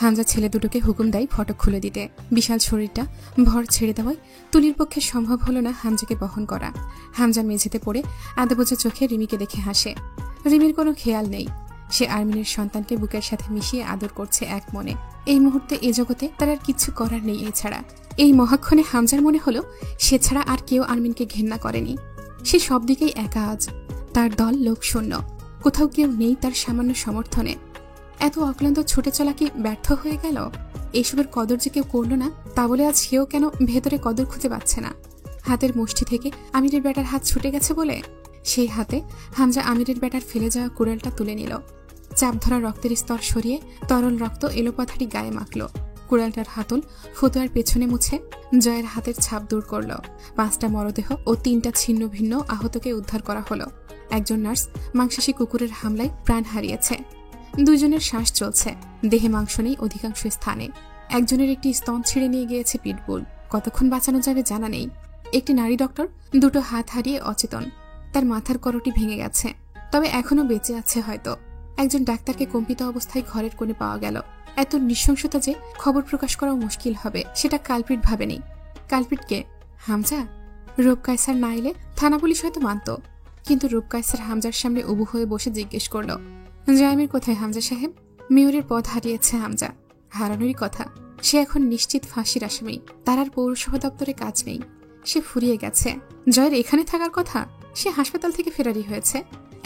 হামজা ছেলে দুটোকে হুকুম দেয় ফটক খুলে দিতে। বিশাল শরীরটা ভর ছেড়ে দেওয়ায় তুলির পক্ষে সম্ভব হলো না হামজাকে বহন করা। হামজা মেঝেতে পড়ে আধবোঝা চোখে রিমিকে দেখে হাসে। রিমির কোনো খেয়াল নেই, সে আরমিনের সন্তানকে বুকের সাথে মিশিয়ে আদর করছে এক মনে। এই মুহূর্তে এ জগতে তার আর কিচ্ছু করার নেই এছাড়া। এই মহাক্ষণে হামজার মনে হলো সে ছাড়া আর কেউ আরমিনকে ঘেন্না করেনি। সে সব দিকেই একা আজ, তার দল লোকশূন্য, কোথাও কেউ নেই তার সামান্য সমর্থনে। এত অক্লান্ত ছুটে চলা কি ব্যর্থ হয়ে গেল? এইসবের কদর যে কেউ করল না, তা বলে আজ সেও কেন ভেতরে কদর খুঁজে পাচ্ছে না? হাতের মুষ্টি থেকে আমিরের ব্যাটার হাত ছুটে গেছে বলে সেই হাতে হামজা আমিরের ব্যাটার ফেলে যাওয়া কুড়ালটা তুলে নিল। চাপ ধরা রক্তের স্তর সরিয়ে তরল রক্ত এলোপাথারি গায়ে মাখল। কুড়ালটার হাতল ফতুয়ার পেছনে মুছে জয়ের হাতের ছাপ দূর করল। 5টা মরদেহ ও 3টা ছিন্ন ভিন্ন আহতকে উদ্ধার করা হলো। একজন নার্স মাংসাশী কুকুরের হামলায় প্রাণ হারিয়েছে। 2 জনের শ্বাস চলছে, দেহে মাংস নেই অধিকাংশ স্থানে। একজনের একটি স্তন ছিঁড়ে নিয়ে গিয়েছে পিটবুল, কতক্ষণ বাঁচানো যাবে জানা নেই। একটি নারী ডক্টর 2টো হাত হারিয়ে অচেতন, তার মাথার করটি ভেঙে গেছে, তবে এখনো বেঁচে আছে হয়তো। একজন ডাক্তারকে কম্পিত অবস্থায় ঘরের কোণে পাওয়া গেল। এত নৃশংসতা যে খবর প্রকাশ করাও মুশকিল হবে সেটা কালপিট ভাবেনি। কালপিটকে হামজা? রূপ কায়সার না এলে থানা পুলিশ হয়তো মানত, কিন্তু রূপ কায়সার হামজার সামনে উবু হয়ে বসে জিজ্ঞেস করল, জামির কোথায় হামজা সাহেব? মেয়রের পদ হারিয়েছে হামজা, হারানোরই কথা। সে এখন নিশ্চিত ফাঁসির আসামি, তার আর পৌরসভা দপ্তরে কাজ নেই, সে ফুরিয়ে গেছে। জয়ের এখানে থাকার কথা, সে হাসপাতাল থেকে ফেরারি হয়েছে।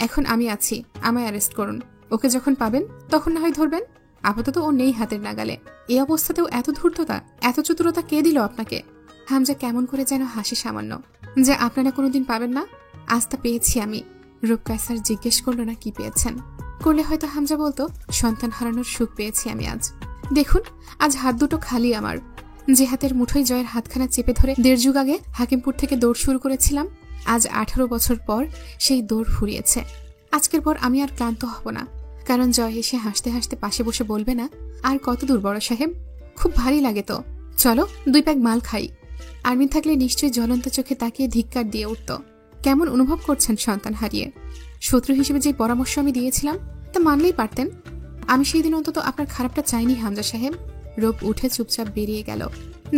এখন আমি আছি, আমায় অ্যারেস্ট করুন। ওকে যখন পাবেন তখন না হয় ধরবেন, আপাতত ও নেই হাতের নাগালে। এই অবস্থাতেও এত ধূর্ততা, এত চতুরতা কে দিল আপনাকে? হামজা কেমন করে যেন হাসি সামান্য, যে আপনারা কোনোদিন পাবেন না। আজ তা পেয়েছি আমি। রূপ কায়সার জিজ্ঞেস করলো না কি পেয়েছেন, করলে হয়তো হামজা বলতো সন্তান হারানোর সুখ পেয়েছি আমি আজ। দেখুন, আজ হাত দুটো খালি আমার। যে হাতের মুঠোয় জয়ের হাতখানা চেপে ধরে 1.5 যুগ আগে হাকিমপুর থেকে দৌড় শুরু করেছিলাম, আজ 18 বছর পর সেই দৌড় ফুরিয়েছে। আজকের পর আমি আর ক্লান্ত হব না, কারণ জয় এসে হাসতে হাসতে পাশে বসে বলবে না, আর কত দূর বড় সাহেব, খুব ভারী লাগে তো, চলো 2 প্যাক মাল খাই। আর্মিন থাকলে নিশ্চয়ই জ্বলন্ত চোখে তাকিয়ে ধিক্কার দিয়ে উঠত। কেমন অনুভব করছেন সন্তান হারিয়ে? শত্রু হিসেবে যে পরামর্শ আমি দিয়েছিলাম তা মানলেই পারতেন। আমি সেই দিন অন্তত আপনার খারাপটা চাইনি হামজা সাহেব। রূপ উঠে চুপচাপ বেরিয়ে গেল।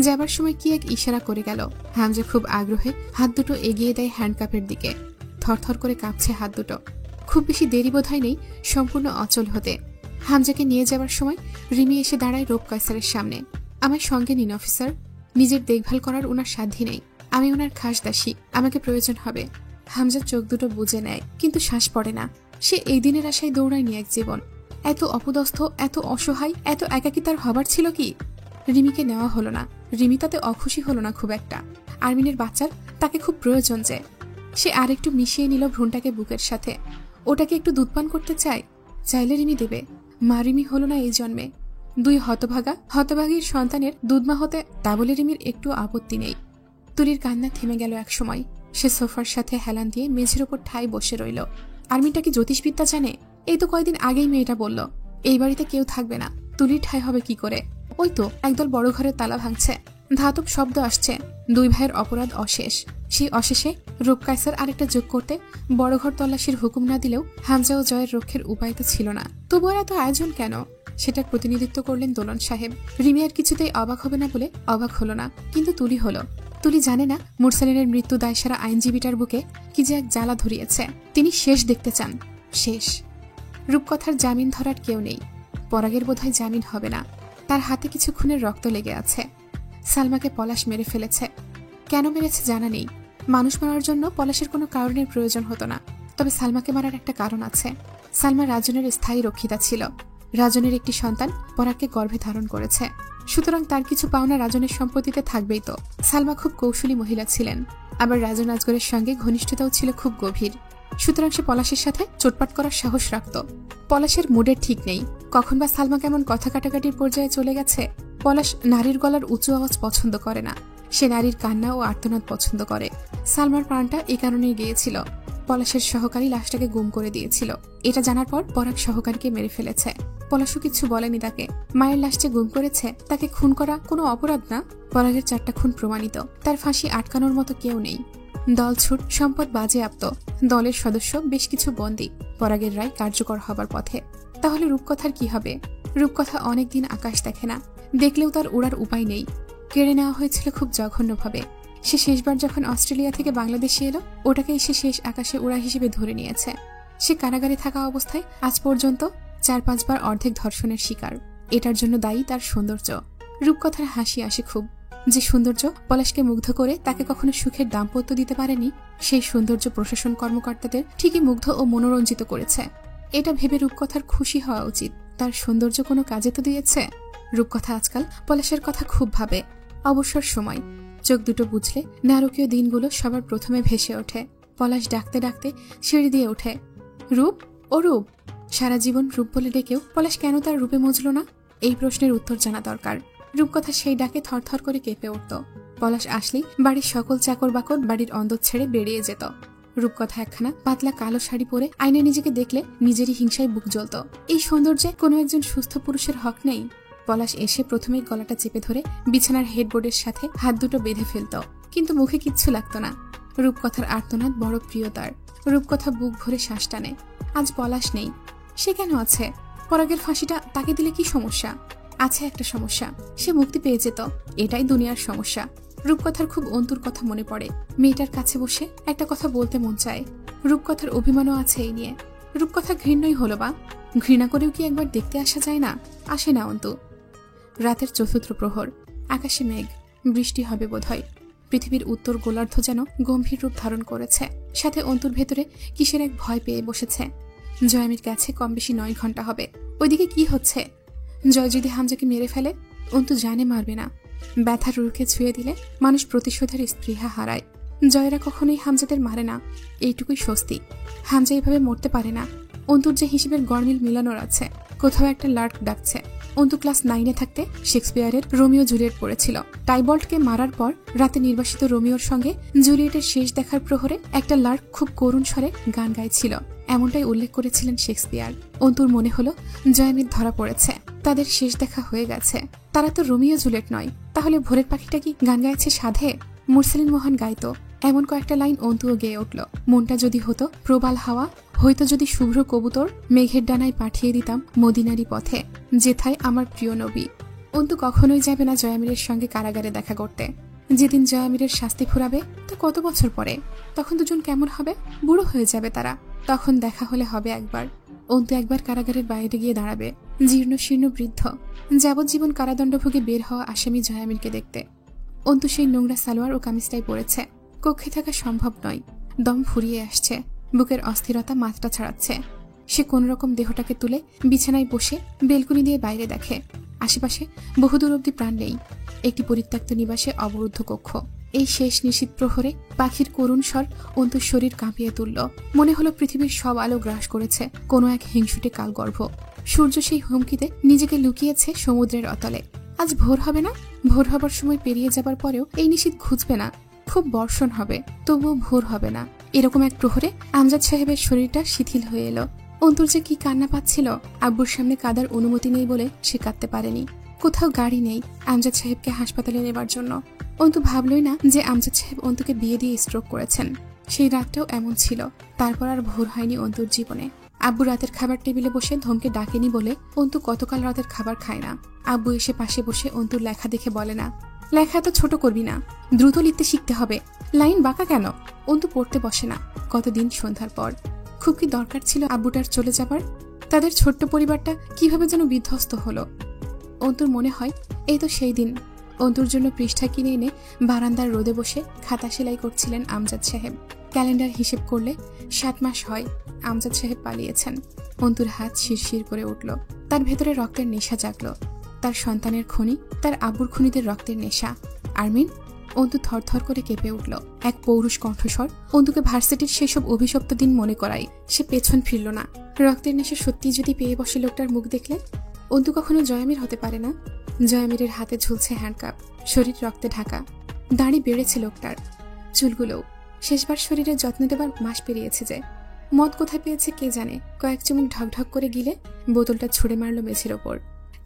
যাবার সময় কি এক ইশারা করে গেল। হামজা খুব আগ্রহে হাত দুটো এগিয়ে দেয় হ্যান্ডকাপের দিকে। থরথর করে কাঁপছে হাত দুটো। খুব বেশি দেরি বোধহয় নেই সম্পূর্ণ অচল হতে। হামজাকে নিয়ে যাবার সময় রিমি এসে দাঁড়ায় রূপ কায়সারের সামনে। আমার সঙ্গে নিন অফিসার, নিজের দেখভাল করার ওনার সাধ্যি নেই, আমি ওনার খাস দাসী, আমাকে প্রয়োজন হবে। হামজার চোখ দুটো বুজে নেয়, কিন্তু শ্বাস পড়ে না। সে এই দিনের আশায় দৌড়ায়নি এক জীবন। এত অপদস্থ, এত অসহায়, এত একাকী তার হবার ছিল কি? রিমিকে নেওয়া হলো না। রিমি তাতে অখুশি হলো না খুব একটা। আরমিনের বাচ্চার তাকে খুব প্রয়োজন যে। সে আরেকটু মিশিয়ে নিল ভ্রূণটাকে বুকের সাথে। ওটাকে একটু দুধপান করতে চাইলে রিমি দেবে। মা রিমি হলো না এই জন্মে। 2 হতভাগীর সন্তানের দুধমা হতে, তা বলে রিমির একটু আপত্তি নেই। তুলির কান্না থেমে গেল এক সময়। সে সোফার সাথে হেলান দিয়ে মেঝের ওপর ঠাই বসে রইল। আর্মিনটা কি জ্যোতিষবিদ্যা জানে? এই তো কয়দিন আগেই মেয়েটা বলল এই বাড়িতে কেউ থাকবে না, তুলির ঠাই হবে কি করে? ওই তো একদল বড় ঘরের তালা ভাঙছে, ধাতব শব্দ আসছে। 2 ভাইয়ের অপরাধ অশেষ। সেই অশেষে রূপ কায়সার আরেকটা যোগ করতে বড় ঘর তল্লাশির হুকুম না দিলেও হামজা ও জয়ের রক্ষের উপায় তো ছিল না। তবুও এত আয়োজন কেন? সেটার প্রতিনিধিত্ব করলেন দোলন সাহেব। রিমি আর কিছুতেই অবাক হবে না বলে অবাক হলো না, কিন্তু তুলি হলো। তুলি জানে না মুরসালিনের মৃত্যু দায়সারা আইনজীবীটার বুকে কি যে এক জ্বালা ধরিয়েছে। তিনি শেষ দেখতে চান, শেষ। রূপকথার জামিন ধরার কেউ নেই। পরাগের বোধহয় জামিন হবে না। তার হাতে কিছু খুনের রক্ত লেগে আছে। সালমাকে পলাশ মেরে ফেলেছে। কেন মেরেছে জানা নেই। মানুষ মারার জন্য পলাশের কোনো কারণের প্রয়োজন হতো না, তবে সালমাকে মারার একটা কারণ আছে। সালমা রাজনের স্থায়ী রক্ষিতা ছিল। রাজনের একটি সন্তান পরাগকে গর্ভে ধারণ করেছে, সুতরাং তার কিছু পাওনা রাজনের সম্পত্তিতে থাকবেই তো। সালমা খুব কৌশলী মহিলা ছিলেন, আবার রাজন আজগরের সঙ্গে ঘনিষ্ঠতাও ছিল খুব গভীর। সুতরাং সে পলাশের সাথে চোটপাট করার সাহস রাখত। পলাশের মুডের ঠিক নেই, কখন বা সালমা কেমন কথা কাটাকাটির পর্যায়ে চলে গেছে। পলাশ নারীর গলার উঁচু আওয়াজ পছন্দ করে না, সে নারীর কান্না ও আর্তনাদ পছন্দ করে। সালমার প্রাণটা এই কারণেই গিয়েছিল। পলাশের সহকারী লাশটাকে গুম করে দিয়েছিল। এটা জানার পর পরাগ সহকারীকে মেরে ফেলেছে। পলাশও কিছু বলেনি তাকে। মায়ের লাশ যে গুম করেছে তাকে খুন করা কোনো অপরাধ না। পরাগের 4টা খুন প্রমাণিত, তার ফাঁসি আটকানোর মতো কেউ নেই। দল ছুট, সম্পদ বাজেয়াপ্ত, দলের সদস্য বেশ কিছু বন্দী। পরাগের রায় কার্যকর হবার পথে। তাহলে রূপকথার কি হবে? রূপকথা অনেকদিন আকাশ দেখে না, দেখলেও তার ওড়ার উপায় নেই। কেড়ে নেওয়া হয়েছিল খুব জঘন্যভাবে। সে শেষবার যখন অস্ট্রেলিয়া থেকে বাংলাদেশে এলো, ওটাকেই সে শেষ আকাশে উড়া হিসেবে ধরে নিয়েছে। সে কারাগারে থাকা অবস্থায় আজ পর্যন্ত 4-5 বার অর্ধেক ধর্ষণের শিকার। এটার জন্য দায়ী তার সৌন্দর্য। রূপকথার হাসি আসে খুব। যে সৌন্দর্য পলাশকে মুগ্ধ করে তাকে কখনো সুখের দাম্পত্য দিতে পারেনি, সেই সৌন্দর্য প্রশাসন কর্মকর্তাদের ঠিকই মুগ্ধ ও মনোরঞ্জিত করেছে। এটা ভেবে রূপকথার খুশি হওয়া উচিত। তার সৌন্দর্য কোনো কাজে তো দিয়েছে। রূপকথা আজকাল পলাশের কথা খুব ভাবে। অবসর সময় চোখ দুটো বুঝলে নারকীয় দিনগুলো সবার প্রথমে ভেসে ওঠে। পলাশ ডাকতে ডাকতে সিঁড়ি দিয়ে ওঠে, রূপ, ও রূপ। সারা জীবন রূপ বলে ডেকেও পলাশ কেন তার রূপে মজল না? এই প্রশ্নের উত্তর জানা দরকার। রূপকথা সেই ডাকে থরথর করে কেঁপে উঠত। পলাশ আসলেই বাড়ির সকল চাকর বাকর বাড়ির অন্দর ছেড়ে বেরিয়ে যেত। রূপকথা একখানা পাতলা কালো শাড়ি পরে আয়নায় নিজেকে দেখলে নিজেরই হিংসায় বুক জ্বলত। এই সৌন্দর্যে কোনো একজন সুস্থ পুরুষের হক নেই? পলাশ এসে প্রথমেই গলাটা চেপে ধরে বিছানার হেডবোর্ডের সাথে হাত দুটো বেঁধে ফেলত, কিন্তু মুখে কিচ্ছু লাগতো না। রূপকথার আর্তনাদ বড় প্রিয় তার। রূপকথা বুক ভরে শ্বাস টানে। আজ পলাশ নেই। সে কেন আছে? পরাগের ফাঁসিটা তাকে দিলে কি সমস্যা? আছে একটা সমস্যা, সে মুক্তি পেয়ে যেত। এটাই দুনিয়ার সমস্যা। রূপকথার খুব অন্তুর কথা মনে পড়ে। মেয়েটার কাছে বসে একটা কথা বলতে মন চায়। রূপকথার অভিমানও আছে এই নিয়ে। রূপকথা ঘৃণ্যই হলো বা, ঘৃণা করেও কি একবার দেখতে আসা যায় না? আসে না অন্তু। রাতের চতুর্থ প্রহর। আকাশে মেঘ, বৃষ্টি হবে বোধহয়। পৃথিবীর উত্তর গোলার্ধ যেন গম্ভীর রূপ ধারণ করেছে। সাথে অন্তুর ভেতরে কিসের এক ভয় পেয়ে বসেছে। জয়ামির কাছে কম বেশি 9 ঘন্টা হবে। ওইদিকে কি হচ্ছে? জয় যদি হামজাকে মেরে ফেলে? অন্তু জানে মারবে না। ব্যথার রুখে ছুঁয়ে দিলে মানুষ প্রতিশোধের স্পৃহা হারায়। জয়রা কখনোই হামজাদের মারে না, এইটুকুই স্বস্তি। হামজা এইভাবে মরতে পারে না। অন্তুর যে হিসেবের গরমিল মিলানোর আছে। কোথাও একটা লার্ক ডাকছে। অন্তু ক্লাস 9-এ থাকতে শেক্সপিয়ারের রোমিও জুলিয়েট পড়েছিল। টাইবল্টকে মারার পর রাতে নির্বাসিত রোমিওর সঙ্গে জুলিয়েটের শেষ দেখার প্রহরে একটা লার্ক খুব করুণ স্বরে গান গাইছিল, এমনটাই উল্লেখ করেছিলেন শেক্সপিয়ার। অন্তুর মনে হলো জয়ামির ধরা পড়েছে, তাদের শেষ দেখা হয়ে গেছে। তারা তো রোমিও জুলিয়েট নয়, তাহলে ভোরের পাখিটা কি গান গাইছে সাধে? মুরসালিন মোহন গাইতো, এমন কয়েকটা লাইন অন্তুও গেয়ে উঠল। মনটা যদি হতো প্রবাল হাওয়া, হয়তো যদি শুভ্র কবুতর, মেঘের ডানায় পাঠিয়ে দিতাম মদিনারি পথে, যেথায় আমার প্রিয় নবী। অন্তু কখনোই যাবে না জয়ামিরের সঙ্গে কারাগারে দেখা করতে। যেদিন জয়ামিরের শাস্তি ফুরাবে তা কত বছর পরে। তখন দুজন কেমন হবে? বুড়ো হয়ে যাবে তারা। তখন দেখা হলে হবে একবার। অন্তু একবার কারাগারের বাইরে গিয়ে দাঁড়াবে, জীর্ণ শীর্ণ বৃদ্ধ, যাবজ্জীবন কারাদণ্ডভোগে বের হওয়া আসামি জয়ামিরকে দেখতে। অন্তু সেই নোংরা সালোয়ার ও কামিজটাই পরেছে। কক্ষে থাকা সম্ভব নয়। দম ফুরিয়ে আসছে, বুকের অস্থিরতা মাত্রা ছাড়াচ্ছে। সে কোনরকম দেহটাকে তুলে বিছানায় বসে বেলকুনি দিয়ে বাইরে দেখে। আশেপাশে বহুদূর অব্দি প্রাণ নেই। একটি পরিত্যক্ত নিবাসে অবরুদ্ধ কক্ষ। এই শেষ নিশীথ প্রহরে পাখির করুণ স্বর অন্তুর শরীর কাঁপিয়ে তুলল। মনে হলো পৃথিবীর সব আলো গ্রাস করেছে কোনো এক হিংসুটে কালগর্ভ। সূর্য সেই হুমকিতে নিজেকে লুকিয়েছে সমুদ্রের অতলে। আজ ভোর হবে না? ভোর হবার সময় পেরিয়ে যাবার পরেও এই নিশীথ ঘুচবে না। খুব বর্ষণ হবে, তবুও ভোর হবে না। এরকম এক প্রহরে আমজাদ সাহেবের শরীরটা শিথিল হয়ে এলো। অন্তুর যে কি কান্না পাচ্ছিল। আব্বুর সামনে কাঁদার অনুমতি নেই বলে সে কাঁদতে পারেনি। কোথাও গাড়ি নেই আমজাদ সাহেবকে হাসপাতালে নেবার জন্য। অন্তু ভাবলই না যে আমজাদ সাহেব অন্তুকে বিয়ে দিয়ে স্ট্রোক করেছেন। সেই রাতটাও এমন ছিল। তারপর আর ভোর হয়নি অন্তুর জীবনে। আব্বু রাতের খাবার টেবিলে বসে ধমকে ডাকেনি বলে অন্তু কতকাল রাতের খাবার খায় না। আব্বু এসে পাশে বসে অন্তুর লেখা দেখে বলে না, লেখা তো ছোট করবি না, দ্রুত লিখতে শিখতে হবে, লাইন বাঁকা কেন? অন্তু পড়তে বসে না কতদিন সন্ধ্যার পর। খুব কি দরকার ছিল আব্বুটার চলে যাবার? তাদের ছোট্ট পরিবারটা কিভাবে যেন বিধ্বস্ত হলো। অন্তুর মনে হয় এই তো সেই দিন। অন্তুর জন্য পৃষ্ঠা কিনে এনে বারান্দার রোদে বসে খাতা সেলাই করছিলেন আমজাদ সাহেব। ক্যালেন্ডার হিসেব করলে 7 মাস হয় আমজাদ সাহেব পালিয়েছেন। অন্তুর হাত শিরশির করে উঠল। তার ভেতরে রক্তের নেশা জাগলো। তার সন্তানের খনি, তার আব্বুর খুনিদের রক্তের নেশা। আরমিন? অন্তু থরথর করে কেঁপে উঠল। এক পৌরুষ কণ্ঠস্বর অন্তুকে ভার্সিটির সেসব অভিশপ্ত দিন মনে করাই। সে পেছন ফিরল না। রক্তের নেশা সত্যি যদি পেয়ে বসে লোকটার মুখ দেখলে? অন্তু কখনো জয়ামির হতে পারে না। জয়ামিরের হাতে ঝুলছে হ্যান্ডকাপ, শরীর রক্তে ঢাকা। দাড়ি বেড়েছে লোকটার, চুলগুলোও। শেষবার শরীরে যত্ন দেবার মাস পেরিয়েছে যে। মদ কোথায় পেয়েছে কে জানে। কয়েক চুমুক ঢকঢক করে গিলে বোতলটা ছুঁড়ে মারল মেঝের ওপর।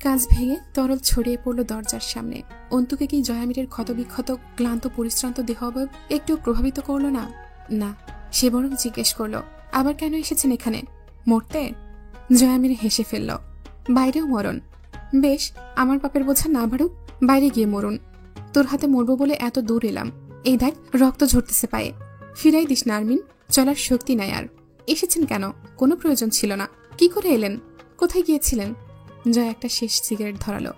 কাঁচ ভেঙে তরল ছড়িয়ে পড়ল দরজার সামনে। অন্তুকে কি জয়ামিরের ক্ষতবিক্ষত ক্লান্ত পরিশ্রান্ত দেহ অবয়ব একটু প্রভাবিত করল না? না, সে বরং জিজ্ঞেস করল, আবার কেন এসেছেন এখানে? মরতে? জয়ামির হেসে ফেলল। বাইরেও মরণ, বেশ, আমার পাপের বোঝা না বাড়ুক, বাইরে গিয়ে মরুন। তোর হাতে মরবো বলে এত দূর এলাম, এই দেখ রক্ত ঝরতেছে পায়ে। ফিরাই দিস না আরমিন, চলার শক্তি নাই আর। এসেছেন কেন? কোনো প্রয়োজন ছিল না। কি করে এলেন? কোথায় গিয়েছিলেন? জয় একটা শেষ সিগারেট ধরালো।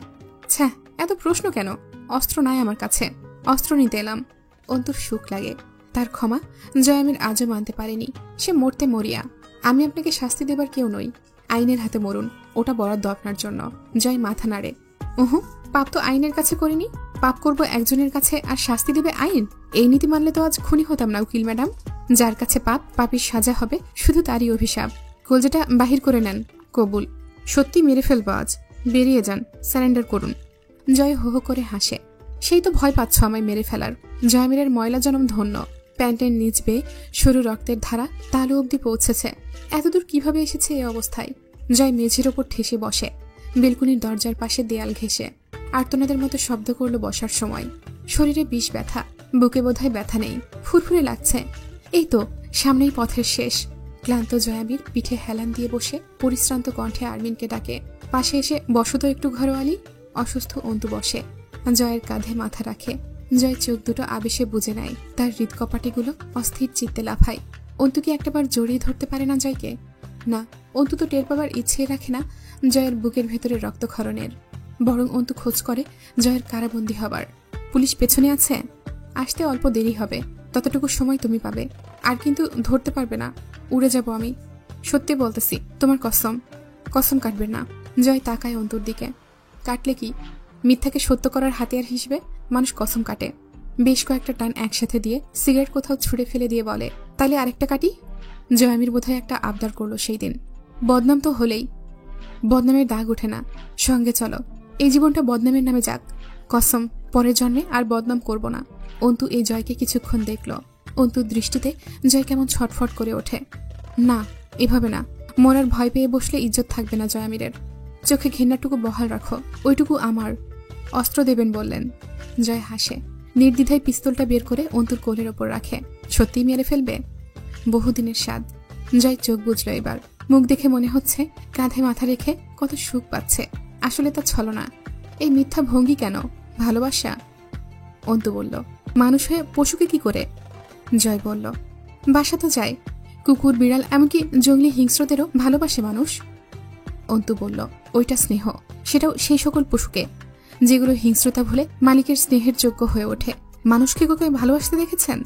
ছ্যা, এত প্রশ্ন কেন? অস্ত্র নাই আমার কাছে, অস্ত্র নিতে এলাম। অন্তুর সুখ লাগে। তার ক্ষমা জয় আমির আজও মানতে পারেনি। সে মরতে মরিয়া। আমি আপনাকে শাস্তি দেবার কেউ নই, আইনের হাতে মরুন, ওটা বরাদ্দ আপনার জন্য। জয় মাথা নাড়ে। ওহো, পাপ তো আইনের কাছে করিনি, পাপ করব একজনের কাছে আর শাস্তি দেবে আইন? এই নীতি মানলে তো আজ খুনি হতাম না উকিল ম্যাডাম। যার কাছে পাপ, পাপীর সাজা হবে শুধু তারই অভিশাপ। কলজাটা বাহির করে নেন। কবুল। সত্যি মেরে ফেলবো আজ। বেরিয়ে যান, সারেন্ডার করুন। জয় হো হো করে হাসে। সেই তো ভয় পাচ্ছ আমায় মেরে ফেলার। জয়মীরের ময়লা জনম ধন্য। প্যান্টের নিচ বেয়ে সরু রক্তের ধারা তালু অব্দি পৌঁছেছে। এতদূর কিভাবে এসেছে এই অবস্থায়? জয় মেঝের ওপর ঠেসে বসে, বেলকুনির দরজার পাশে দেয়াল ঘেঁষে। আর্তনাদের মতো শব্দ করলো বসার সময়। শরীরে বিষ ব্যথা, বুকে বোধহয় ব্যথা নেই, ফুরফুরে লাগছে। এই তো সামনেই পথের শেষ। ক্লান্ত জয়াবীর পিঠে হেলান দিয়ে বসে পরিশ্রান্ত কণ্ঠে আরমিনকে ডাকে, পাশে এসে বসো তো একটু ঘরোয়ালি। অসুস্থ অন্তু বসে, জয়ের কাঁধে মাথা রাখে। জয় চোখ দুটো আবেশে বুঝে নেয়, তার হৃদকপাটিগুলো অস্থির চিত্তে লাফায়। অন্তু কি একটাবার জড়িয়ে ধরতে পারে না জয়কে? না, অন্তু তো টের পাবার ইচ্ছে রাখে না জয়ের বুকের ভেতরে রক্তক্ষরণের। বরং অন্তু খোঁজ করে জয়ের কারাবন্দী হবার। পুলিশ পেছনে আছে, আসতে অল্প দেরি হবে, ততটুকু সময় তুমি পাবে। আর কিন্তু ধরতে পারবে না, উড়ে যাব আমি। সত্যি বলতেছি, তোমার কসম। কসম কাটবে না। জয় তাকায় অন্তুর দিকে। কাটলে কি? মিথ্যাকে সত্য করার হাতিয়ার হিসেবে মানুষ কসম কাটে। বেশ কয়েকটা টান একসাথে দিয়ে সিগারেট কোথাও ছুঁড়ে ফেলে দিয়ে বলে, তাইলে আরেকটা কাটি। জয়ামির বোধহয় একটা আবদার করলো সেই দিন। বদনাম তো হলেই, বদনামের দাগ ওঠে না। সঙ্গে চলো, এই জীবনটা বদনামের নামে যাক। কসম, পরের জন্মে আর বদনাম করব না। অন্তু এই জয়কে কিছুক্ষণ দেখল। অন্তুর দৃষ্টিতে জয় কেমন ছটফট করে ওঠে। না, এভাবে না। মরার ভয় পেয়ে বসলে ইজ্জত থাকবে না জয়ামিরের। চোখে ঘৃণাটুকু বহাল রাখো, ওইটুকু আমার। অস্ত্র দেবেন বললেন। জয় হাসে, নির্দ্বিধায় পিস্তলটা বের করে অন্তুর কোলের ওপর রাখে। সত্যিই মেরে ফেলবে? বহুদিনের স্বাদ। জয় চোখ বুঝল এবার। মুখ দেখে মনে হচ্ছে কাঁধে মাথা রেখে কত সুখ পাচ্ছে। আসলে তা ছলনা। এই মিথ্যা ভঙ্গি কেন? ভালোবাসা? অন্তু বলল, মানুষ হয়ে পশুকে কি করে? জয় বলল, বাসা তো যায়। কুকুর, বিড়াল, এমনকি জঙ্গলি হিংস্রদেরও ভালোবাসে মানুষ। অন্তু বলল, ওইটা স্নেহ। সেটাও সেই সকল পশুকে যেগুলো হিংস্রতা ভুলে মালিকের স্নেহের যোগ্য হয়ে ওঠে। মানুষকে কাউকে ভালোবাসতে দেখেছেন?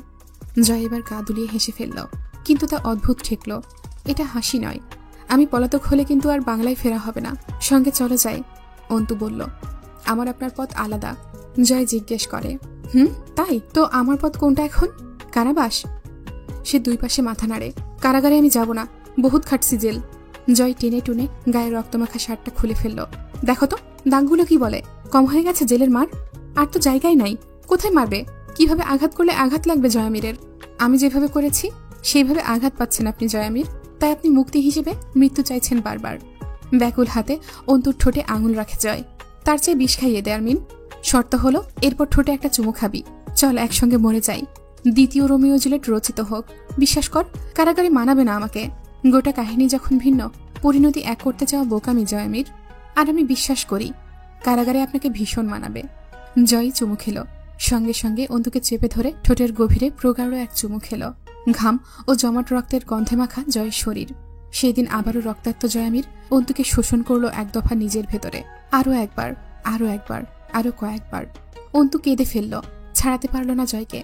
জয় এবার গা দুলিয়ে হেসে ফেলল, কিন্তু তা অদ্ভুত ঠেকল। এটা হাসি নয়। আমি পলাতক হলে কিন্তু আর বাংলায় ফেরা হবে না। সঙ্গে চলে যাই। অন্তু বলল, আমার আপনার পথ আলাদা। জয় জিজ্ঞেস করে, তাই তো? আমার পথ কোনটা এখন? কারাবাস? সে দুই পাশে মাথা নাড়ে। কারাগারে আমি যাব না, বহুত খাটছি জেল। জয় টেনে টুনে গায়ের রক্তমাখা শার্টটা খুলে ফেলল। দেখো তো দাগগুলো কি বলে? কম হয়ে গেছে জেলের মার? আর তো জায়গায় নাই। কোথায় মারবে? কিভাবে আঘাত করলে আঘাত লাগবে জয়ামিরের? আমি যেভাবে করেছি সেইভাবে আঘাত পাচ্ছেন আপনি জয়ামির, তাই আপনি মুক্তি হিসেবে মৃত্যু চাইছেন বারবার। ব্যাকুল হাতে অন্তুর ঠোঁটে আঙুল রাখে জয়। তার চেয়ে বিষ খাইয়ে দে আরমিন। শর্ত হলো এরপর ঠোঁটে একটা চুমু খাবি। চল একসঙ্গে মরে যাই। দ্বিতীয় রোমিও জুলিয়েট রচিত হোক। বিশ্বাস কর, কারাগারে মানাবে না আমাকে। গোটা কাহিনী যখন ভিন্ন, পরিণতি এক করতে চাওয়া বোকামি জয়ামির। আর আমি বিশ্বাস করি কারাগারে আপনাকে ভীষণ মানাবে। জয় চুমু খেল। সঙ্গে সঙ্গে অন্তুকে চেপে ধরে ঠোঁটের গভীরে প্রগাঢ় এক চুমু খেল। ঘাম ও জমাট রক্তের গন্ধে মাখা জয়ের শরীর। সেই দিন আবারও রক্তাক্ত জয়ামির অন্তুকে শোষণ করলো এক দফা নিজের ভেতরে। আরো একবার, আরো একবার, আরো কয়েকবার। অন্তু কেঁদে ফেলল, ছাড়াতে পারল না জয়কে।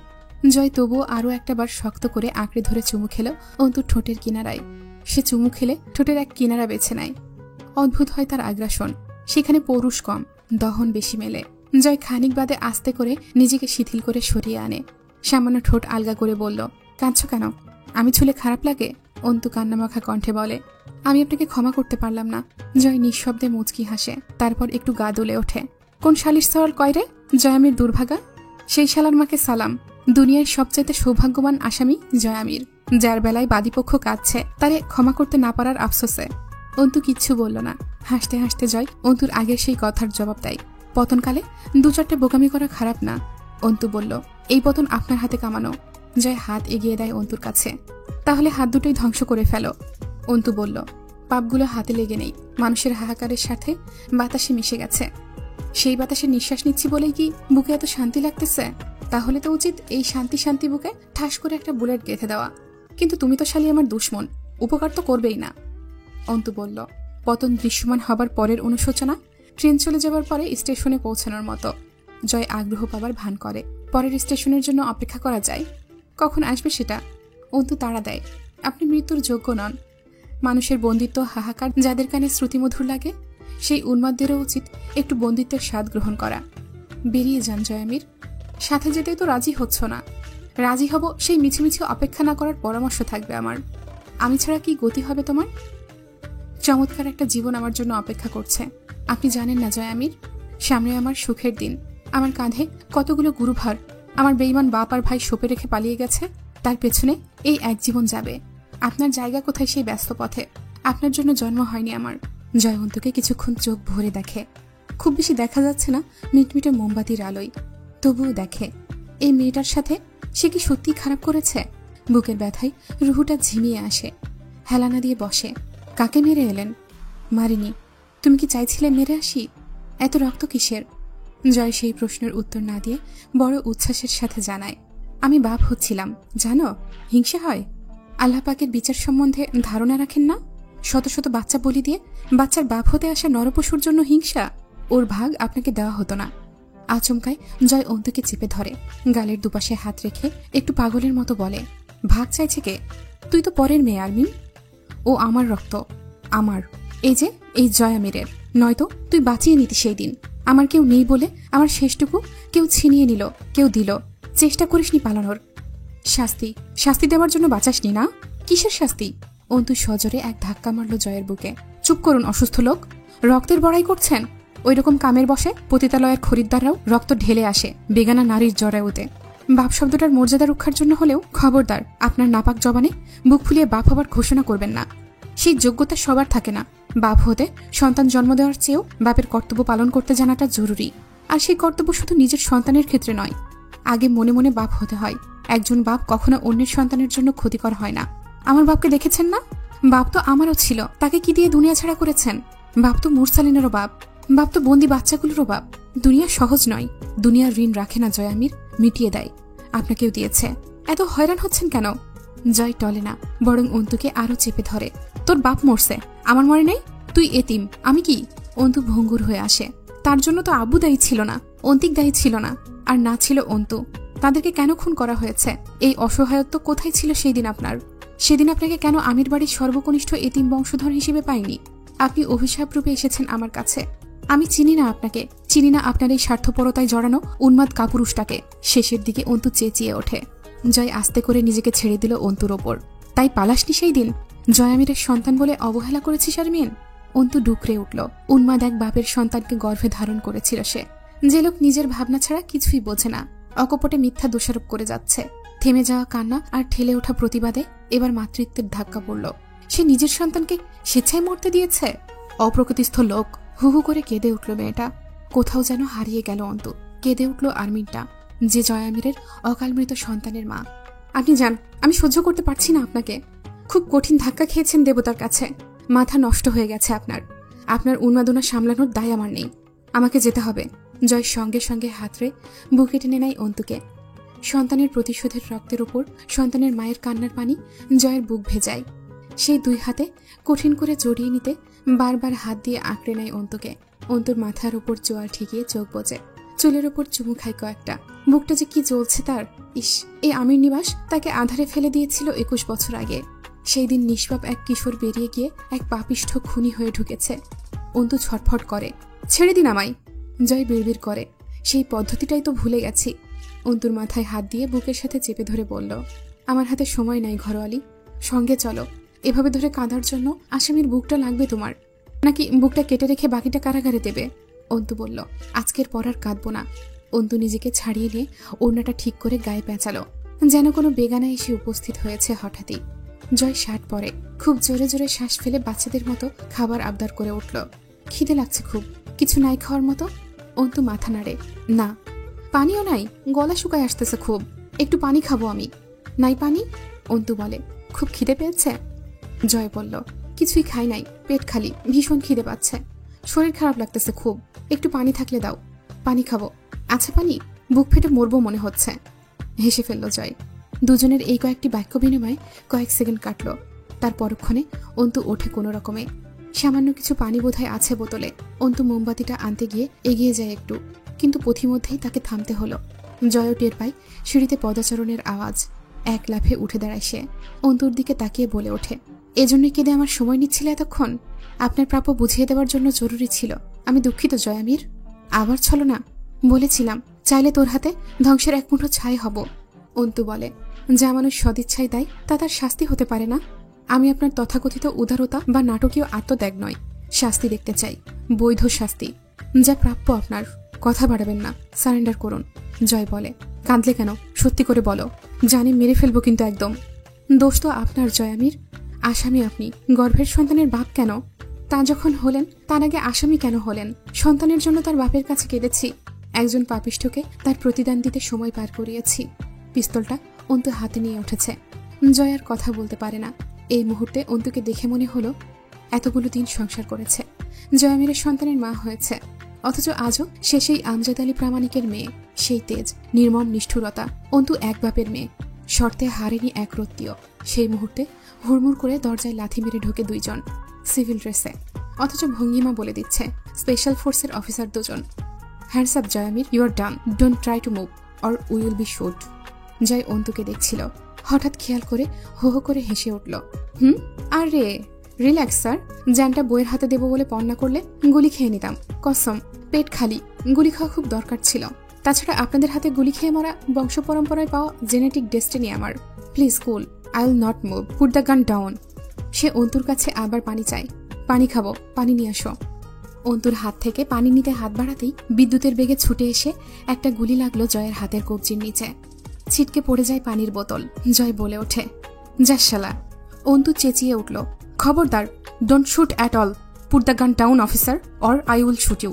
জয় তবুও আরো একটাবার শক্ত করে আঁকড়ে ধরে চুমু খেল অন্তুর ঠোঁটের কিনারায়। সে চুমু খেলে ঠোঁটের এক কিনারা বেছে নেয়। অদ্ভুত হয় তার আগ্রাসন। সেখানে পৌরুষ কম, দহন বেশি মেলে। জয় খানিক বাদে আস্তে করে নিজেকে শিথিল করে সরিয়ে আনে। সামান্য ঠোঁট আলগা করে বলল, কাঁদছো কেন? আমি ছুলে খারাপ লাগে? অন্তু কান্নামাখা কণ্ঠে বলে, আমি আপনাকে ক্ষমা করতে পারলাম না। জয় নিঃশব্দে মুচকি হাসে, তারপর একটু গা দুলে ওঠে। কোন শালির সওয়াল কয় রে? জয়ামির দুর্ভাগা। সেই শালার মাকে সালাম। দুনিয়ার সবচাইতে সৌভাগ্যবান আসামি জয়ামির, যার বেলায় বাদীপক্ষ কাঁদছে তারে ক্ষমা করতে না পারার আফসোসে। অন্তু কিচ্ছু বলল না। হাসতে হাসতে জয় অন্তুর আগের সেই কথার জবাব দেয়, পতনকালে দু চারটে বোকামি করা খারাপ না। অন্তু বলল, এই পতন আপনার হাতে কামানো। জয় হাত এগিয়ে দেয় অন্তুর কাছে। তাহলে হাত দুটোই ধ্বংস করে ফেলো। অন্তু বলল, পাপগুলো হাতে লেগে নেই, মানুষের হাহাকারের সাথে বাতাসে মিশে গেছে। সেই বাতাসে নিঃশ্বাস নিচ্ছি বলেই কি বুকে এত শান্তি লাগতেছে? তাহলে তো উচিত এই শান্তি শান্তি বুকে ঠাস করে একটা বুলেট গেঁথে দেওয়া। কিন্তু তুমি তো শালি আমার দুশ্মন, উপকার তো করবেই না। অন্তু বলল, পতন দৃশ্যমান হবার পরের অনুশোচনা, ট্রেন চলে যাবার পরে স্টেশনে পৌঁছানোর মতো। জয় আগ্রহ পাবার ভান করে। পরের স্টেশনের জন্য অপেক্ষা করা যায়? কখন আসবে সেটা? অন্তু তাড়া দেয়, আপনি মৃত্যুর যোগ্য নন। মানুষের বন্দিত্ব হাহাকার যাদের কানে শ্রুতিমধুর লাগে, সেই উন্মাদদেরও উচিত একটু বন্দিত্বের স্বাদ গ্রহণ করা। বেরিয়ে যান জয়ামির। সাথে যেতে তো রাজি হচ্ছ না। রাজি হব সেই মিছিমিছি অপেক্ষা না করার পরামর্শ থাকবে আমার। আমি ছাড়া কি গতি হবে তোমার? চমৎকার একটা জীবন আমার জন্য অপেক্ষা করছে। আপনি জানেন না জয়ামির, সামনে আমার সুখের দিন। আমার কাঁধে কতগুলো গুরুভার আমার বেঈমান বাপ আর ভাই সঁপে রেখে পালিয়ে গেছে। তার পেছনে এই এক জীবন যাবে। আপনার জায়গা কোথায় সেই ব্যস্ত পথে? আপনার জন্য জন্ম হয়নি আমার। জয়ন্তকে কিছুক্ষণ চোখ ভরে দেখে। খুব বেশি দেখা যাচ্ছে না মিটমিটে মোমবাতির আলোয়, তবুও দেখে এই মেয়েটার সাথে সে কি সত্যি খারাপ করেছে? বুকের ব্যথায় রুহুটা ঝিমিয়ে আসে, হেলানা দিয়ে বসে। কাকে মেরে এলেন? মারিনি। তুমি কি চাইছিলে মেরে আসি? এত রক্ত কিসের? জয় সেই প্রশ্নের উত্তর না দিয়ে বড় উচ্ছ্বাসের সাথে জানায়, আমি বাপ হচ্ছিলাম, জানো হিংসা হয়। আল্লাহ পাকের বিচার সম্বন্ধে ধারণা রাখেন না? শত শত বাচ্চা বলি দিয়ে বাচ্চার বাপ হতে আসা নরপশুর জন্য হিংসা? ওর ভাগ আপনাকে দেওয়া হতো না। আচমকায় জয় অন্তুকে চেপে ধরে, গালের দুপাশে হাত রেখে একটু পাগলের মতো বলে, ভাগ চাইছে কে? তুই তো পরের মেয়ে আরমিন। ও আমার রক্ত, আমার। এই যে এই জয়ামিরের। নয়তো তুই বাঁচিয়ে নিতি সেই দিন। আমার কেউ নেই বলে আমার শেষটুকু কেউ ছিনিয়ে নিল, কেউ দিল। চেষ্টা করিসনি পালানোর। শাস্তি শাস্তি দেওয়ার জন্য বাঁচাসনি না? কিসের শাস্তি? অন্তু সজোরে এক ধাক্কা মারল জয়ের বুকে। চুপ করুন অসুস্থ লোক। রক্তের বড়াই করছেন? ওই রকম কামের বসে পতিতালয়ের খরিদ্দাররাও রক্ত ঢেলে আসে বেগানা নারীর জরায়ুতে। বাপ শব্দটার মর্যাদা রক্ষার জন্য হলেও খবরদার আপনার নাপাক জবানে বুক ফুলিয়ে বাপ হবার ঘোষণা করবেন না। সেই যোগ্যতা সবার থাকে না। বাপ হতে সন্তান জন্ম দেওয়ার চেয়েও বাপের কর্তব্য পালন করতে জানাটা জরুরি। আর সেই কর্তব্য শুধু নিজের সন্তানের ক্ষেত্রে নয়, আগে মনে মনে বাপ হতে হয়। একজন বাপ কখনো অন্যের সন্তানের জন্য ক্ষতিকর হয় না। আমার বাপকে দেখেছেন না? বাপ তো আমারও ছিল, তাকে কি দিয়ে দুনিয়া ছাড়া করেছেন? বাপ তো মুরসালিনেরও বাপ, বাপ তো বন্দি বাচ্চাগুলোরও বাপ। দুনিয়া সহজ নয়, দুনিয়ার ঋণ রাখে না জয়ামির, মিটিয়ে দেয়। আপনাকেও দিয়েছে। এত হয়রান হচ্ছেন কেন? জয় টলে না, বরং অন্তুকে আরো চেপে ধরে। তোর বাপ মরছে, আমার মরে নেই? তুই এতিম, আমি কি? অন্তু ভঙ্গুর হয়ে আসে। তার জন্য তো আব্বু দায়ী ছিল না, অন্তিক দায়ী ছিল না, আর না ছিল অন্তু। তাদেরকে কেন খুন করা হয়েছে? এই অসহায়ত্ব কোথায় ছিল সেই দিন আপনার? সেদিন আপনাকে কেন আমির বাড়ির সর্বকনিষ্ঠ এতিম বংশধর হিসেবে পাইনি? আপনি অভিশাপ রূপে এসেছেন আমার কাছে। আমি চিনি না আপনাকে, চিনি না আপনার এই স্বার্থপরতায় জড়ানো উন্মাদ কাপুরুষটাকে। শেষের দিকে অন্তু চেঁচিয়ে ওঠে। জয় আস্তে করে নিজেকে ছেড়ে দিল অন্তুর ওপর। তাই পালাসনি সেই দিন? জয়ামিরের সন্তান বলে অবহেলা করেছিস শারমিন? অন্তু ডুকরে উঠল। উন্মাদ এক বাপের সন্তানকে গর্ভে ধারণ করেছিল সে। যে লোক নিজের ভাবনা ছাড়া কিছুই বোঝে না, অকপটে মিথ্যা দোষারোপ করে যাচ্ছে। থেমে যাওয়া কান্না আর ঠেলে ওঠা প্রতিবাদে এবার মাতৃত্বের ধাক্কা পড়ল। সে নিজের সন্তানকে স্বেচ্ছায় মরতে দিয়েছে? অপ্রকৃতিস্থ লোক। হু হু করে কেঁদে উঠল মেয়েটা। কোথাও যেন হারিয়ে গেল অন্তু। কেঁদে উঠল আরমিনটা, যে জয়ামিরের অকালমৃত সন্তানের মা। আপনি যান, আমি সহ্য করতে পারছি না আপনাকে। খুব কঠিন ধাক্কা খেয়েছেন দেবতার কাছে। মাথা নষ্ট হয়ে গেছে আপনার। আপনার উন্মাদনা সামলানোর দায় আমার নেই। আমাকে যেতে হবে। জয় সঙ্গে সঙ্গে হাতড়ে বুকে টেনে নেয় অন্তুকে। সন্তানের প্রতিশোধের রক্তের ওপর সন্তানের মায়ের কান্নার পানি জয়ের বুক ভেজায়। সেই দুই হাতে কঠিন করে জড়িয়ে নিতে বারবার হাত দিয়ে আঁকড়ে নেয় অন্তুকে। অন্তুর মাথার ওপর চোয়াল ঠিকিয়ে চোখ বোঝে, চুলের ওপর চুমু খায় কয়েকটা। বুকটা যে কি জ্বলছে তার। ইস, এই আমির নিবাস তাকে আধারে ফেলে দিয়েছিল 21 বছর আগে। সেই দিন নিষ্পাপ এক কিশোর বেরিয়ে গিয়ে এক পাপিষ্ঠ খুনি হয়ে ঢুকেছে। অন্তু ছটফট করে, ছেড়ে দিন আমায়। জয় বিড়বিড় করে, সেই পদ্ধতিটাই তো ভুলে গেছি। অন্তুর মাথায় হাত দিয়ে বুকের সাথে চেপে ধরে বলল, আমার হাতে সময় নাই ঘরোয়ালি, সঙ্গে চলো। এভাবে ধরে কাঁদার জন্য আসামির বুকটা লাগবে তোমার, নাকি বুকটা কেটে রেখে বাকিটা কারাগারে দেবে? অন্তু বলল, আজকের পর আর কাঁদবো না। অন্তু নিজেকে ছাড়িয়ে নিয়ে ওড়নাটা ঠিক করে গায়ে পেঁচালো, যেন কোনো বেগানা এসে উপস্থিত হয়েছে হঠাৎই। জয় শার্ট পরে খুব জোরে জোরে শ্বাস ফেলে বাচ্চাদের মতো খাবার আবদার করে উঠল। খিদে লাগছে খুব, কিছু নাই খাওয়ার মতো? অন্তু মাথা নাড়ে, না। পানিও নাই? গলা শুকায় আসতেছে খুব, একটু পানি খাবো আমি। নাই পানি? অন্তু বলে, খুব খিদে পেয়েছে? জয় বলল, কিছুই খাই নাই, পেট খালি, ভীষণ খিদে পাচ্ছে, শরীর খারাপ লাগতেছে খুব, একটু পানি থাকলে দাও। পানি খাবো? আচ্ছা পানি, বুক ফেটে মরবো মনে হচ্ছে। হেসে ফেলল জয়। দুজনের এই কয়েকটি বাক্য বিনিময়ে কয়েক সেকেন্ড কাটল। তার পরক্ষণে অন্তু ওঠে কোনো রকমে। সামান্য কিছু পানি বোধহয় আছে বোতলে। অন্তু মোমবাতিটা আনতে গিয়ে এগিয়ে যায় একটু, কিন্তু পথিমধ্যেই তাকে থামতে হলো। জয়ও টের পায় সিঁড়িতে পদাচরণের আওয়াজ। এক লাফে উঠে দাঁড়ায় সে। অন্তুর দিকে তাকিয়ে বলে ওঠে, এজন্যই কেঁদে আমার সময় নিচ্ছিলে এতক্ষণ? আপনার প্রাপ্য বুঝিয়ে দেওয়ার জন্য জরুরি ছিল। আমি দুঃখিত জয়ামির। আবার ছলনা? বলেছিলাম চাইলে তোর হাতে ধ্বংসের এক মুঠো ছাই হব। অন্তু বলে, যা মানুষ সদিচ্ছায় দেয় তা তার শাস্তি হতে পারে না। আমি আপনার তথাকথিত উদারতা বা নাটকীয় আত্মত্যাগ নয়, শাস্তি দেখতে চাই, বৈধ শাস্তি, যা প্রাপ্য আপনার। কথা বাড়াবেন না, সারেন্ডার করুন। জয় বলে, কাঁদলে কেন? সত্যি করে বলো, জানি মেরে ফেলবো কিন্তু একদম। দোষ তো আপনার জয়ামির, আসামি আপনি। গর্ভের সন্তানের বাপ কেন? তা যখন হলেন তার আগে আসামি কেন হলেন? সন্তানের জন্য তার বাপের কাছে কেঁদেছি, একজন পাপিষ্ঠকে তার প্রতিদান দিতে সময় পার করিয়েছি। পিস্তলটা অন্তু হাতে নিয়ে উঠেছে। জয় আর কথা বলতে পারে না। এই মুহূর্তে অন্তুকে দেখে মনে হলো এতগুলো দিন সংসার করেছে, জয়ামিরের সন্তানের মা হয়েছে, অথচ আজও সে সেই আমজাদ আলী প্রামাণিকের মেয়ে। সেই তেজ, নির্মম নিষ্ঠুরতা। অন্তু এক বাপের মেয়ে, শর্তে হারেনি এক রত্তীয়। সেই মুহূর্তে হুড়মুড় করে দরজায় লাথি মেরে ঢোকে দুইজন, সিভিল ড্রেসে, অথচ ভঙ্গিমা বলে দিচ্ছে স্পেশাল ফোর্সের অফিসার দুজন। হ্যান্ডস আপ জয়ামির, you are done, don't try to move or we will be shoot. Joy অন্তুকে দেখছিল, হঠাৎ খেয়াল করে হো হো করে হেসে উঠল। আর রে, রিল্যাক্স স্যার, জ্যানটা বইয়ের হাতে দেবো বলে পণ্যা করলে গুলি খেয়ে নিতাম, কসম। পেট খালি, গুলি খাওয়া খুব দরকার ছিল। তাছাড়া আপনাদের হাতে গুলি খেয়ে মরা বংশ পরম্পরায় পাওয়া জেনেটিক ডেস্টিনি আমার। Please cool, I will not move, put the gun down. সে অন্তুর কাছে আবার পানি চায়। পানি খাবো, পানি নিয়ে আসো। অন্তুর হাত থেকে পানি নিতে হাত বাড়াতেই বিদ্যুতের বেগে ছুটে এসে একটা গুলি লাগলো জয়ের হাতের কবজির নিচে। ছিটকে পড়ে যায় পানির বোতল। জয় বলে ওঠে, যা শালা। অন্তু চেঁচিয়ে উঠল, খবরদার, don't shoot at all, put the gun down officer or I will shoot you.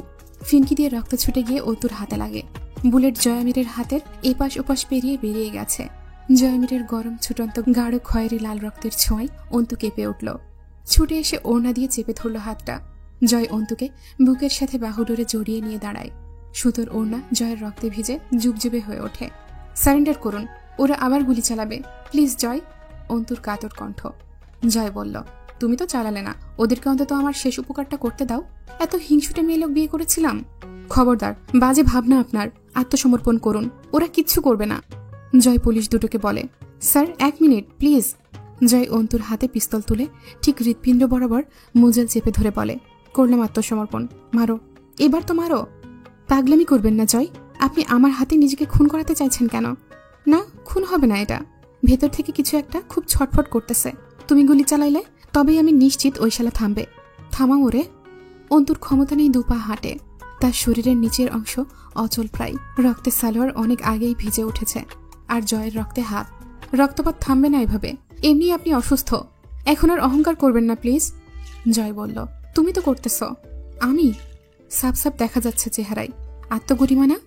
ফিনকি দিয়ে রক্ত ছুটে গিয়ে অন্তুর হাতে লাগে। বুলেট জয়ামিরের হাতের এপাশ ওপাশ পেরিয়ে বেরিয়ে গেছে। জয়ামিরের গরম ছুটন্ত গাঢ় খয়েরি লাল রক্তের ছোঁয়ায় অন্তু কেঁপে উঠল। ছুটে এসে ওড়না দিয়ে চেপে ধরল হাতটা। জয় অন্তুকে বুকের সাথে বাহুডোরে জড়িয়ে নিয়ে দাঁড়ায়। সুতোর ওড়না জয়ের রক্তে ভিজে জুবজুবে হয়ে ওঠে। সারেন্ডার করুন, ওরা আবার গুলি চালাবে, প্লিজ জয়। অন্তুর কাতর কণ্ঠ। জয় বলল, তুমি তো চালালে না, ওদেরকে অন্তত আমার শেষ উপকারটা করতে দাও। এত হিংসুটে মেয়ে লোক বিয়ে করেছিলাম। খবরদার, বাজে ভাবনা আপনার, আত্মসমর্পণ করুন, ওরা কিচ্ছু করবে না। জয় পুলিশ দুটোকে বলে, স্যার 1 মিনিট প্লিজ। জয় অন্তুর হাতে পিস্তল তুলে ঠিক হৃৎপিণ্ড বরাবর মুজেল চেপে ধরে বলে, করলাম আত্মসমর্পণ, মারো, এবার তো মারো। পাগলামি করবেন না জয়, আপনি আমার হাতে নিজেকে খুন করাতে চাইছেন কেন? না, খুন হবে না এটা। ভেতর থেকে কিছু একটা খুব ছটফট করতেছে। তুমি গুলি চালাইলে তবেই আমি নিশ্চিত ওই শালা থামবে। থামাও ওরে। অন্তুর ক্ষমতা নেই দুপা হাঁটে। তার শরীরের নিচের অংশ অচল প্রায়। রক্তে সালোয়ার অনেক আগেই ভিজে উঠেছে, আর জয়ের রক্তে হাত। রক্তপাত থামবে না এভাবে, এমনি আপনি অসুস্থ। এখন আর অহংকার করবেন না প্লিজ। জয় বলল, তুমি তো করতেছ। আমি? সাপ সাপ দেখা যাচ্ছে চেহারায়, আত্মগরিমা না?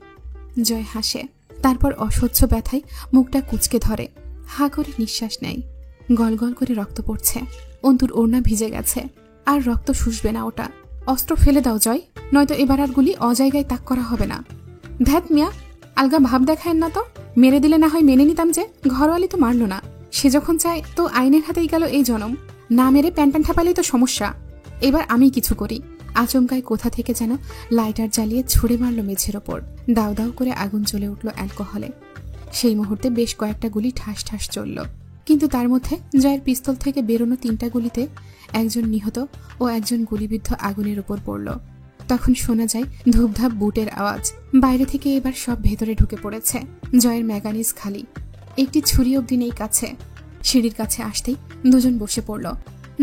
জয় হাসে, তারপর অসহ্য ব্যথায় মুখটা কুঁচকে ধরে। হা করে নিঃশ্বাস নেয়। গল গল করে রক্ত পড়ছে। অন্তুর ওড়না ভিজে গেছে, আর রক্ত শুষবে না ওটা। অস্ত্র ফেলে দাও জয়, নয়তো এবার আর গুলি অজায়গায় তাক করা হবে না। ধ্যাত মিয়া, আলগা ভাব দেখায়েন না তো। মেরে দিলে না হয় মেনে নিতাম যে ঘরওয়ালি তো মারল না। সে যখন চায় তো আইনের হাতেই গেল এই জনম। না মেরে প্যান প্যান ঠাপালেই তো সমস্যা। এবার আমি কিছু করি। আচমকায় কোথা থেকে যেন লাইটার জ্বালিয়ে ছুড়ে মারল মেঝের ওপর। দাউ দাউ করে আগুন জ্বলে উঠল অ্যালকোহলে। সেই মুহূর্তে বেশ কয়েকটা গুলি ঠাস ঠাস চলল, কিন্তু তার মধ্যে জয়ের পিস্তল থেকে বেরোনো 3টা গুলিতে একজন নিহত ও একজন গুলিবিদ্ধ আগুনের উপর পড়ল। তখন শোনা যায় ধূপধাপ বুটের আওয়াজ। বাইরে থেকে এবার সব ভেতরে ঢুকে পড়েছে। জয়ের ম্যাগানিজ খালি, একটি ছুরি অব্দি নেই কাছে। সিঁড়ির কাছে আসতেই দুজন বসে পড়ল।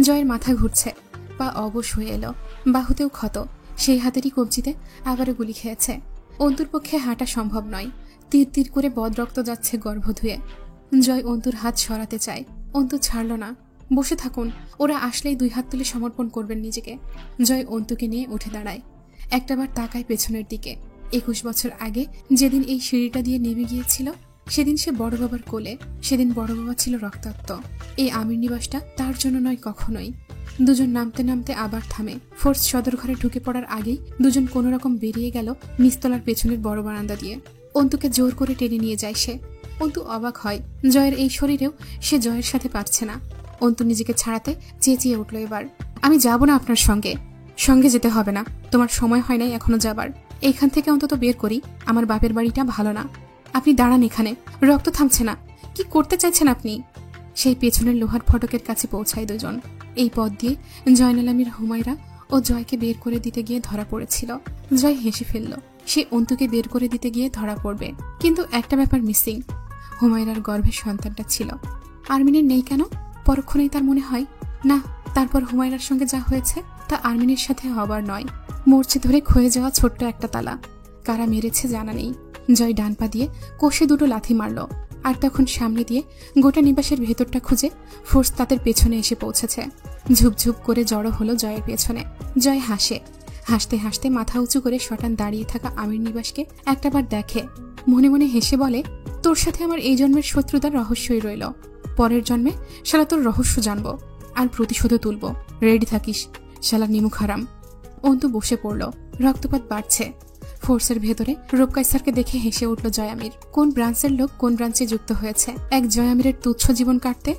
জয়ের মাথা ঘুরছে, পা অবশ হয়ে এলো, বাহুতেও ক্ষত। সেই হাতেরই কবজিতে আবারও গুলি খেয়েছে। অন্তুর পক্ষে হাঁটা সম্ভব নয়। তীর তীর করে বদরক্ত যাচ্ছে গর্ভ ধুয়ে। জয় অন্তুর হাত সরাতে চায়, অন্তু ছাড়ল না। বসে থাকুন, ওরা আসলেই 2 হাত তুলে সমর্পণ করবেন নিজেকে। জয় অন্তুকে নিয়ে উঠে দাঁড়ায়। একটাবার তাকায় পেছনের দিকে। 21 বছর আগে যেদিন এই সিঁড়িটা দিয়ে নেমে গিয়েছিল, সেদিন সে বড় বাবার কোলে। সেদিন বড় বাবা ছিল রক্তাক্ত। এই আমির নিবাসটা তার জন্য নয় কখনোই। দুজন নামতে নামতে আবার থামে। ফোর্স সদর ঘরে ঢুকে পড়ার আগেই দুজন কোনো রকম বেরিয়ে গেল নিচতলার পেছনের বড় বারান্দা দিয়ে। অন্তুকে জোর করে টেনে নিয়ে যায় সে। অন্তু অবাক হয়, জয়ের এই শরীরেও সে জয়ের সাথে পারছে না। অন্তু নিজেকে ছাড়াতে চেঁচিয়ে উঠল এবার, আমি যাব না আপনার সঙ্গে। সঙ্গে যেতে হবে না, তোমার সময় হয় নাই এখনো যাবার। এইখান থেকে অন্তত বের করি, আমার বাপের বাড়িটা ভালো না। আপনি দাঁড়ান এখানে, রক্ত থামছে না, কি করতে চাইছেন আপনি? সেই পেছনের লোহার ফটকের কাছে পৌঁছায় দুজন। এই পথ দিয়ে জয়নাল আমির, হুমায়রা ও জয়কে বের করে দিতে গিয়ে ধরা পড়েছিল। জয় হেসে ফেলল, সে অন্তুকে বের করে দিতে গিয়ে ধরা পড়বে, কিন্তু একটা ব্যাপার মিসিং। হুমায়রার গর্ভে সন্তানটা ছিল, আরমিনের নেই কেন? পরক্ষণেই তার মনে হয়, না, তারপর হুমায়রার সঙ্গে যা হয়েছে তা আরমিনের সাথে হবার নয়। মরচে ধরে ক্ষয়ে যাওয়া ছোট্ট একটা তালা, কারা মেরেছে জানা নেই। জয় ডান পা দিয়ে কষে দুটো লাথি মারল, আর তখন সামনে দিয়ে গোটা নিবাসের ভেতরটা খুঁজে ফোর্স তাদের পেছনে এসে পৌঁছেছে। ঝুপঝুপ করে জড়ো হলো জয়ের পেছনে। জয় হাসে, হাসতে হাসতে মাথা উঁচু করে শটান দাঁড়িয়ে থাকা আমির নিবাসকে একটাবার দেখে, মনে মনে হেসে বলে, তোর সাথে আমার এই জন্মের শত্রুতার রহস্যই রইল। পরের জন্মে শালা তোর রহস্য জানবো আর প্রতিশোধও তুলব। রেডি থাকিস, শালা নিমুখ হারাম। অন্তু বসে পড়ল, রক্তপাত বাড়ছে। ফোর্সের ভেতরে রূপকাইসারকে দেখে হেসে উঠল জয়ামির। কোন ব্রাঞ্চের লোক কোন ব্রাঞ্চে যুক্ত হয়েছে এক জয়ামিরের তুচ্ছ জীবন কাটতে?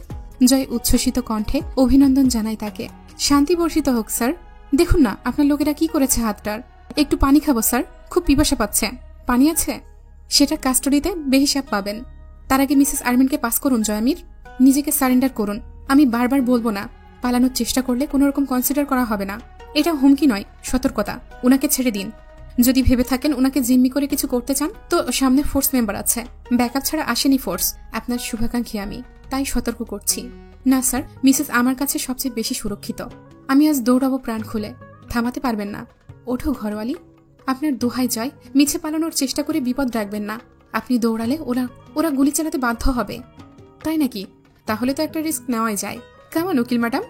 জয় উচ্ছ্বসিত কণ্ঠে অভিনন্দন জানায় তাকে। শান্তি বর্ষিত হোক স্যার। দেখুন না আপনার লোকেরা কি করেছে হাতটার। একটু পানি খাবো স্যার, খুব পিপাসা পাচ্ছে। পানি আছে? সেটা কাস্টডিতে বেহিসাব পাবেন। তার আগে মিসেস আরমিনকে পাস করুন জয়ামির, নিজেকে সারেন্ডার করুন। আমি বারবার বলবো না, পালানোর চেষ্টা করলে কোনো রকম কনসিডার করা হবে না। এটা হুমকি নয়, সতর্কতা। উনাকে ছেড়ে দিন। যদি ভেবে থাকেন উনাকে জিম্মি করে কিছু করতে চান তো সামনে ফোর্স মেম্বার আছে, ব্যাকআপ ছাড়া আসেনি ফোর্স। আপনার শুভাকাঙ্ক্ষী আমি, তাই সতর্ক করছি। না স্যার, মিসেস আমার কাছে সবচেয়ে বেশি সুরক্ষিত। আমি আজ দৌড়াবো প্রাণ খুলে, থামাতে পারবেন না। ওঠো ঘরওয়ালি, আপনার দোহাই জয়, মিছে পালানোর চেষ্টা করে বিপদ রাখবেন না। আপনি দৌড়ালে ওরা গুলি চালাতে বাধ্য হবে। তাই নাকি? তাহলে তো একটা রিস্ক নেওয়াই যায়। কেমন উকিল ম্যাডাম?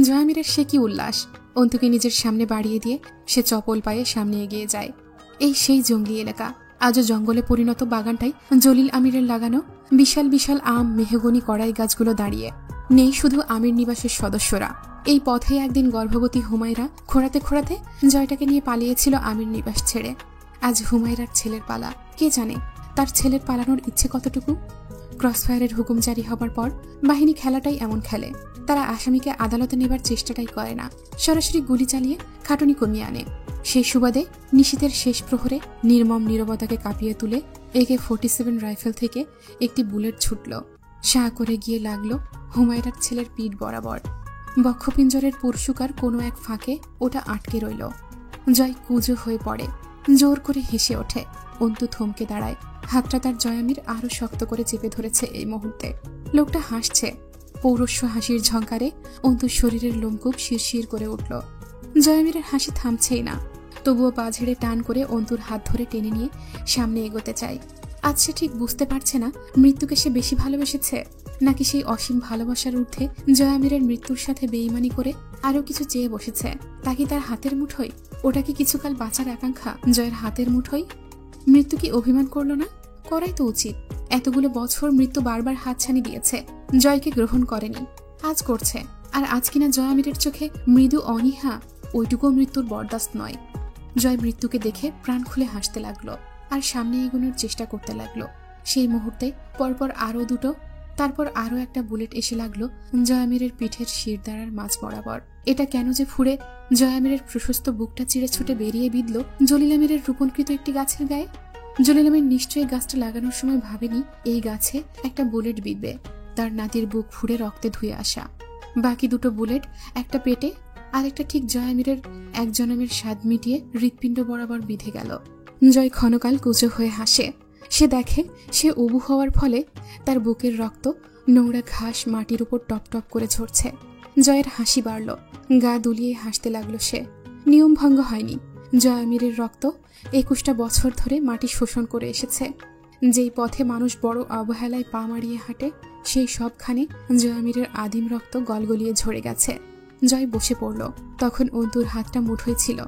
জয়ামিরের সে কি উল্লাস। অন্তুকে নিজের সামনে বাড়িয়ে দিয়ে সে চপল পায়ে সামনে এগিয়ে যায়। এই সেই জঙ্গলি এলাকা, আজও জঙ্গলে পরিণত বাগানটাই জলিল আমিরের লাগানো বিশাল বিশাল আম, মেহগনি, কড়াই গাছগুলো দাঁড়িয়ে। নেই শুধু আমির নিবাসের সদস্যরা। এই পথে একদিন গর্ভবতী হুমায়রা খোঁড়াতে খোঁড়াতে জয়টাকে নিয়ে পালিয়েছিল আমির নিবাস ছেড়ে। আজ হুমায়রার ছেলের পালা। কে জানে তার ছেলের পালানোর ইচ্ছে কতটুকু। ক্রসফায়ারের হুকুম জারি হবার পর বাহিনী খেলাটাই এমন খেলে, তারা আসামিকে আদালতে নেবার চেষ্টাটাই করে না, সরাসরি গুলি চালিয়ে খাটুনি কমিয়ে আনে। সেই সুবাদে নিশীথের শেষ প্রহরে নির্মম নীরবতাকে কাঁপিয়ে তুলে AK-47 রাইফেল থেকে একটি বুলেট ছুটল, শাঁ করে গিয়ে লাগলো হুমায়রার ছেলের পিঠ বরাবর। বক্ষপিঞ্জরের পুরসুকার কোনো এক ফাঁকে ওটা আটকে রইল। জয় কুঁজো হয়ে পড়ে, জোর করে হেসে ওঠে। অন্তু থমকে দাঁড়ায়, হাতটা তার জয়ামির আরো শক্ত করে চেপে ধরেছে এই মুহূর্তে। লোকটা হাসছে, পৌরস্য হাসির ঝঙ্কারে অন্তুর শরীরের লোমকূপ শিরশির করে উঠল। জয়ামিরের হাসি থামছেই না, তবুও পা ঝেড়ে টান করে অন্তুর হাত ধরে টেনে নিয়ে সামনে এগোতে চায়। আজ সে ঠিক বুঝতে পারছে না মৃত্যুকে সে বেশি ভালোবেসেছে, নাকি সেই অসীম ভালোবাসার ঊর্ধ্বে জয়ামিরের মৃত্যুর সাথে বেইমানি করে আরো কিছু চেয়ে বসেছে। তা কি তার হাতের মুঠোয়? ওটা কি কিছুকাল বাঁচার আকাঙ্ক্ষা জয়ের হাতের মুঠোয়? মৃত্যু কি অভিমান করল না? করাই তো উচিত। এতগুলো বছর মৃত্যু বারবার হাতছানি দিয়েছে, জয়কে গ্রহণ করেনি, আজ করছে। আর আজ কিনা জয়ামিরের চোখে মৃদু অনীহা, ওইটুকুও মৃত্যুর বরদাস্ত নয়। জয় মৃত্যুকে দেখে প্রাণ খুলে হাসতে লাগলো আর সামনে এগোনোর চেষ্টা করতে লাগলো। সেই মুহূর্তে পরপর আরো দুটো, তারপর আরো একটা বুলেট এসে লাগলো জয়ামিরের পিঠের শিরদাঁড়ার মাঝ বরাবর। এটা কেন যে ফুড়ে জয়ামিরের প্রশস্ত বুকটা চিড়ে ছুটে বেরিয়ে বিঁধল জলিল আমিরের রোপণকৃত একটি গাছের গায়ে। জলিল আমির নিশ্চয়ই গাছটা লাগানোর সময় ভাবেনি এই গাছে একটা বুলেট বিঁধবে। তার নাতির বুক ফুড়ে রক্তে ধুয়ে আসা। বাকি দুটো বুলেট, একটা পেটে আর একটা ঠিক জয়ামিরের এক জনমের স্বাদ মিটিয়ে হৃৎপিণ্ড বরাবর বিঁধে গেল। জয় ক্ষণকাল কুঁজো হয়ে হাসে। সে দেখে সে অবু হওয়ার ফলে তার বুকের রক্ত নোংরা ঘাস মাটির উপর টপ টপ করে ঝরছে। জয়ের হাসি বাড়ল, গা দুলিয়ে হাসতে লাগলো সে। নিয়ম ভঙ্গ হয়নি। জয়ামিরের রক্ত 21টা বছর ধরে মাটি শোষণ করে এসেছে। যেই পথে মানুষ বড় অবহেলায় পা মারিয়ে হাঁটে, সেই সবখানে জয়ামিরের আদিম রক্ত গলগলিয়ে ঝরে গেছে। জয় বসে পড়ল। তখন অন্তুর হাতটা মুঠোয় ছিল,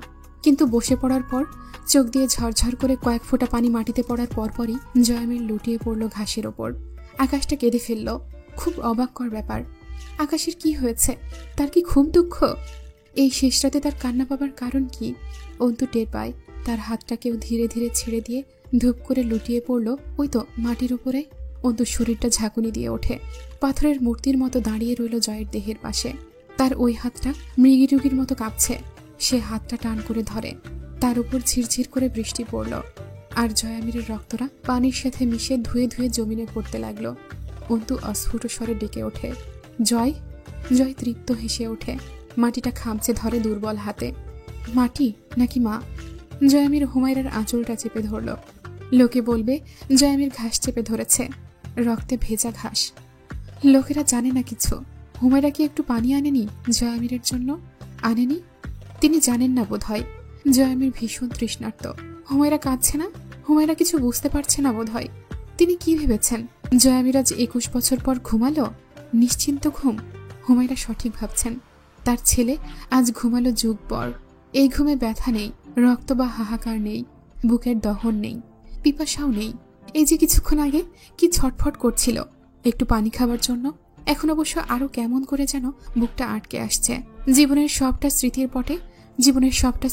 কিন্তু বসে পড়ার পর চোখ দিয়ে ঝরঝর করে কয়েক ফোঁটা পানি মাটিতে পড়ার পরপরই জয়ামির লুটিয়ে পড়ল ঘাসের ওপর। আকাশটা কেঁদে ফেলল। খুব অবাককর ব্যাপার, আকাশের কি হয়েছে? তার কি খুব দুঃখ? এই শেষ রাতে তার কান্না পাবার কারণ কি? অন্তু টের পায় তার হাতটা কেউ ধীরে ধীরে ছেড়ে দিয়ে ধূপ করে লুটিয়ে পড়ল ওই তো মাটির উপরে। অন্তুর শরীরটা ঝাঁকুনি দিয়ে ওঠে। পাথরের মূর্তির মতো দাঁড়িয়ে রইল জয়ের দেহের পাশে। তার ওই হাতটা মৃগীরুগীর মতো কাঁপছে। সে হাতটা টান করে ধরে। তার উপর ঝিরঝির করে বৃষ্টি পড়ল, আর জয়ামিরের রক্তটা পানির সাথে মিশে ধুয়ে ধুয়ে জমিনে পড়তে লাগলো। অন্তু অস্ফুট স্বরে ডেকে ওঠে, জয়। জয় তৃপ্ত হেসে ওঠে। মাটিটা খামচে ধরে দুর্বল হাতে। মাটি নাকি মা? জয়ামির হুমায়রার আঁচলটা চেপে ধরল। লোকে বলবে জয়ামির ঘাস চেপে ধরেছে, রক্তে ভেজা ঘাস। লোকেরা জানে না কিছু। হুমায়রা কি একটু পানি আনেনি জয়ামিরের জন্য? আনেনি? তিনি জানেন না বোধ হয়। জয়ামির ভীষণ তৃষ্ণার্ত। হুমায়রা কাঁদছে না? হুমায়রা কিছু বুঝতে পারছে না বোধ হয়। তিনি কি ভেবেছেন জয়ামির আজ 21 বছর পর ঘুমালো? নিশ্চিন্ত ঘুম। হুমায়রা সঠিক ভাবছেন। তার ছেলে আজ ঘুমালো যুগ পর। এই ঘুমে ব্যথা নেই, রক্ত বা হাহাকার নেই, বুকের দহন নেই, পিপাসাও নেই। এই যে কিছুক্ষণ আগে কি ছটফট করছিল একটু পানি খাবার জন্য, এখন অবশ্য আরো কেমন করে যেন বুকটা আটকে আসছে। জীবনের সবটা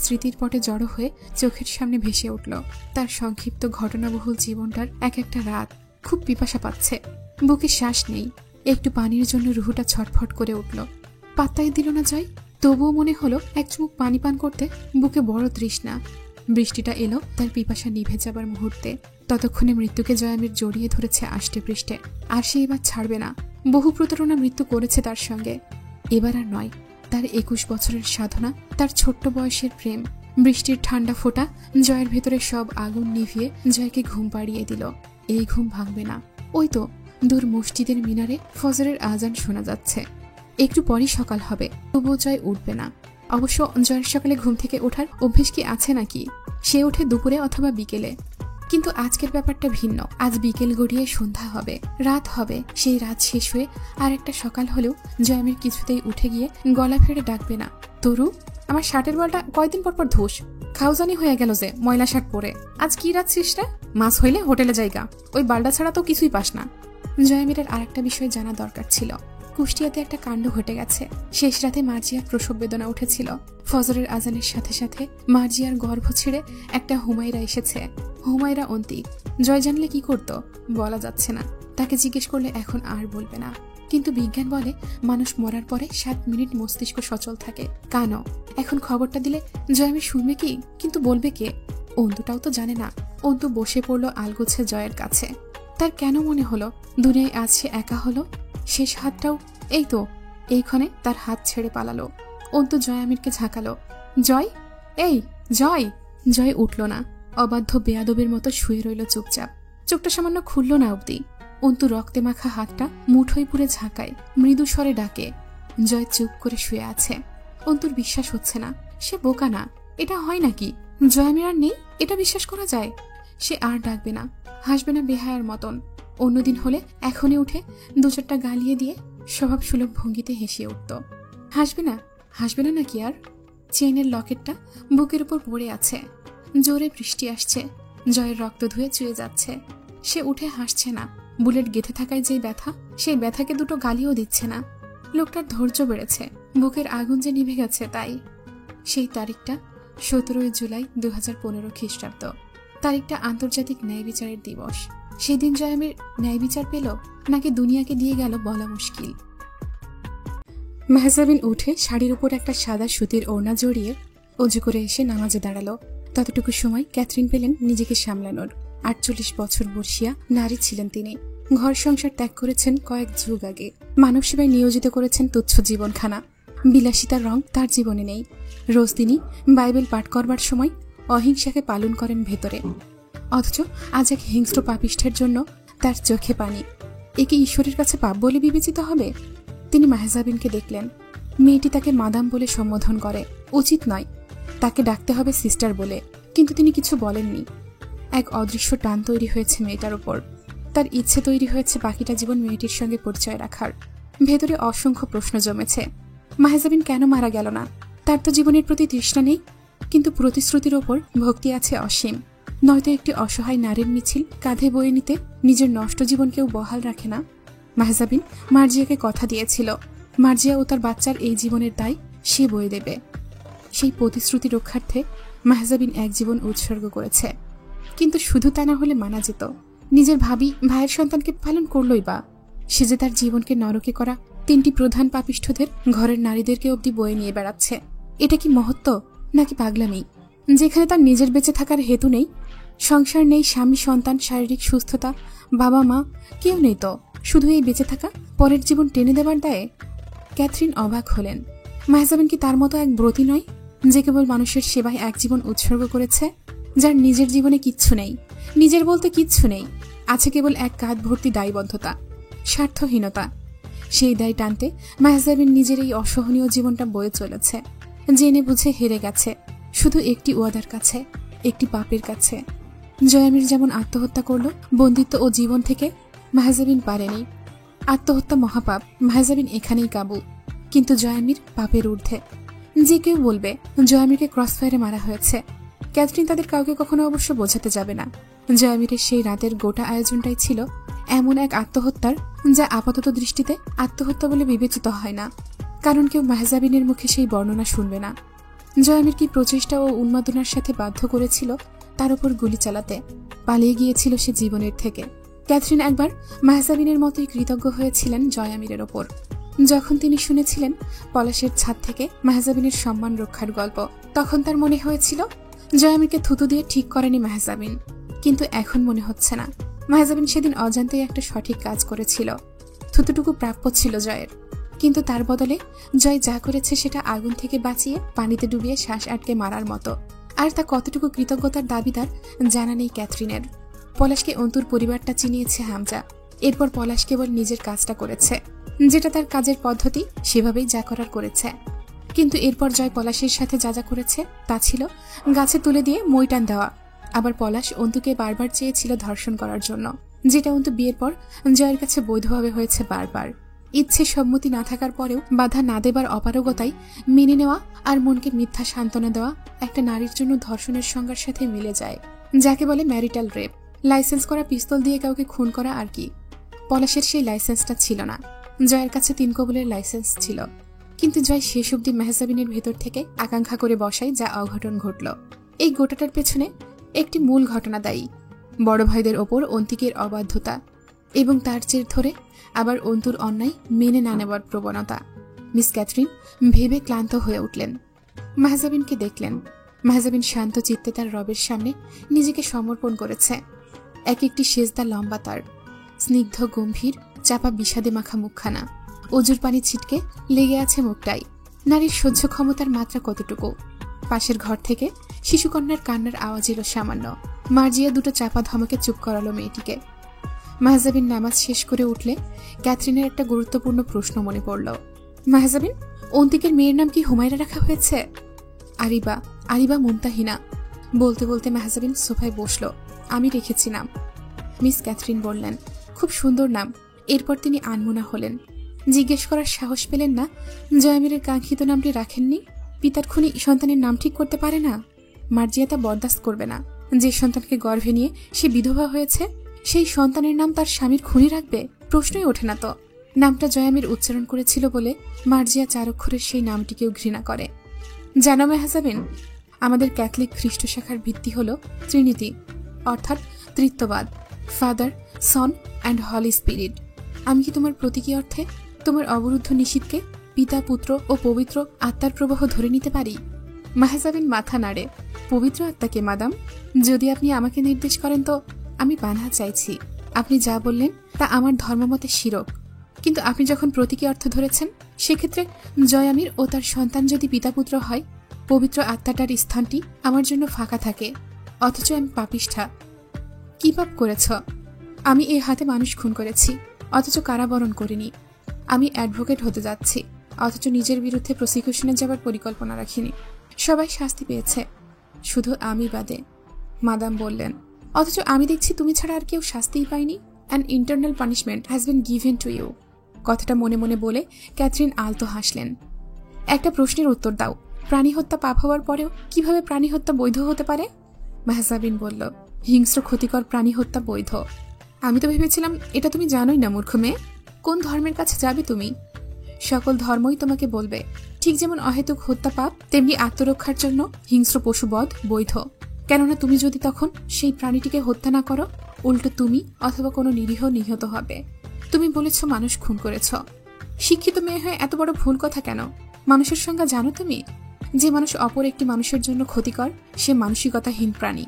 স্মৃতির পটে জড়ো হয়ে চোখের সামনে ভেসে উঠল তার সংক্ষিপ্ত ঘটনাবহুল জীবনটার এক একটা রাত। খুব পিপাসা পাচ্ছে, বুকে শ্বাস নেই। একটু পানির জন্য রুহুটা ছটফট করে উঠল। পাত্তাই দিল না জয়। তবুও মনে হলো এক চুমুক পানি পান করতে। বুকে বড় তৃষ্ণা। বৃষ্টিটা এলো তার পিপাসা নিভে যাবার মুহূর্তে। ততক্ষণে মৃত্যুকে জয়ামির জড়িয়ে ধরেছে আষ্টে পৃষ্ঠে। আর সে এবার ছাড়বে না। বহু প্রতারণা মৃত্যু করেছে তার সঙ্গে। এবার আর নয়। তার 21 বছরের সাধনা, তার ছোট্ট বয়সের প্রেম, বৃষ্টির ঠান্ডা ফোঁটা জয়ের ভেতরে সব আগুন নিভিয়ে জয়কে ঘুম পাড়িয়ে দিল। এই ঘুম ভাঙবে না। ওই তো দূর মসজিদের মিনারে ফজরের আজান শোনা যাচ্ছে। একটু পরই সকাল হবে, তবুও জয় উঠবে না। অবশ্য জয়ের সকালে ঘুম থেকে ওঠার অভ্যেস কি আছে নাকি? সে ওঠে দুপুরে অথবা বিকেলে। কিন্তু আজকের ব্যাপারটা ভিন্ন। আজ বিকেল গড়িয়ে সন্ধ্যা হবে, রাত হবে। সেই রাত শেষ হয়ে আর একটা সকাল হলেও জয়ামির কিছুতেই উঠে গিয়ে গলা ফেড়ে ডাকবে না, তরু আমার শার্টের বলটা কয়দিন পর পর ধুস। খাউজানি হয়ে গেল যে ময়লা শার্ট পরে। আজ কি রাত শেষটা? মাস হইলে হোটেলে জায়গা, ওই বালটা ছাড়া তো কিছুই পাস না। জয়ামিরের আর একটা বিষয় জানা দরকার ছিল। কুষ্টিয়াতে একটা কাণ্ড ঘটে গেছে। শেষ রাতে মার্জিয়ার প্রসব বেদনা উঠেছিল। ফজরের আজানের সাথে সাথে মার্জিয়ার গর্ভ ছেড়ে একটা হুমায়রা এসেছে। হুমায়রা অন্তিক। জয় জানলে কি করতো বলা যাচ্ছে না। তাকে জিজ্ঞেস করলে এখন আর বলবে না। কিন্তু বিজ্ঞান বলে মানুষ মরার পরে 7 মিনিট মস্তিষ্ক সচল থাকে। কানো এখন খবরটা দিলে জয়ামি শুনবে কি? কিন্তু বলবে কে? অন্তুটাও তো জানে না। অন্তু বসে পড়ল আলগোছে জয়ের কাছে। তার কেন মনে হলো দুনিয়ায় আজ সে একা হলো? শেষ হাতটাও এই তো এইখানে তার হাত ছেড়ে পালালো। অন্তু জয়ামিরকে ঝাঁকালো, জয়, এই জয়। জয় উঠল না। অবাধ্য বেয়াদবের মতো শুয়ে রইল চুপচাপ। চোখটা সামান্য খুলল না অবধি। অন্তু রক্তে মাখা হাতটা মুঠোয় পুরে ঝাঁকায়, মৃদু স্বরে ডাকে। জয় চুপ করে শুয়ে আছে। অন্তুর বিশ্বাস হচ্ছে না। সে বোকা না। এটা হয় নাকি? জয়ামির আর নেই, এটা বিশ্বাস করা যায়? সে আর ডাকবে না, হাসবে না বেহায়ার মতন। অন্যদিন হলে এখনই উঠে 2-4টা গালিয়ে দিয়ে স্বভাব সুলভ ভঙ্গিতে হেসে উঠত। হাসবে না নাকি আর? চেইনের লকেটটা বুকের উপর পড়ে আছে। জোরে বৃষ্টি আসছে। জয়ের রক্ত ধুয়ে চুয়ে যাচ্ছে। সে উঠে হাসছে না। বুলেট গেঁথে থাকায় যে ব্যথা, সেই ব্যথাকে 2টো গালিও দিচ্ছে না। লোকটার ধৈর্য বেড়েছে। বুকের আগুন যে নিভে গেছে তাই। সেই তারিখটা 17 জুলাই 2015 খ্রিস্টাব্দ। তারিখটা আন্তর্জাতিক ন্যায় বিচারের দিবস। সেদিন জয়ামির ন্যায় বিচার পেল নাকি দুনিয়াকে দিয়ে গেল বলা মুশকিল। মেহজাবিন উঠে শাড়ির উপর একটা সাদা সুতির ওড়না জড়িয়ে অজু করে এসে নামাজে দাঁড়ালো। ততটুকু সময় ক্যাথরিন পেলেন নিজেকে সামলানোর। 48 বছর বর্ষিয়া নারী ছিলেন তিনি। ঘর সংসার ত্যাগ করেছেন কয়েক যুগ আগে। মানব সেবায় নিয়োজিত করেছেন তুচ্ছ জীবনখানা। বিলাসিতার রং তার জীবনে নেই। রোজ তিনি বাইবেল পাঠ করবার সময় অহিংসাকে পালন করেন ভেতরে। অথচ আজ এক হিংস্র পাপিষ্ঠের জন্য তার চোখে পানি। একে ঈশ্বরের কাছে পাপ বলে বিবেচিত হবে? তিনি মেহজাবিনকে দেখলেন। মেয়েটি তাকে মাদাম বলে সম্বোধন করে। উচিত নয়, তাকে ডাকতে হবে সিস্টার বলে। কিন্তু তিনি কিছু বলেননি। এক অদৃশ্য টান তৈরি হয়েছে মেয়েটার উপর। তার ইচ্ছে তৈরি হয়েছে বাকিটা জীবন মেয়েটির সঙ্গে পরিচয় রাখার। ভেতরে অসংখ্য প্রশ্ন জমেছে। মেহজাবিন কেন মারা গেল না? তার তো জীবনের প্রতি তৃষ্ণা নেই, কিন্তু প্রতিশ্রুতির ওপর ভক্তি আছে অসীম। নয়তো একটি অসহায় নারীর মিছিল কাঁধে বয়ে নিতে নিজের নষ্ট জীবন কেউ বহাল রাখে না। মেহজাবিন মার্জিয়াকে কথা দিয়েছিল, মার্জিয়া ও তার বাচ্চার এই জীবনের দায় সে বয়ে দেবে। সেই প্রতিশ্রুতি রক্ষার্থে মাহজাবিন এক জীবন উৎসর্গ করেছে। কিন্তু শুধু তা না হলে মানা যেত। নিজের ভাইয়ের সন্তানকে পালন করলই বা সে যে তার জীবনকে নরকে করা 3টি প্রধান পাপিষ্ঠদের ঘরের নারীদেরকে অবধি বয়ে নিয়ে বেড়াচ্ছে। এটা কি মহত্ব নাকি পাগলামি? যেখানে তার নিজের বেঁচে থাকার হেতু নেই, সংসার নেই, স্বামী সন্তান, শারীরিক সুস্থতা, বাবা মা কেউ নেই, তো শুধু এই বেঁচে থাকা পরের জীবন টেনে দেবার দায়ে? ক্যাথরিন অবাক হলেন। মাহজাবিন কি তার মতো এক ব্রতী নয়, যে কেবল মানুষের সেবায় এক জীবন উৎসর্গ করেছে, যার নিজের জীবনে কিচ্ছু নেই, নিজের বলতে কিচ্ছু নেই, আছে কেবল এক কাঁধ ভর্তি দায়বদ্ধতা, স্বার্থহীনতা। সেই দায় টানতে মাহজাবিন নিজের এই অসহনীয় জীবনটা বয়ে চলেছে। জেনে বুঝে হেরে গেছে শুধু একটি ওয়াদার কাছে, একটি পাপের কাছে। জয়ামির যেমন আত্মহত্যা করলো বন্দিত্ব ও জীবন থেকে, মাহজাবিন পারেনি। আত্মহত্যা মহাপাপ, মাহজাবিন এখানেই কাবু। কিন্তু জয়ামির পাপের ঊর্ধ্বে। যে কেউ বলবে জয়ামিরকে ক্রসফায়ারে মারা হয়েছে। ক্যাথরিন তাদের কাউকে কখনো অবশ্য বোঝাতে যাবে না। জয়ামিরের সেই রাতের গোটা আয়োজনটাই ছিল এমন এক আত্মহত্যার, যা আপাতত দৃষ্টিতে আত্মহত্যা বলে বিবেচিত হয় না, কারণ কেউ মাহজাবিনের মুখে সেই বর্ণনা শুনবে না। জয়ামির কি প্রচেষ্টা ও উন্মাদনার সাথে বাধ্য করেছিল তার উপর গুলি চালাতে? পালিয়ে গিয়েছিল সে জীবনের থেকে। ক্যাথরিন একবার মাহজাবিনের মতোই কৃতজ্ঞ হয়েছিলেন জয়ামিরের ওপর, যখন তিনি শুনেছিলেন পলাশের ছাদ থেকে মাহজাবিনের সম্মান রক্ষার গল্প। তখন তার মনে হয়েছিল জয়ামিরকে থুতু দিয়ে ঠিক করেনি মাহজাবিন। কিন্তু এখন মনে হচ্ছে না, মাহজাবিন সেদিন অজান্তেই একটা সঠিক কাজ করেছিল। থুতুটুকু প্রাপ্য ছিল জয়ের, কিন্তু তার বদলে জয় যা করেছে সেটা আগুন থেকে বাঁচিয়ে পানিতে ডুবিয়ে শ্বাস আটকে মারার মতো। আর তা কতটুকু কৃতজ্ঞতার দাবিদার জানা নেই ক্যাথরিনের। পলাশকে অন্তুর পরিবারটা চিনিয়েছে হামজা। এরপর পলাশ কেবল নিজের কাজটা করেছে, যেটা তার কাজের পদ্ধতি, সেভাবেই যা করার করেছে। কিন্তু এরপর জয় পলাশের সাথে যা যা করেছে তা ছিল গাছে তুলে দিয়ে মই টান দেওয়া। আবার পলাশ অন্তুকে বারবার চেয়েছিল ধর্ষণ করার জন্য, যেটা অন্তু বিয়ের পর জয়ের কাছে বৈধভাবে হয়েছে বারবার। ইচ্ছে সম্মতি না থাকার পরেও বাধা না দেবার অপারগতায় মেনে নেওয়া আর মনকে মিথ্যা সান্ত্বনা দেওয়া একটা নারীর জন্য ধর্ষণের সংজ্ঞার সাথে মিলে যায়, যাকে বলে ম্যারিটাল রেপ। লাইসেন্স করা পিস্তল দিয়ে কাউকে খুন করা আর কি। পলাশের সেই লাইসেন্সটা ছিল না, জয়ের কাছে 3 কবুলের লাইসেন্স ছিল। কিন্তু জয় শেষ অব্দি মাহজাবিনের ভেতর থেকে আকাঙ্ক্ষা করে বসায়, যা অঘটন ঘটল। এই গোটাটার পেছনে একটি মূল ঘটনা দায়ী, বড় ভাইদের ওপর অন্তিকের অবাধ্যতা এবং তার জের ধরে আবার অন্তুর অন্যায় মেনে না নেবার প্রবণতা। মিস ক্যাথরিন ভেবে ক্লান্ত হয়ে উঠলেন। মাহজাবিনকে দেখলেন। মাহজাবিন শান্ত চিত্তে তার রবের সামনে নিজেকে সমর্পণ করেছে। এক একটি সেজদা লম্বা, তার স্নিগ্ধ গম্ভীর চাপা বিষাদে মাখা মুখখানা। অজুর পানি ছিটকে লেগে আছে মুখটাই। নারীর সহ্য ক্ষমতার মাত্রা কতটুকু? পাশের ঘর থেকে শিশুকন্যার কান্নার আওয়াজ এলো সামান্য। মার্জিয়া দুটো চাপা ধমকে চুপ করালো মেয়েটিকে। মাহজাবিন নামাজ শেষ করে উঠলে ক্যাথরিনের একটা গুরুত্বপূর্ণ প্রশ্ন মনে পড়ল। মাহজাবিন, অন্তিকের মেয়ের নাম কি হুমায়রা রাখা হয়েছে? আরিবা মুমতাহিনা। বলতে বলতে মাহজাবিন সোফায় বসল। আমি রেখেছি নাম। মিস ক্যাথরিন বললেন, খুব সুন্দর নাম। এরপর তিনি আনমনা হলেন। জিজ্ঞেস করার সাহস পেলেন না, জয়ামিরের কাঙ্ক্ষিত নামটি রাখেননি? পিতার খুনি সন্তানের নাম ঠিক করতে পারে না? মার্জিয়া তা বরদাস্ত করবে না। যে সন্তানকে গর্ভে নিয়ে সে বিধবা হয়েছে, সেই সন্তানের নাম তার স্বামীর খুনি রাখবে? প্রশ্নই ওঠে না তো। নামটা জয়ামির উচ্চারণ করেছিল বলে মার্জিয়া 4 অক্ষরের সেই নামটিকেও ঘৃণা করে। জানো মাহজাবিন, আমাদের ক্যাথলিক খ্রিস্ট শাখার ভিত্তি হল ট্রিনিটি, অর্থাৎ ত্রিত্ববাদ, father, son and holy spirit. আমি কি তোমার প্রতীকী অর্থে তোমার অবরুদ্ধ নিষিদ্ধকে পিতা, পুত্র ও পবিত্র আত্মার প্রবাহ ধরে নিতে পারি? মাহজাবিন মাথা নাড়ে। পবিত্র আত্মাকে মাদাম? যদি আপনি আমাকে নির্দেশ করেন তো আমি বানহা চাইছি। আপনি যা বললেন তা আমার ধর্মমতে শিরক। কিন্তু আপনি যখন প্রতীকী অর্থ ধরেছেন, সেক্ষেত্রে জয়ামির ও তার সন্তান যদি পিতাপুত্র হয়, পবিত্র আত্মাটার স্থানটি আমার জন্য ফাঁকা থাকে। অথচ আমি পাপিষ্ঠা। কি পাপ করেছ? আমি এই হাতে মানুষ খুন করেছি, অথচ কারাবরণ করিনি। আমি অ্যাডভোকেট হতে যাচ্ছি, অথচ নিজের বিরুদ্ধে প্রসিকিউশনে যাবার পরিকল্পনা রাখিনি। সবাই শাস্তি পেয়েছে, শুধু আমি বাদে। মাদাম বললেন, অথচ আমি দেখছি তুমি ছাড়া আর কেউ শাস্তিই পায়নি। An internal punishment has been given to you. কথাটা মনে মনে বলে ক্যাথরিন আলতো হাসলেন। একটা প্রশ্নের উত্তর দাও, প্রাণী হত্যা পাপ হওয়ার পরেও কিভাবে প্রাণী হত্যা বৈধ হতে পারে? মাহজাবিন বলল, হিংস্র ক্ষতিকর প্রাণী হত্যা বৈধ। আমি তো ভেবেছিলাম এটা তুমি জানোই না, মূর্খ মেয়ে। কোন ধর্মের কাছে যাবে তুমি? সকল ধর্মই তোমাকে বলবে, ঠিক যেমন অহেতুক হত্যা পাপ, তেমনি আত্মরক্ষার জন্য হিংস্র পশুবধ বৈধ। কেননা তুমি যদি তখন সেই প্রাণীটিকে হত্যা না করো, উল্টো তুমি অথবা কোনো নিরীহ নিহত হবে। তুমি বলেছ মানুষ খুন করেছ। শিক্ষিত মেয়ে হয়ে এত বড় ভুল কথা কেন? মানুষের সংজ্ঞা জানো তুমি? যে মানুষ অপর একটি মানুষের জন্য ক্ষতিকর, সে মানসিকতাহীন প্রাণী,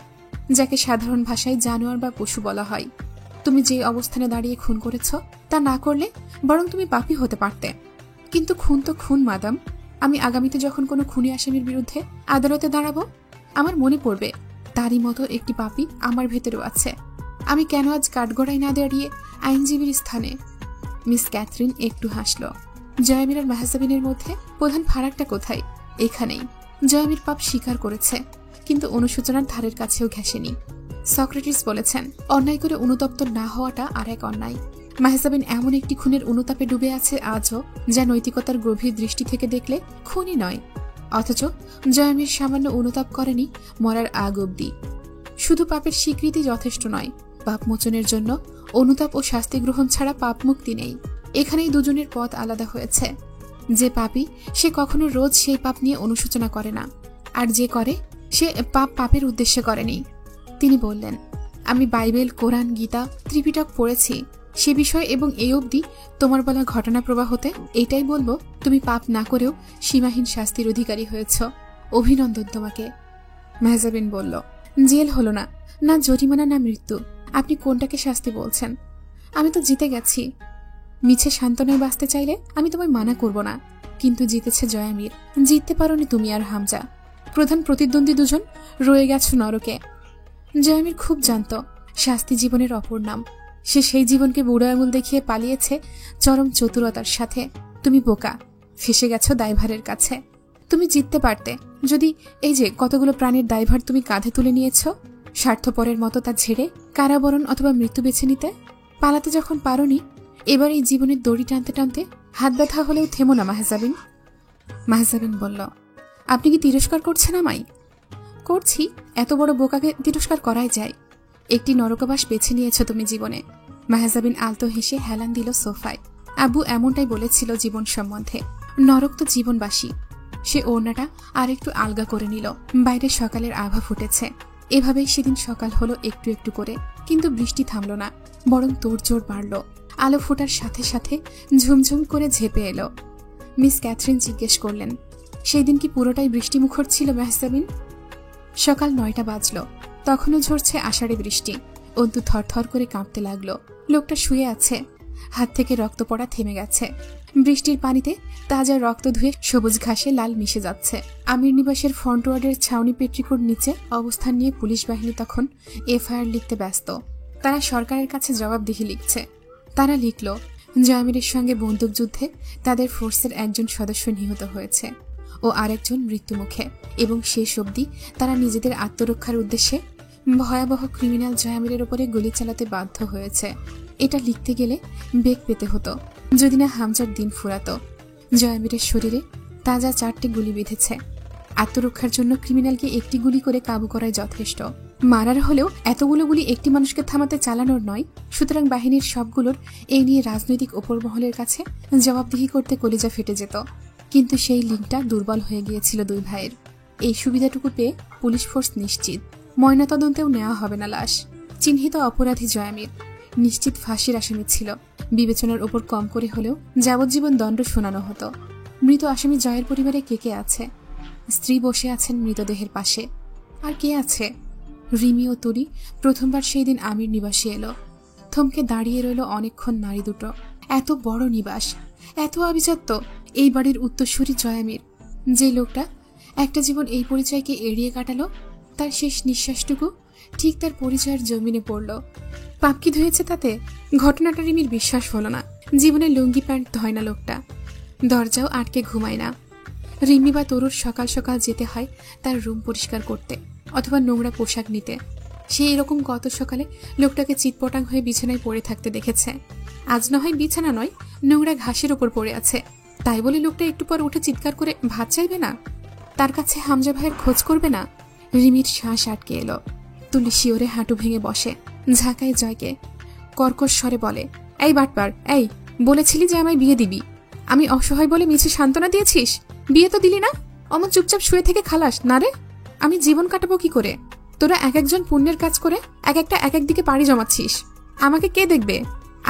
যাকে সাধারণ ভাষায় জানোয়ার বা পশু বলা হয়। তুমি যে অবস্থানে দাঁড়িয়ে খুন করেছ, তা না করলে বরং তুমি পাপী হতে পারতে। কিন্তু খুন তো খুন মাদাম। আমি আগামীতে যখন কোনো খুনি আসামির বিরুদ্ধে আদালতে দাঁড়াবো, আমার মনে পড়বে তারই মতো একটি পাপী আমার ভেতরেও আছে। আমি কেন আজ কাঠগড়ায় না দাঁড়িয়ে আইনজীবীর স্থানে? মিস ক্যাথরিন একটু হাসল। জয়ামির আর মেহজাবিনের মধ্যে প্রধান ফারাকটা কোথায়? এখানেই। জয়ামির পাপ স্বীকার করেছে, কিন্তু অনুশোচনার ধারের কাছেও ঘেঁষেনি। সক্রেটিস বলেছেন, অন্যায় করে অনুতপ্ত না হওয়াটা আর এক অন্যায়। মেহজাবিন এমন একটি খুনের অনুতাপে ডুবে আছে আজও, যা নৈতিকতার গভীর দৃষ্টি থেকে দেখলে খুনই নয়। অথচ জয়ামির সামান্য অনুতাপ করেনি মরার আগ অব্দি। শুধু পাপের স্বীকৃতি যথেষ্ট নয়, পাপ মোচনের জন্য অনুতাপ ও শাস্তি গ্রহণ ছাড়া পাপ মুক্তি নেই। এখানেই দুজনের পথ আলাদা হয়েছে। যে পাপী, সে কখনো রোজ সেই পাপ নিয়ে অনুশোচনা করে না, আর যে করে, সে পাপ পাপের উদ্দেশ্যে করেনি। তিনি বললেন, আমি বাইবেল, কোরআন, গীতা, ত্রিপিটক পড়েছি। সে বিষয় এবং এই অবধি তোমার বলা ঘটনা প্রবাহতে এটাই বলবো, তুমি পাপ না করেও সীমাহীন শাস্তির অধিকারী হয়েছ। অভিনন্দন তোমাকে। মেহজাবিন বলল, জেল হলো না, না জরিমানা, না মৃত্যু। আপনি কোনটাকে শাস্তি বলছেন? আমি তো জিতে গেছি। মিছে সান্ত্বনায় বাঁচতে চাইলে আমি তোমায় মানা করব না, কিন্তু জিতেছে জয়ামির। জিততে পারোনি তুমি আর হামজা। প্রধান প্রতিদ্বন্দ্বী দুজন রয়ে গেছ নরকে। জয়ামির খুব জানত শাস্তি জীবনের অপর নাম। সে সেই জীবনকে বুড়ো আঙুল দেখিয়ে পালিয়েছে চরম চতুরতার সাথে। তুমি বোকা, ফেসে গেছো দায়ভারের কাছে। তুমি জিততে পারতে যদি এই যে কতগুলো প্রাণীর দায়ভার তুমি কাঁধে তুলে নিয়েছ, স্বার্থপরের মতো তা ঝেড়ে কারাবরণ অথবা মৃত্যু বেছে নিতে। পালাতে যখন পারোনি, এবার এই জীবনের দড়ি টানতে টানতে হাত ব্যথা হলেও থেমো না মেহজাবিন। মেহজাবিন বলল, আপনি কি তিরস্কার করছেন আমায়? করছি। এত বড় বোকাকে তিরস্কার করাই যায়। একটি নরকবাস বেছে নিয়েছ তুমি জীবনে। মেহজাবিন আলতো হেসে হেলান দিল সোফায়। আব্বু এমনটাই বলেছিল জীবন সম্বন্ধে। নরক তো জীবনবাসী। সে ওড়নাটা আর একটু আলগা করে নিল। বাইরে সকালের আভা ফুটেছে। এভাবেই সেদিন সকাল হলো একটু একটু করে, কিন্তু বৃষ্টি থামল না, বরং তোড়জোড় বাড়ল। আলো ফোটার সাথে সাথে ঝুমঝুম করে ঝেপে এলো। মিস ক্যাথরিন জিজ্ঞেস করলেন, সেই দিন কি পুরোটাই বৃষ্টিমুখর ছিল মেহজাবিন? সকাল 9টা বাজল। তখনও ঝরছে আষাঢ়ে বৃষ্টি। অন্তু থরথর করে কাঁপতে লাগলো। লোকটা শুয়ে আছে, হাত থেকে রক্ত পড়া থেমে গেছে। বৃষ্টির পানিতে তাজা রক্ত ধুয়ে সবুজ ঘাসে লাল মিশে যাচ্ছে। আমির নিবাসের ফ্রন্ট ওয়ার্ডের ছাউনি পেট্রিকোর নিচে অবস্থান নিয়ে পুলিশ বাহিনী তখন এফআইআর লিখতে ব্যস্ত। তারা সরকারের কাছে জবাবদিহি লিখছে। তারা লিখল, জয়ামিরের সঙ্গে বন্দুকযুদ্ধে তাদের ফোর্সের একজন সদস্য নিহত হয়েছে ও আরেকজন মৃত্যুমুখে, এবং শেষ অবধি তারা নিজেদের আত্মরক্ষার উদ্দেশ্যে ভয়াবহ ক্রিমিনাল জয়ামিরের উপরে গুলি চালাতে বাধ্য হয়েছে। এটা লিখতে গেলে বেগ পেতে হতো, যদি না হামজার দিন ফুরাতো। জয়ামিরের শরীরে তাজা 4টে গুলি বিঁধেছে। আত্মরক্ষার জন্য ক্রিমিনালকে একটি গুলি করে কাবু করাই যথেষ্ট। মারার হলেও এতগুলো গুলি একটি মানুষকে থামাতে চালানোর নয়। সুতরাং বাহিনীর সবগুলোর এই নিয়ে রাজনৈতিক ওপরমহলের কাছে জবাবদিহি করতে কলিজা ফেটে যেত। কিন্তু সেই লিঙ্কটা দুর্বল হয়ে গিয়েছিল দুই ভাইয়ের। এই সুবিধাটুকু পেয়ে পুলিশ ফোর্স নিশ্চিত ময়নাতদন্তেও নেওয়া হবে না লাশ। চিহ্নিত অপরাধী জয়ামির, নিশ্চিত ফাঁসির আসামি ছিল। বিবেচনার ওপর কম করে হলেও যাবজ্জীবন দণ্ড শোনানো হতো। মৃত আসামি জয়ের পরিবারে কে কে আছে? স্ত্রী বসে আছেন মৃতদেহের পাশে। আর কে আছে? রিমি ও তুলি প্রথমবার সেই দিন আমির নিবাসে এলো। থমকে দাঁড়িয়ে রইল অনেকক্ষণ নারী দুটো। এত বড় নিবাস, এত আভিজাত্য। এই বাড়ির উত্তরসূরি জয়ামির, যে লোকটা একটা জীবন এই পরিচয়কে এড়িয়ে কাটালো, তার শেষ নিঃশ্বাসটুকু ঠিক তার পরিচয়ের জমিনে পড়ল। পাপ কি ধুয়েছে তাতে? ঘটনাটা রিমির বিশ্বাস হলো না। জীবনে লুঙ্গি প্যান্ট ধয় না লোকটা, দরজাও আটকে ঘুমায় না। রিমি বা তরুর সকাল সকাল যেতে হয় তার রুম পরিষ্কার করতে অথবা নোংরা পোশাক নিতে। সে এরকম গত সকালে লোকটাকে চিৎপটাং হয়ে বিছানায় পড়ে থাকতে দেখেছে। আজ না হয় বিছানা নয়, নোংরা ঘাসের ওপর পড়ে আছে। তাই বলে লোকটা একটু পর উঠে চিৎকার করে ভাত চাইবে না? তার কাছে হামজা ভাইয়ের খোঁজ করবে না? রিমির শ্বাস আটকে এলো। তুলি শিওরে হাঁটু ভেঙে বসে, ঝাঁকায় জয়কে। কর্কশ স্বরে বলে, এই বাটপার, এই বলেছিলি যে আমায় বিয়ে দিবি, আমি অসহায় বলে মিছে সান্ত্বনা দিয়েছিস? বিয়ে তো দিলি না, অমন চুপচাপ শুয়ে থেকে খালাস না রে। আমি জীবন কাটাবো কি করে? তোরা এক একজন পুণ্যের কাজ করে এক একটা এক একদিকে পাড়ি জমাচ্ছিস। আমাকে কে দেখবে?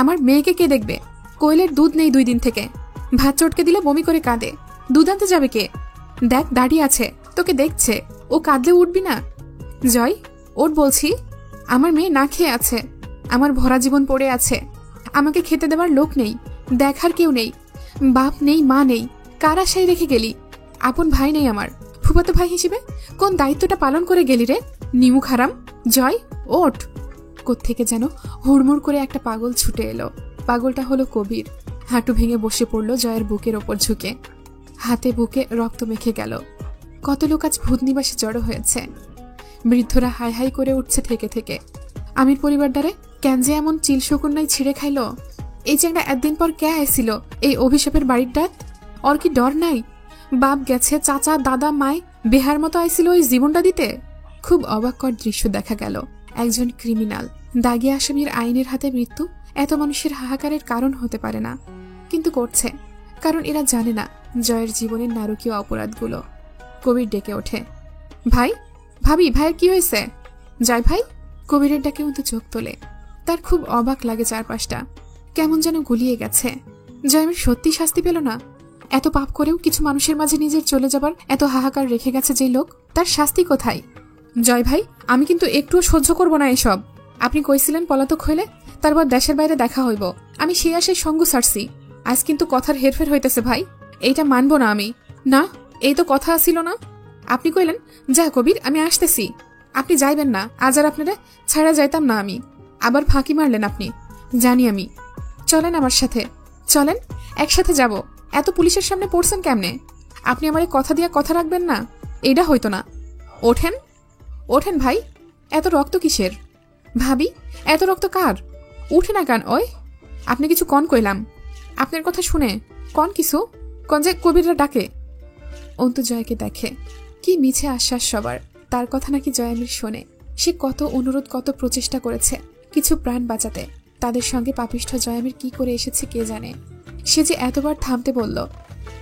আমার মেয়েকে কে দেখবে? কোয়েলের দুধ নেই 2 দিন থেকে, ভাত চটকে দিলে বমি করে কাঁদে। দুধ আনতে যাবে কে? দেখ দাঁড়িয়ে আছে, তোকে দেখছে, ও কাঁদলে উঠবি না? জয় ওর বলছি, আমার মেয়ে না খেয়ে আছে, আমার ভরা জীবন পড়ে আছে, আমাকে খেতে দেওয়ার লোক নেই, দেখার কেউ নেই, বাপ নেই মা নেই, কার আশায় রেখে গেলি? আপন ভাই নেই আমার, ফুফাতো ভাই হিসেবে কোন দায়িত্বটা পালন করে গেলি রে নিমুখ হারাম? জয় ওঠ। কোত্থেকে যেন হুড়মুড় করে একটা পাগল ছুটে এলো। পাগলটা হলো কবির। হাঁটু ভেঙে বসে পড়ল জয়ের বুকের ওপর ঝুঁকে। হাতে বুকে রক্ত মেখে গেল। কত লোক আজ ভূতনিবাসে জড়ো হয়েছে। বৃদ্ধরা হাই হাই করে উঠছে থেকে থেকে। আমির পরিবার দ্বারে কেন যে এমন চিল শকুন্নাই ছিঁড়ে খাইল? এই চ্যাংড়া একদিন পর কে আইছিল এই অভিশাপের বাড়ির ডাত? ওর কি ডর নাই? বাপ গেছে, চাচা দাদা মায় বেহার মতো আইছিল ওই জীবনটা দিতে। খুব অবাককর দৃশ্য দেখা গেল। একজন ক্রিমিনাল, দাগী আসামির আইনের হাতে মৃত্যু এত মানুষের হাহাকারের কারণ হতে পারে না, কিন্তু করছে, কারণ এরা জানে না জয়ের জীবনের নারকীয় অপরাধগুলো। কবির ডেকে ওঠে, ভাই ভাবি, ভাইয়ের কি হয়েছে? জয় ভাই। কবিরের ডাকে মতো চোখ তোলে। তার খুব অবাক লাগে চারপাশটা কেমন যেন গুলিয়ে গেছে। জয়মের সত্যি শাস্তি পেল না? এত পাপ করেও কিছু মানুষের মাঝে নিজের চলে যাবার এত হাহাকার রেখে গেছে যে লোক, তার শাস্তি কোথায়? জয় ভাই, আমি কিন্তু একটুও সহ্য করব না এসব। আপনি কইছিলেন পলাতক হইলে তারপর দেশের বাইরে দেখা হইব, আমি সেই আশায় সঙ্গ ছাড়ছি। আজ কিন্তু কথার হেরফের হইতেছে ভাই, এইটা মানব না আমি। না, এই তো কথা আসিল না। আপনি কইলেন যা কবির আমি আসতেছি, আপনি যাইবেন না, আজ আর আপনারা ছাড়া যাইতাম না আমি। আবার ফাঁকি মারলেন আপনি, জানি আমি। চলেন আমার সাথে, চলেন একসাথে যাব। এত পুলিশের সামনে পড়ছেন কেমনে? আপনি আমার কথা দিয়া কথা রাখবেন না? এইটা হইতো না। ওঠেন ওঠেন ভাই, এত রক্ত কিসের? ভাবি, এত রক্ত কার? উঠে না কান ওই। আপনি কিছু কন কইলাম, আপনার কথা শুনে কন কিছু কন যে কবিররা ডাকে। অন্তু জয়কে দেখে, কি মিছে আশ্বাস সবার, তার কথা নাকি জয়ামির শোনে। সে কত অনুরোধ, কত প্রচেষ্টা করেছে কিছু প্রাণ বাঁচাতে। তাদের সঙ্গে পাপিষ্ঠ জয়ামির কি করে এসেছে কে জানে। সে যে এতবার থামতে বলল,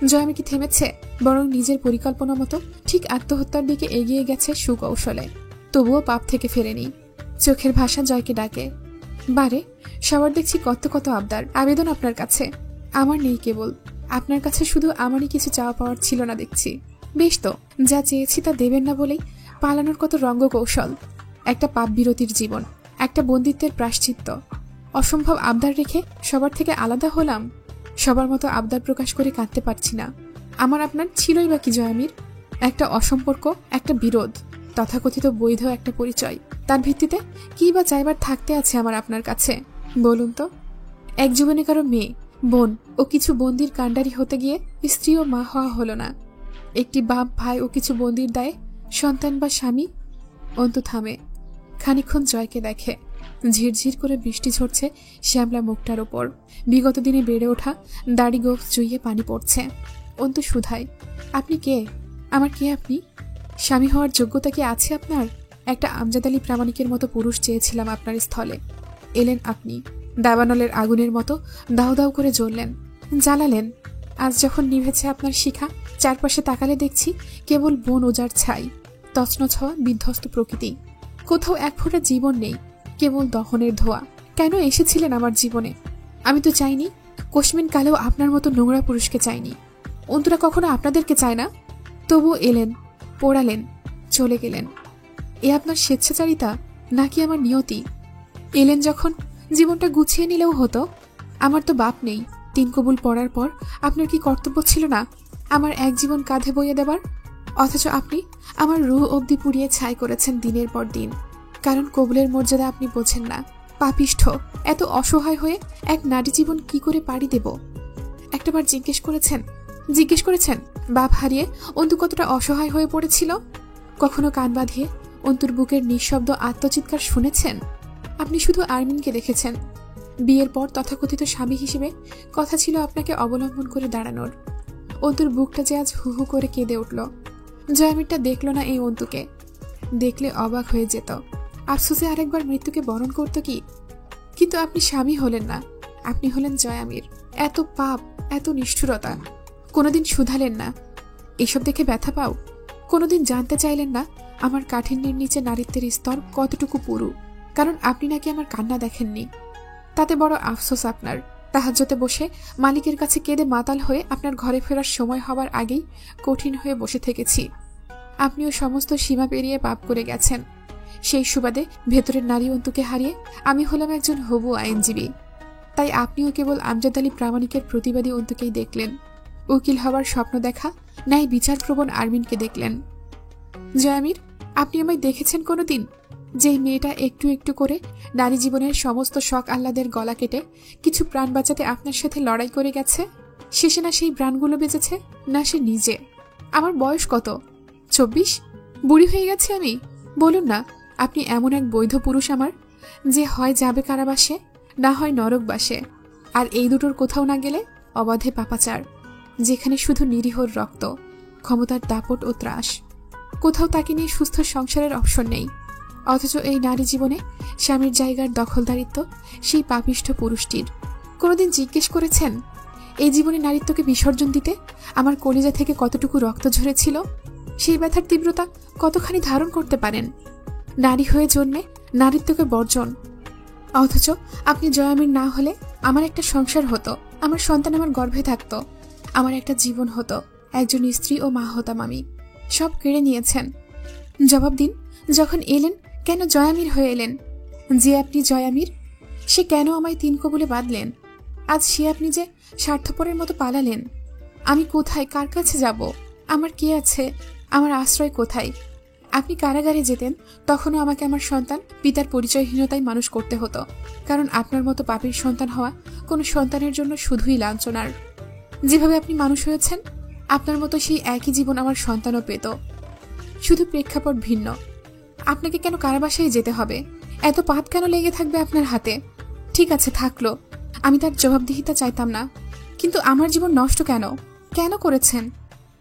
জয়ামি কি থেমেছে? বরং নিজের পরিকল্পনা মতো ঠিক আত্মহত্যার দিকে এগিয়ে গেছে সুকৌশলে। তবুও পাপ থেকে ফেরেনি। চোখের ভাষা জয়কে ডাকে, বারে সবার দেখছি কত কত আবদার, আবেদন আপনার কাছে। আমার নেই কেবল, আপনার কাছে শুধু আমারই কিছু চাওয়া পাওয়ার ছিল না দেখছি। বেশ তো, যা চেয়েছি তা দেবেন না বলেই পালানোর কত রঙ্গ কৌশল। একটা পাপ বিরতির জীবন, একটা বন্দিত্বের প্রায়শ্চিত্ত। অসম্ভব আবদার রেখে সবার থেকে আলাদা হলাম। সবার মতো আবদার প্রকাশ করে কাঁদতে পারছি না। আমার আপনার ছিলই বা কি জয়ামির? একটা অসম্পর্ক, একটা বিরোধ, তথাকথিত বৈধ একটা পরিচয়। তার ভিত্তিতে কি বা চাইবার থাকতে আছে আমার আপনার কাছে বলুন তো? এক জীবনে কারো মেয়ে, বোন ও কিছু বন্দির কাণ্ডারি হতে গিয়ে স্ত্রী ও মা হওয়া হলো না। একটি বাপ ভাই ও কিছু বন্দির দায়ে সন্তান বা স্বামী। অন্তু থামে, খানিকক্ষণ জয়কে দেখে। ঝিরঝির করে বৃষ্টি ঝরছে শ্যামলা মুখটার ওপর। বিগত দিনে বেড়ে ওঠা দাড়ি গোফ চুইয়ে পানি পড়ছে। অন্তু শুধায়, আপনি কে? আমার কে আপনি? স্বামী হওয়ার যোগ্যতা কি আছে আপনার? একটা আমজাদ আলী প্রামাণিকের মতো পুরুষ চেয়েছিলাম আপনার স্থলে। এলেন আপনি, দাবানলের আগুনের মতো দাউ দাউ করে জ্বললেন, জ্বালালেন। আজ যখন নিভেছে আপনার শিখা, চারপাশে তাকালে দেখছি কেবল বন ওজার ছাই, তছনছ হওয়া বিধ্বস্ত প্রকৃতি। কোথাও এক ফোঁটা জীবন নেই, কেবল দহনের ধোয়া। কেন এসেছিলেন আমার জীবনে? আমি তো চাইনি, কোশমিন কালেও আপনার মতো নোংরা পুরুষকে চাইনি। অন্তুরা কখনো আপনাদেরকে চায় না। তবুও এলেন, পোড়ালেন, চলে গেলেন। এ আপনার স্বেচ্ছাচারিতা নাকি আমার নিয়তি? এলেন যখন, জীবনটা গুছিয়ে নিলেও হতো। আমার তো বাপ নেই। 3 কবুল পড়ার পর আপনার কি কর্তব্য ছিল না আমার এক জীবন কাঁধে বইয়ে দেবার? অথচ আপনি আমার রুহ অবধি পুড়িয়ে ছাই করেছেন দিনের পর দিন। কারণ কবুলের মর্যাদা আপনি বোঝেন না। পাপিষ্ঠ, এত অসহায় হয়ে এক নারী জীবন কি করে পাড়ি দেব? একটাবার জিজ্ঞেস করেছেন বাপ হারিয়ে অন্তু কতটা অসহায় হয়ে পড়েছিল? কখনো কান বাঁধিয়ে অন্তুর বুকের নিঃশব্দ আত্মচিৎকার শুনেছেন? আপনি শুধু আরমিনকে দেখেছেন। বিয়ের পর তথাকথিত স্বামী হিসেবে কথা ছিল আপনাকে অবলম্বন করে দাঁড়ানোর। অন্তুর বুকটা যে আজ হু হু করে কেঁদে উঠল। জয়ামিরটা দেখল না এই অন্তুকে। দেখলে অবাক হয়ে যেত, আফসোসে আরেকবার মৃত্যুকে বরণ করত কি। কিন্তু আপনি স্বামী হলেন না, আপনি হলেন জয়ামির। এত পাপ এত নিষ্ঠুরতা! কোনোদিন শুধালেন না এসব দেখে ব্যথা পাও? কোনোদিন জানতে চাইলেন না আমার কাঠিন্যের নিচে নারীত্বের স্তর কতটুকু পুরু? কারণ আপনি নাকি আমার কান্না দেখেননি। তাতে বড় আফসোস আপনার। তাহাজ্জুদে বসে মালিকের কাছে কেঁদে মাতাল হয়ে আপনার ঘরে ফেরার সময় হবার আগেই কঠিন হয়ে বসে থেকেছি। আপনিও সমস্ত সীমা পেরিয়ে পাপ করে গেছেন। সেই সুবাদে ভেতরের নারী অন্তুকে হারিয়ে আমি হলাম একজন হবু আইনজীবী। তাই আপনিও কেবল আমজাদ আলী প্রামাণিকের প্রতিবাদী অন্তুকেই দেখলেন। উকিল হবার স্বপ্ন দেখা ন্যায় বিচারপ্রবণ আরমিনকে দেখলেন। জয়ামির, আপনি আমায় দেখেছেন কোনোদিন? যেই মেয়েটা একটু একটু করে নারী জীবনের সমস্ত শখ আহ্লাদের গলা কেটে কিছু প্রাণ বাঁচাতে আপনার সাথে লড়াই করে গেছে? শেষে না সেই প্রাণগুলো বেঁচেছে, না সে নিজে। আমার বয়স কত? 24? বুড়ি হয়ে গেছে আমি? বলুন না, আপনি এমন এক বৈধ পুরুষ আমার, যে হয় যাবে কারাবাসে, না হয় নরকবাসে। আর এই দুটোর কোথাও না গেলে অবাধে পাপাচার, যেখানে শুধু নিরীহর রক্ত, ক্ষমতার দাপট ও ত্রাস। কোথাও তাকে নিয়ে সুস্থ সংসারের অপশন নেই। অথচ এই নারী জীবনে স্বামীর জায়গার দখলদারিত্ব সেই পাপিষ্ঠ পুরুষটির। কোনোদিন জিজ্ঞেস করেছেন এই জীবনে নারীত্বকে বিসর্জন দিতে আমার কলিজা থেকে কতটুকু রক্ত ঝরেছিল? সেই ব্যথার তীব্রতা কতখানি ধারণ করতে পারেন? নারী হয়ে জন্মে নারীত্বকে বর্জন। অথচ আপনি জয়ামির না হলে আমার একটা সংসার হতো, আমার সন্তান আমার গর্ভে থাকতো, আমার একটা জীবন হতো, একজন স্ত্রী ও মা হতাম আমি। সব কেড়ে নিয়েছেন। জবাব দিন, যখন এলেন কেন জয়ামির হয়ে এলেন? যে আপনি জয়ামির, সে কেন আমায় 3 কবুলে বাঁধলেন? আজ সে আপনি যে স্বার্থপরের মতো পালালেন। আমি কোথায়, কার কাছে যাব? আমার কে আছে? আমার আশ্রয় কোথায়? আপনি কারাগারে যেতেন, তখনও আমাকে আমার সন্তান পিতার পরিচয়হীনতায় মানুষ করতে হতো। কারণ আপনার মতো পাপীর সন্তান হওয়া কোনো সন্তানের জন্য শুধুই লাঞ্ছনার। যেভাবে আপনি মানুষ হয়েছেন, আপনার মতো সেই একই জীবন আমার সন্তানও পেত, শুধু প্রেক্ষাপট ভিন্ন। আপনাকে কেন কারাবাসায় যেতে হবে? এত পাপ কেন লেগে থাকবে আপনার হাতে? ঠিক আছে, থাকলো, আমি তার জবাবদিহিতা চাইতাম না, কিন্তু আমার জীবন নষ্ট কেন? কেন করেছেন?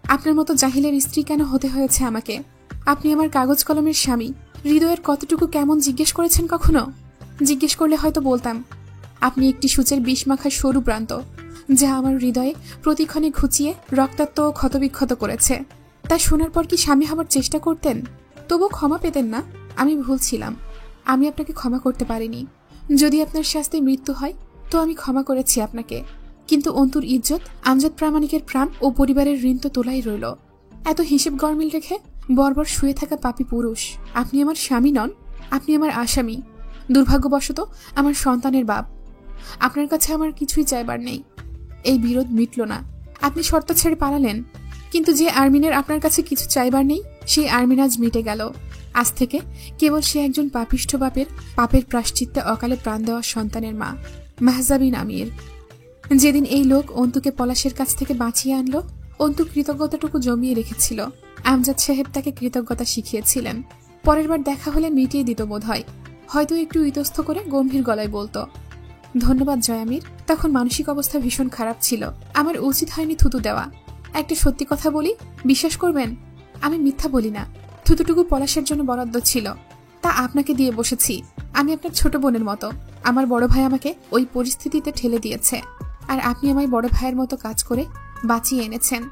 আপনার মতো জাহিলের স্ত্রী কেন হতে হয়েছে আমাকে? আপনি আমার কাগজ কলমের স্বামী, হৃদয়ের কতটুকু কেমন জিজ্ঞেস করেছেন কখনো? জিজ্ঞেস করলে হয়তো বলতাম। আপনি একটি সূচের বিষ মাখা সরু প্রান্ত, যা আমার হৃদয়ে প্রতিক্ষণে ঘুচিয়ে রক্তাক্ত ও ক্ষতবিক্ষত করেছে। তা শোনার পর কি স্বামী হবার চেষ্টা করতেন? তবুও ক্ষমা পেতেন না? আমি ভুল ছিলাম, আমি আপনাকে ক্ষমা করতে পারিনি। যদি আপনার শাস্তি মৃত্যু হয়, তো আমি ক্ষমা করেছি আপনাকে, কিন্তু অন্তুর ইজ্জত, আমজাদ প্রামাণিকের প্রাণ ও পরিবারের ঋণ তো তোলাই রইল। এত হিসেব গরমিল রেখে বর্বর শুয়ে থাকা পাপী পুরুষ, আপনি আমার স্বামী নন, আপনি আমার আসামি, দুর্ভাগ্যবশত আমার সন্তানের বাপ। আপনার কাছে আমার কিছুই চাইবার নেই। এই বিরোধ মিটল না, আপনি শর্ত ছেড়ে পালালেন, কিন্তু যে আরমিনের আপনার কাছে কিছু চাইবার নেই, সেই আরমিন আজ মিটে গেল। আজ থেকে কেবল সে একজন পাপিষ্ঠ বাপের পাপের প্রায়শ্চিত্তে অকালে প্রাণ দেওয়া সন্তানের মা, মাহজাবিন আমির। যেদিন এই লোক অন্তুকে পলাশের কাছ থেকে বাঁচিয়ে আনলো, অন্তু কৃতজ্ঞতাটুকু জমিয়ে রেখেছিল। আমজাদ সাহেব তাকে কৃতজ্ঞতা শিখিয়েছিলেন। পরের বার দেখা হলে মিটিয়ে দিত বোধ হয়, হয়তো একটু ইতস্থ করে গম্ভীর গলায় বলতো, ধন্যবাদ জয়ামির, তখন মানসিক অবস্থা ভীষণ খারাপ ছিল, আমার উচিত হয়নি থুতু দেওয়া। একটা সত্যি কথা বলি, বিশ্বাস করবেন? আমি মিথ্যা বলি না। থুতুটুকু পলাশের জন্য বরাদ্দ ছিল, তা আপনাকে দিয়ে বসেছি। আমি আপনার ছোট বোনের মতো, আমার বড় ভাই আমাকে ওই পরিস্থিতিতে ঠেলে দিয়েছে, আর আপনি আমায় বড় ভাইয়ের মতো কাজ করে বাঁচিয়ে এনেছেন।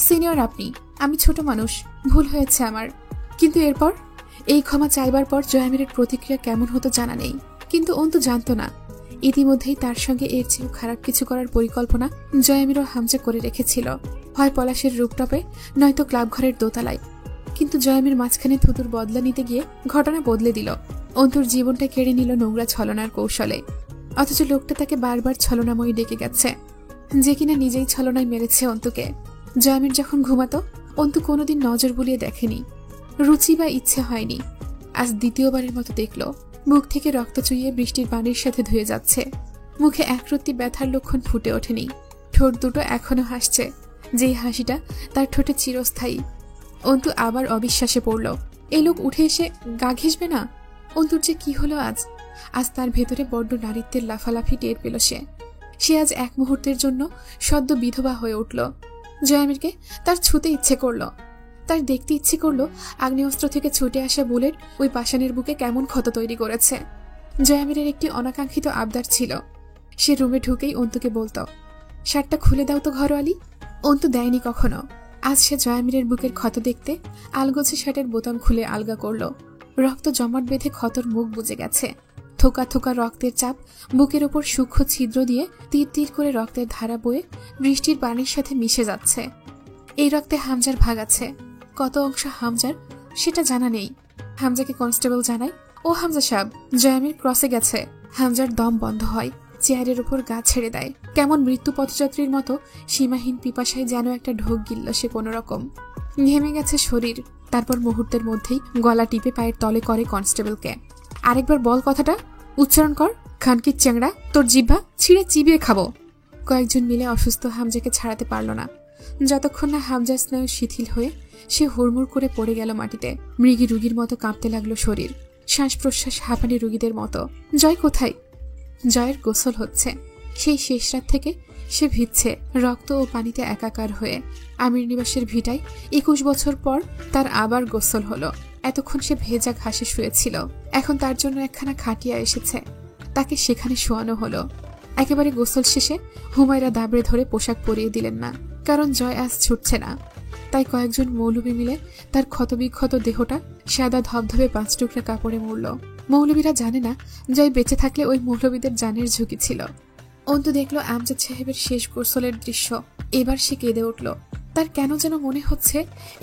সিনিয়র আপনি, আমি ছোট মানুষ, ভুল হয়েছে আমার। কিন্তু এরপর এই ক্ষমা চাইবার পর জয়ামিরের প্রতিক্রিয়া কেমন হতো জানা নেই, কিন্তু অন্তু জানতো না ইতিমধ্যেই তার সঙ্গে এর চেয়েও খারাপ কিছু করার পরিকল্পনা জয়ামির ও হামজা করে রেখেছিল, হয় পলাশের রূপটপে, নয়তো ক্লাব ঘরের দোতলায়। কিন্তু জয়ামির মাঝখানে থুতুর বদলা নিতে গিয়ে ঘটনা বদলে দিল। অন্তুর জীবনটা কেড়ে নিল নোংরা ছলনার কৌশলে। অথচ লোকটা তাকে বারবার ছলনাময়ী ডেকে গেছে, যে কিনা নিজেই ছলনায় মেরেছে অন্তুকে। জয়ামির যখন ঘুমাতো, অন্তু কোনোদিন নজর বুলিয়ে দেখেনি, রুচি বা ইচ্ছে হয়নি। আজ দ্বিতীয়বারের মতো দেখল মুখ থেকে রক্ত চুইয়ে বৃষ্টির পানির সাথে ধুয়ে যাচ্ছে। মুখে একরত্তি ব্যথার লক্ষণ ফুটে ওঠেনি, ঠোঁট দুটো এখনো হাসছে, যেই হাসিটা তার ঠোঁটে চিরস্থায়ী। অন্তু আবার অবিশ্বাসে পড়ল, এই লোক উঠে এসে গা ঘেঁষবে না? অন্তুর যে কি হলো আজ? আজ তার ভেতরে বড্ড নারীত্বের লাফালাফি টের পেল সে আজ এক মুহূর্তের জন্য সদ্য বিধবা হয়ে উঠল। জয়ামিরকে তার ছুতে ইচ্ছে করল, তার দেখতে ইচ্ছে করলো আগ্নেয়াস্ত্র থেকে ছুটে আসা বুলেট ওই পাষাণের বুকে কেমন ক্ষত তৈরি করেছে। জয়ামিরের একটি অনাকাঙ্ক্ষিত আবদার ছিল, সে রুমে ঢুকেই অন্তুকে বলতো, শার্টটা খুলে দাও তো ঘরোয়ালি। অন্তু দেয়নি কখনো। আজ সে জয়ামিরের বুকের ক্ষত দেখতে আলগোছে শার্টের বোতাম খুলে আলগা করলো। রক্ত জমাট বেঁধে ক্ষতর মুখ বুজে গেছে। থোকা থোকা রক্তের চাপ বুকের ওপর সূক্ষ্ম ছিদ্র দিয়ে তীর তীর করে রক্তের ধারা বয়ে বৃষ্টির পানির সাথে মিশে যাচ্ছে। এই রক্তে হামজার ভাগ আছে। কত অংশ হামজার সেটা জানা নেই। হামজাকে কনস্টেবল জানায়, ও হামজা সাহেব, জয়ামির ক্রসে গেছে। হামজার দম বন্ধ হয়, চেয়ারের উপর গা ছেড়ে দেয়। কেমন মৃত্যু পথযাত্রীর মতো সীমাহীন পিপাসায় যেন একটা ঢোক গিলল সে কোনো রকম। ঘেমে গেছে শরীর। তারপর মুহূর্তের মধ্যেই গলা টিপে পায়ের তলে করে কনস্টেবলকে। আরেকবার বল কথাটা, উচ্চারণ কর। খানকির চ্যাংড়া, তোর জিহ্বা ছিঁড়ে চিবিয়ে খাবো। কয়েকজন মিলে অসুস্থ হামজাকে ছাড়াতে পারল না। যতক্ষণ না হামজার স্নায়ু শিথিল হয়ে সে হুড়মুড় করে পড়ে গেল মাটিতে। মৃগী রুগীর মতো কাঁপতে লাগলো শরীর, শ্বাস প্রশ্বাস হাঁপানি রুগীদের মতো। জয় কোথায়? জয়ের গোসল হচ্ছে। সেই শেষ রাত থেকে সে ভিজছে রক্ত ও পানিতে একাকার হয়ে। আমির নিবাসের ভিটায় 21 বছর পর তার আবার গোসল হলো। এতক্ষণ সে ভেজা ঘাসে শুয়েছিল, এখন তার জন্য একখানা খাটিয়া এসেছে। তাকে সেখানে শোয়ানো হলো। একেবারে গোসল শেষে হুমায়রা দাবড়ে ধরে পোশাক পরিয়ে দিলেন না, কারণ জয় আজ ছুটছে না। তাই কয়েকজন মৌলবি মিলে তার ক্ষতবিক্ষত দেহটা সাদা ধবধবে 5 টুকরা কাপড়ে মুড়ল। মৌলবীরা জানে না জয় বেঁচে থাকলে ওই মৌলবীদের জানের ঝুঁকি ছিল। অন্তু দেখল আমজাদ সাহেবের শেষ গোসলের দৃশ্য। এবার সে কেঁদে উঠল। তার কেন যেন মনে হচ্ছে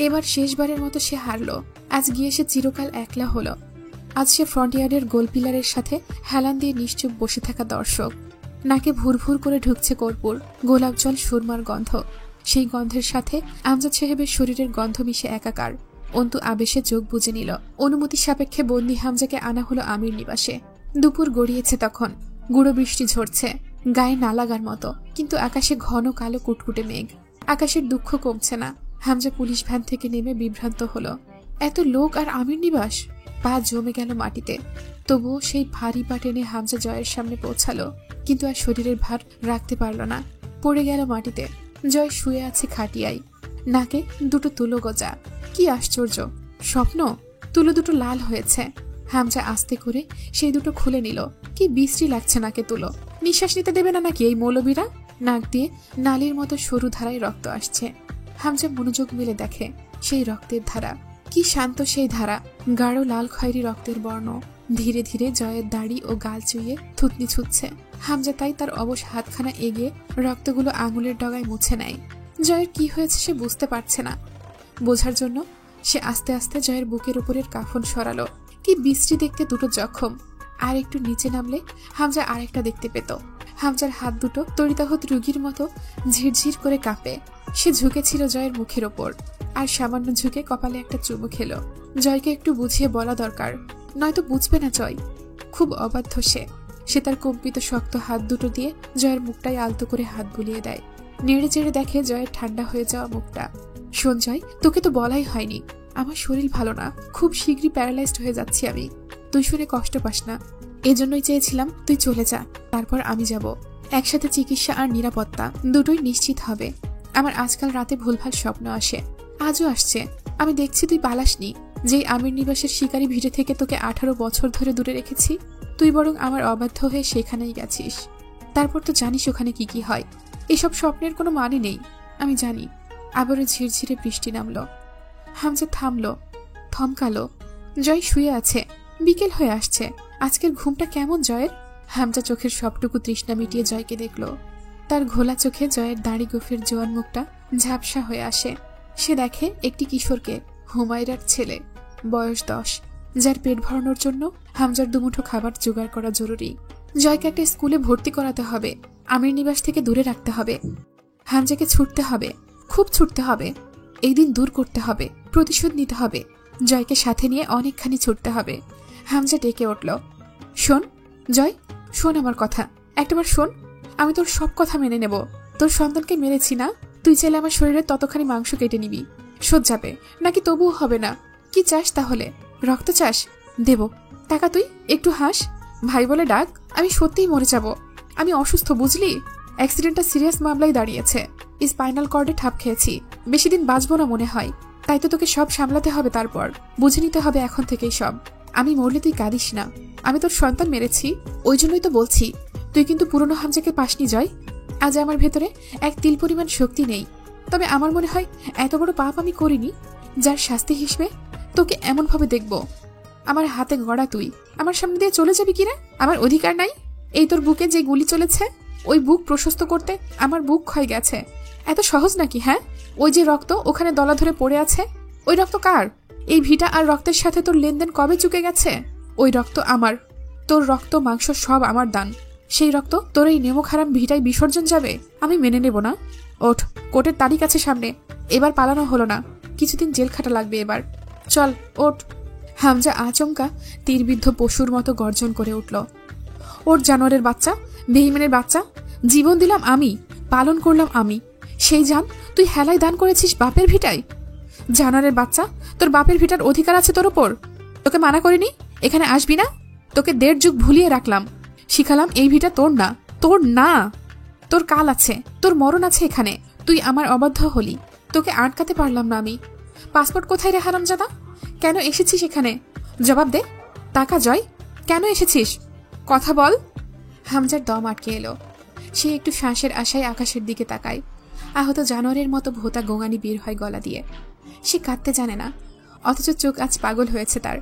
এবার শেষবারের মতো সে হারল। আজ গিয়ে সে চিরকাল একলা হলো। আজ সে ফ্রন্টিয়ার্ডের গোল পিলারের সাথে হেলান দিয়ে নিশ্চুপ বসে থাকা দর্শক। নাকে ভুর ভুর করে ঢুকছে কর্পূর, গোলাপ জল, সুরমার গন্ধ। সেই গন্ধের সাথে আমজাদ সাহেবের শরীরের গন্ধ মিশে একাকার। অন্তু আবেশে চোখ বুজে নিল। অনুমতি সাপেক্ষে বন্দি হামজাকে আনা হলো আমির নিবাসে। দুপুর গড়িয়েছে তখন। গুঁড়ো বৃষ্টি ঝরছে, গায়ে না লাগার মতো, কিন্তু আকাশে ঘন কালো কুটকুটে মেঘ। আকাশের দুঃখ কমছে না। হামজা পুলিশ ভ্যান থেকে নেমে বিভ্রান্ত হলো। এত লোক আর আমির নিবাস! পা জমে গেল মাটিতে। তবুও সেই ভারী পা টেনে হামজা জয়ের সামনে পৌঁছালো, কিন্তু আর শরীরের ভার রাখতে পারল না। পড়ে গেল মাটিতে। জয় শুয়ে আছে খাটিয়ায়, নাকে দুটো তুলো গজা। কি আশ্চর্য স্বপ্ন! তুলো দুটো লাল হয়েছে। হামজা আস্তে করে সেই দুটো খুলে নিল। কি বিশ্রী লাগছে নাকে তুলো। নিঃশ্বাস নিতে দেবে না নাকি এই মৌলবীরা? নাক দিয়ে নালীর মতো সরু ধারায় রক্ত আসছে। হামজা মনোযোগ মিলে দেখে সেই রক্তের ধারা। কি শান্ত সেই ধারা! গাঢ় লাল খয়েরি রক্তের বর্ণ। ধীরে ধীরে জয়ের দাড়ি ও গাল চুইয়ে থুতনি ছুটছে। হামজা তাই তার অবশ হাতখানা এগিয়ে রক্তগুলো আঙুলের ডগায় মুছে নেয়। জয়ের কি হয়েছে সে বুঝতে পারছে না। বোঝার জন্য সে আস্তে আস্তে জয়ের বুকের উপরের কাফন সরালো। কি বিশ্রী দেখতে দুটো জখম! আর একটু নিচে নামলে হামজা আরেকটা দেখতে পেত। হামজার হাত দুটো তরিতাহত রুগীর মতো ঝিরঝির করে কাঁপে। সে ঝুঁকেছিল জয়ের মুখের ওপর, আর সামান্য ঝুঁকে কপালে একটা চুমু খেল। জয়কে একটু বুঝিয়ে বলা দরকার, নয়তো বুঝবে না জয়। খুব অবাধ্য সে তার কম্পিত শক্ত হাত দুটো দিয়ে জয়ের মুখটাই আলতো করে হাত বুলিয়ে দেয়। নেড়ে চেড়ে দেখে জয়ের ঠান্ডা হয়ে যাওয়া মুখটা। শোন জয়, তোকে তো বলাই হয়নি, আমার শরীর ভালো না, খুব শীঘ্রই প্যারালাইজড হয়ে যাচ্ছি আমি। তুই শুনে কষ্ট পাস না, এজন্যই চেয়েছিলাম তুই চলে যা, তারপর আমি যাব। একসাথে চিকিৎসা আর নিরাপত্তা দুটোই নিশ্চিত হবে। আমার আজকাল রাতে ভুলভাল স্বপ্ন আসে, আজও আসছে। আমি দেখছি তুই পালাসনি। যেই আমির নিবাসের শিকারী ভিড়ে থেকে তোকে 18 বছর ধরে দূরে রেখেছি, তুই বরং আমার অবাধ্য হয়ে সেখানেই গেছিস। তারপর তো জানিস ওখানে কি কি হয়। এসব স্বপ্নের কোনো মানে নেই, আমি জানি। আবারও ঝিরঝিরে বৃষ্টি নামলো। হামজা থামলো, থমকালো। জয় শুয়ে আছে, বিকেল হয়ে আসছে। আজকের ঘুমটা কেমন জয়ের? হামজা চোখের সবটুকু তৃষ্ণা মিটিয়ে জয়কে দেখল। তার ঘোলা চোখে জয়ের দাড়ি গোফের জোয়ান মুখটা ঝাপসা হয়ে আসে। সে দেখে একটি কিশোরকে, হুমায়রার ছেলে, বয়স 10, যার পেট ভরানোর জন্য হামজার দুমুঠো খাবার জোগাড় করা জরুরি। জয়কে একটা স্কুলে ভর্তি করাতে হবে, আমির নিবাস থেকে দূরে রাখতে হবে। হামজাকে ছুটতে হবে, খুব ছুটতে হবে। এই দিন দূর করতে হবে, প্রতিশোধ নিতে হবে। জয়কে সাথে নিয়ে অনেকখানি ছুটতে হবে। হামজা ডেকে উঠল, শোন জয়, শোন আমার কথা, একটাবার শোন। আমি তোর সব কথা মেনে নেব। তোর সন্তানকে মেরেছি না, তুই চাইলে আমার শরীরে ততখানি মাংস কেটে নিবি, শোধ যাবে নাকি তবুও হবে না? কি চাস তাহলে? রক্ত চাস? দেব। টাকা তুই একটু হাস, ভাই বলে ডাক। আমি সত্যিই মরে যাব, আমি অসুস্থ বুঝলি। অ্যাক্সিডেন্টটা সিরিয়াস মামলায় দাঁড়িয়েছে, স্পাইনাল কর্ডে ঠাপ খেয়েছি, বেশি দিন বাঁচবো না মনে হয়। তাই তো তোকে সব সামলাতে হবে, তারপর বুঝে নিতে হবে এখন থেকেই সব। আমি মরলে তুই কাঁদিস না, আমি তোর সন্তান মেরেছি, ওই জন্যই তো বলছি। তুই কিন্তু পুরনো হামজাকে পাসনি জয়। আজ আমার ভেতরে এক তিল পরিমাণ শক্তি নেই। তবে আমার মনে হয় এত বড় পাপ আমি করিনি যার শাস্তি হিসেবে তোকে এমনভাবে দেখব। আমার হাতে গড়া তুই আমার সামনে দিয়ে চলে যাবি কিনা? আমার অধিকার নাই? এই তোর বুকে যে গুলি চলেছে, ওই বুক প্রশস্ত করতে আমার বুক ক্ষয় গেছে। এত সহজ নাকি? হ্যাঁ, ওই যে রক্ত ওখানে দলা ধরে পড়ে আছে, ওই রক্ত কার? এই ভিটা আর রক্তের সাথে তোর লেনদেন কবে চুকে গেছে? ওই রক্ত আমার। তোর রক্ত মাংস সব আমার দান। সেই রক্ত তোর এই নেমুখ হারাম ভিটায় বিসর্জন যাবে? আমি মেনে নেব না। ওঠ, কোর্টের তারিখ আছে সামনে। এবার পালানো হলো না, কিছুদিন জেল খাটা লাগবে এবার। চল ওঠ। হামজা আচমকা তীরবিদ্ধ পশুর মতো গর্জন করে উঠল। ওর জানোয়ারের বাচ্চা, বেঈমানের বাচ্চা, জীবন দিলাম আমি, পালন করলাম আমি, সেই জান তুই হেলায় দান করেছিস বাপের ভিটায়। জানোয়ারের বাচ্চা, তোর বাপের ভিটার অধিকার আছে তোর ওপর। তোকে মানা করিনি এখানে আসবি না? তোকে 1.5 যুগ ভুলিয়ে রাখলাম, শিখালাম এই ভিটা তোর না, তোর না। তোর কাল আছে, তোর মরণ আছে এখানে। তুই আমার অবাধ্য হলি, তোকে আটকাতে পারলাম না আমি। পাসপোর্ট কোথায় রে হারামজাদা? কেন এসেছিস এখানে? জবাব দে। টাকা জয়, কেন এসেছিস? কথা বল। হামজার দম আটকে এলো। সে একটু শ্বাসের আশায় আকাশের দিকে তাকায়। আহত জানোয়ারের মতো ভোতা গোঙানি বের হয় গলা দিয়ে। সে কাঁদতে জানে না, অথচ চোখ আজ পাগল হয়েছে তার।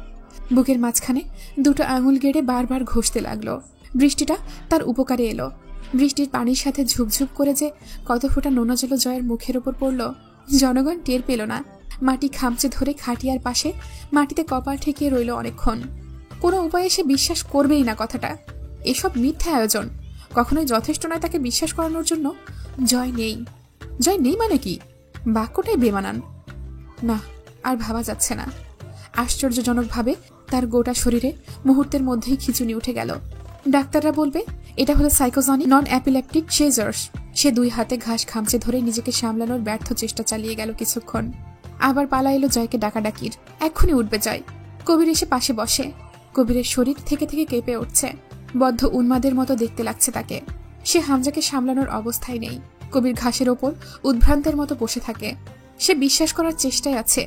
বুকের মাঝখানে 2টো আঙুল গেড়ে বারবার ঘষতে লাগলো। বৃষ্টিটা তার উপকারে এলো। বৃষ্টির পানির সাথে ঝুপঝুপ করে যে কত ফোঁটা নোনা জল জয়ের মুখের ওপর পড়ল, জনগণ টের পেল না। মাটি খামচে ধরে খাটিয়ার পাশে মাটিতে কপাল ঠেকিয়ে রইল অনেকক্ষণ। কোনো উপায়ে সে বিশ্বাস করবেই না কথাটা। এসব মিথ্যা আয়োজন, কখনোই যথেষ্ট নয় তাকে বিশ্বাস করানোর জন্য। জয় নেই। জয় নেই মানে কি? বাক্যটাই বেমানান। না, আর ভাবা যাচ্ছে না। আশ্চর্যজনকভাবে তার গোটা শরীরে মুহূর্তের মধ্যেই খিঁচুনি উঠে গেল। ডাক্তাররা বলবে এটা হলো সাইকোজনিক নন অ্যাপিলেপটিক সিজার্স। সে 2 হাতে ঘাস খামচে ধরে নিজেকে সামলানোর ব্যর্থ চেষ্টা চালিয়ে গেল কিছুক্ষণ। আবার পালা এলো জয়কে ডাকাডাকির। এক্ষুনি উঠবে জয়। কবির এসে পাশে বসে। কবিরের শরীর থেকে থেকে কেঁপে উঠছে। বদ্ধ উন্মাদের মতো দেখতে লাগছে তাকে। সে হামজাকে সামলানোর অবস্থায় নেই। কবির ঘাসের ওপর উদ্ভ্রান্তের মতো বসে থাকে। সে বিশ্বাস করার চেষ্টায় আছে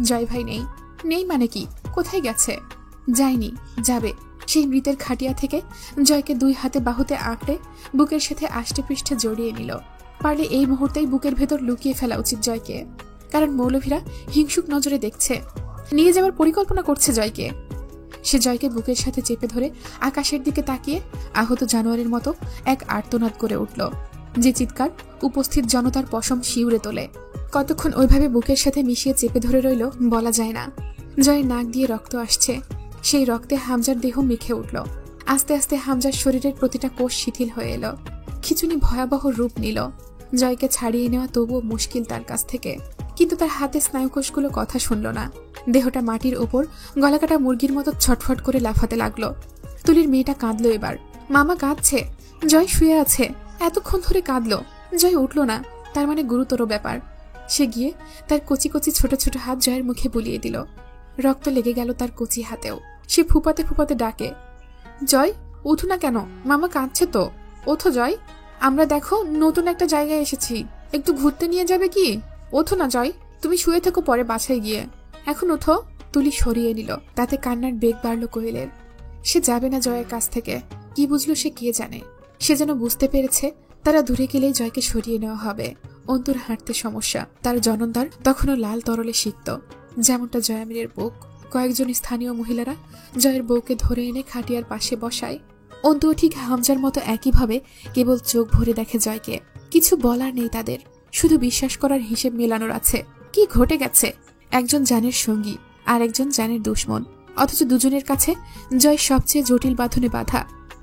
জয় ভাই নেই। নেই মানে কি? কোথায় গেছে? যায়নি, যাবে। সেই মৃতের খাটিয়া থেকে জয়কে 2 হাতে বাহুতে আঁকড়ে বুকের সাথে আষ্টে পৃষ্ঠে জড়িয়ে নিল। পারলে এই মুহূর্তেই বুকের ভেতর লুকিয়ে ফেলা উচিত জয়কে, কারণ মৌলভীরা হিংসুক নজরে দেখছে, নিয়ে যাওয়ার পরিকল্পনা করছে জয়কে। সে জয়কে বুকের সাথে চেপে ধরে আকাশের দিকে তাকিয়ে আহত জানোয়ারের মতো এক আর্তনাদ করে উঠল, যে চিৎকার উপস্থিত জনতার পশম শিউরে তোলে। কতক্ষণ ওইভাবে বুকের সাথে মিশিয়ে চেপে ধরে রইল বলা যায় না। জয়ের নাক দিয়ে রক্ত আসছে। সেই রক্তে হামজার দেহ মেখে উঠল। আস্তে আস্তে হামজার শরীরের প্রতিটা কোষ শিথিল হয়ে এলো। খিচুনি ভয়াবহ রূপ নিল। জয়কে ছাড়িয়ে নেওয়া তবুও মুশকিল তার কাছ থেকে, কিন্তু তার হাতে স্নায়ুকোষগুলো কথা শুনল না। দেহটা মাটির ওপর গলাকাটা মুরগির মতো ছটফট করে লাফাতে লাগলো। তুলির মেয়েটা কাঁদলো এবার। মামা কাঁদছে, জয় শুয়ে আছে। এতক্ষণ ধরে কাঁদলো। জয় উঠল না, তার মানে গুরুতর ব্যাপার। সে গিয়ে তার কচি কচি ছোট ছোট হাত জয়ের মুখে বুলিয়ে দিল। রক্ত লেগে গেল তার কচি হাতেও। সে ফুপাতে ফুপাতে ডাকে, জয় উঠো না কেন? মামা কাঁদছে তো, ওঠো জয়। আমরা দেখো নতুন একটা জায়গায় এসেছি, একটু ঘুরতে নিয়ে যাবে কি? ওঠো না জয়, তুমি শুয়ে থেকো পরে বাসায় গিয়ে। এখন ওঠো। তুলি সরিয়ে নিল। তাতে কান্নার বেগ বাড়ল কোয়েলের। সে যাবে না জয়ের কাছ থেকে। কি বুঝলো সে কে জানে। সে যেন বুঝতে পেরেছে তারা দূরে গেলেই জয়কে সরিয়ে নেওয়া হবে। অন্তুর হাঁটতে সমস্যা। তার জননদ্বার তখনও লাল তরলে সিক্ত, যেমনটা জয়ামিনের বুক। কয়েকজন স্থানীয় মহিলারা জয়ের বউকে ধরে এনে খাটিয়ার পাশে বসায়। অন্তুও ঠিক হামজার মতো একইভাবে কেবল চোখ ভরে দেখে জয়কে। কিছু বলার নেই তাদের, শুধু বিশ্বাস করার হিসেব মেলানোর আছে। কি ঘটে গেছে? একজন জানের সঙ্গী আর একজন জানের দুশ্মন, অথচ দুজনের কাছে জয় সবচেয়ে জটিল বাঁধনে বাঁধা।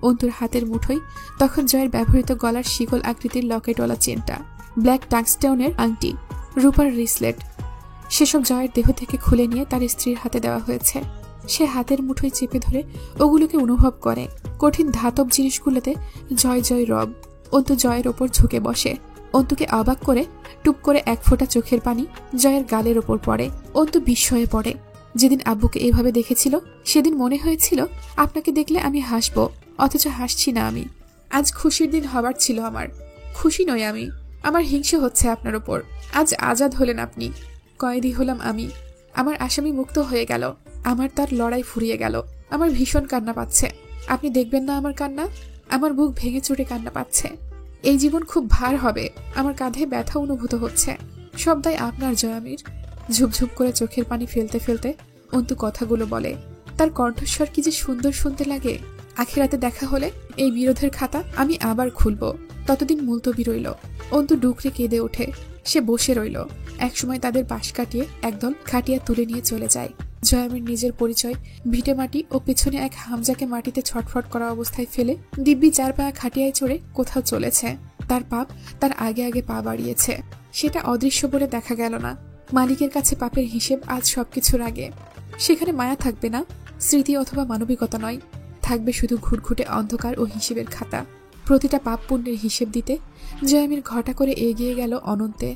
অন্তুর হাতের মুঠোয় তখন জয়ের ব্যবহৃত গলার শিকল আকৃতির লকেটওয়ালা চেনটা, ব্ল্যাক টাংস্টোনের আংটি, রূপার রিসলেট। সেসব জয়ের দেহ থেকে খুলে নিয়ে তার স্ত্রীর হাতে দেওয়া হয়েছে। সে হাতের মুঠোয় চেপে ধরে ওগুলোকে অনুভব করে। কঠিন ধাতব জিনিসগুলোতে জয় জয় রব। অন্তু জয়ের ওপর ঝুঁকে বসে। অন্তুকে অবাক করে টুপ করে 1 ফোঁটা চোখের পানি জয়ের গালের ওপর পড়ে। অন্তু বিস্ময়ে পড়ে। যেদিন আব্বুকে এভাবে দেখেছিল সেদিন মনে হয়েছিল আপনাকে দেখলে আমি হাসবো, অথচ হাসছি না আমি। আজ খুশির দিন হবার ছিল আমার, খুশি নই আমি। আমার হিংসে হচ্ছে আপনার ওপর। আজ আজাদ হলেন আপনি, কয়েদি হলাম আমি। আমার আসামি মুক্ত হয়ে গেল। আমার তার লড়াই ফুরিয়ে গেল। আমার ভীষণ কান্না পাচ্ছে। আপনি দেখবেন না আমার কান্না? আমার বুক ভেঙে চুরে কান্না পাচ্ছে। এই জীবন খুব ভার হবে, আমার কাঁধে ব্যথা অনুভূত হচ্ছে। সব দায় আপনার জয়ামির। ঝুপঝুপ করে চোখের পানি ফেলতে ফেলতে অন্তু কথাগুলো বলে। তার কণ্ঠস্বর কি যে সুন্দর শুনতে লাগে। আখিরাতে দেখা হলে এই বিরোধের খাতা আমি আবার খুলব। ততদিন মুলতবি রইল। অন্তু ডুকরে কেঁদে ওঠে। সে বসে রইল। একসময় তাদের পাশ কাটিয়ে একদল খাটিয়া তুলে নিয়ে চলে যায়। জয়ামের নিজের পরিচয় ভিটে মাটি ও পেছনে এক হামজাকে মাটিতে ছটফট করা অবস্থায় ফেলে দিব্যি 4 পায়া খাটিয়ায় চড়ে কোথাও চলেছে। তার পাপ তার আগে আগে পা বাড়িয়েছে। সেটা অদৃশ্য বলে দেখা গেল না। মালিকের কাছে পাপের হিসেব আজ সবকিছুর আগে। সেখানে মায়া থাকবে না, স্মৃতি অথবা মানবিকতা নয়, থাকবে শুধু ঘুটঘুটে অন্ধকার ও হিসেবের খাতা। প্রতিটা পাপ পুণ্যের হিসেব দিতে জয়ামির ঘটা করে এগিয়ে গেল অনন্তে।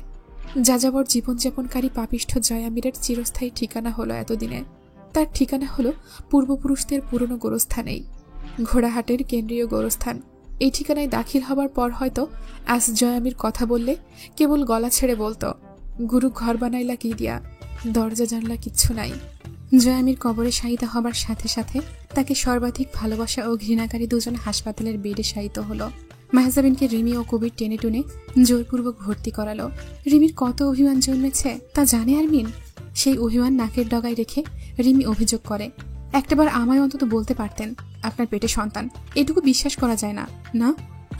যাযাবর জীবনযাপনকারী পাপিষ্ঠ জয়ামিরের চিরস্থায়ী ঠিকানা হলো এতদিনে। তার ঠিকানা হলো পূর্বপুরুষদের পুরনো গোরস্থানেই, ঘোড়াহাটের কেন্দ্রীয় গোরস্থান। এই ঠিকানায় দাখিল হবার পর হয়তো আজ জয়ামির কথা বললে কেবল গলা ছেড়ে বলতো, গুরু ঘর বানাইলা কি দিয়া, দরজা জানলা কিচ্ছু নাই। জয়ামির কবরে শায়িতা হবার সাথে সাথে তাকে সর্বাধিক ভালোবাসা ও ঘৃণাকারী দুজন হাসপাতালের বেডে শায়িত হলো। মাহজাবিনকে রিমি ও কবির টেনে টুনে জোরপূর্বক ভর্তি করালো। রিমির কত অভিমান জন্মেছে তা জানে আরমিন। সেই অভিমান নাকের ডগায় রেখে রিমি অভিযোগ করে, একটাবার আমায় অন্তত বলতে পারতেন আপনার পেটে সন্তান। এটুকু বিশ্বাস করা যায় না। না,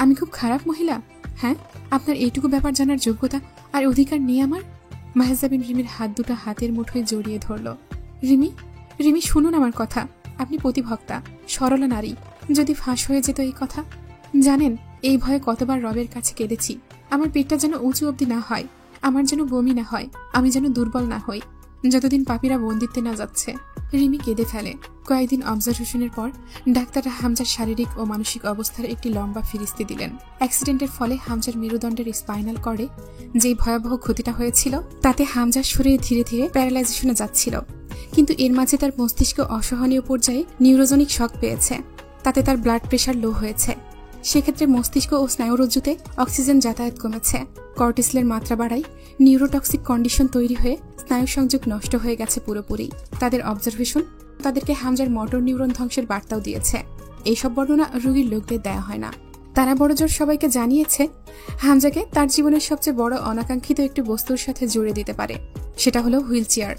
আমি খুব খারাপ মহিলা? হ্যাঁ, আপনার এইটুকু ব্যাপার জানার যোগ্যতা আর অধিকার নেই আমার? মাহজাবিন রিমির হাত দুটো হাতের মুঠোয় জড়িয়ে ধরল। রিমি, রিমি শুনুন আমার কথা। আপনি পতিভক্তা, সরলা নারী। যদি ফাঁস হয়ে যেত এই কথা। জানেন এই ভয়ে কতবার রবের কাছে কেঁদেছি, আমার পেটটা যেন উঁচু অবধি না হয়, আমার যেন বমি না হয়, আমি যেন দুর্বল না হই, যতদিন পাপীরা বন্দিত্বে না যাচ্ছে। রিমি কেঁদে ফেলে। কয়েকদিন অবজারভেশনের পর ডাক্তাররা হামজার শারীরিক ও মানসিক অবস্থার একটি লম্বা ফিরিস্তি দিলেন। অ্যাক্সিডেন্টের ফলে হামজার মেরুদণ্ডের স্পাইনাল কর্ডে যেই ভয়াবহ ক্ষতিটা হয়েছিল তাতে হামজার শরীর ধীরে ধীরে প্যারালাইজেশনে যাচ্ছিল। কিন্তু এর মাঝে তার মস্তিষ্ক অসহনীয় পর্যায়ে নিউরোজেনিক শক পেয়েছে। তাতে তার ব্লাড প্রেশার লো হয়েছে। সেক্ষেত্রে মস্তিষ্ক ও স্নায়ুরজ্জুতে অক্সিজেন যাতায়াত কমেছে। কর্টিসলের মাত্রা বাড়ায় নিউরোটক্সিক কন্ডিশন তৈরি হয়ে স্নায়ু সংযোগ নষ্ট হয়ে গেছে পুরোপুরি। তাদের অবজারভেশন তাদেরকে হামজার মোটর নিউরন ধ্বংসের বার্তাও দিয়েছে। এইসব বর্ণনা রোগীর লোকদের দেয়া হয় না। তারা বড়জোর সবাইকে জানিয়েছে হামজাকে তার জীবনের সবচেয়ে বড় অনাকাঙ্ক্ষিত একটি বস্তুর সাথে জুড়ে দিতে পারে। সেটা হলো হুইল চেয়ার,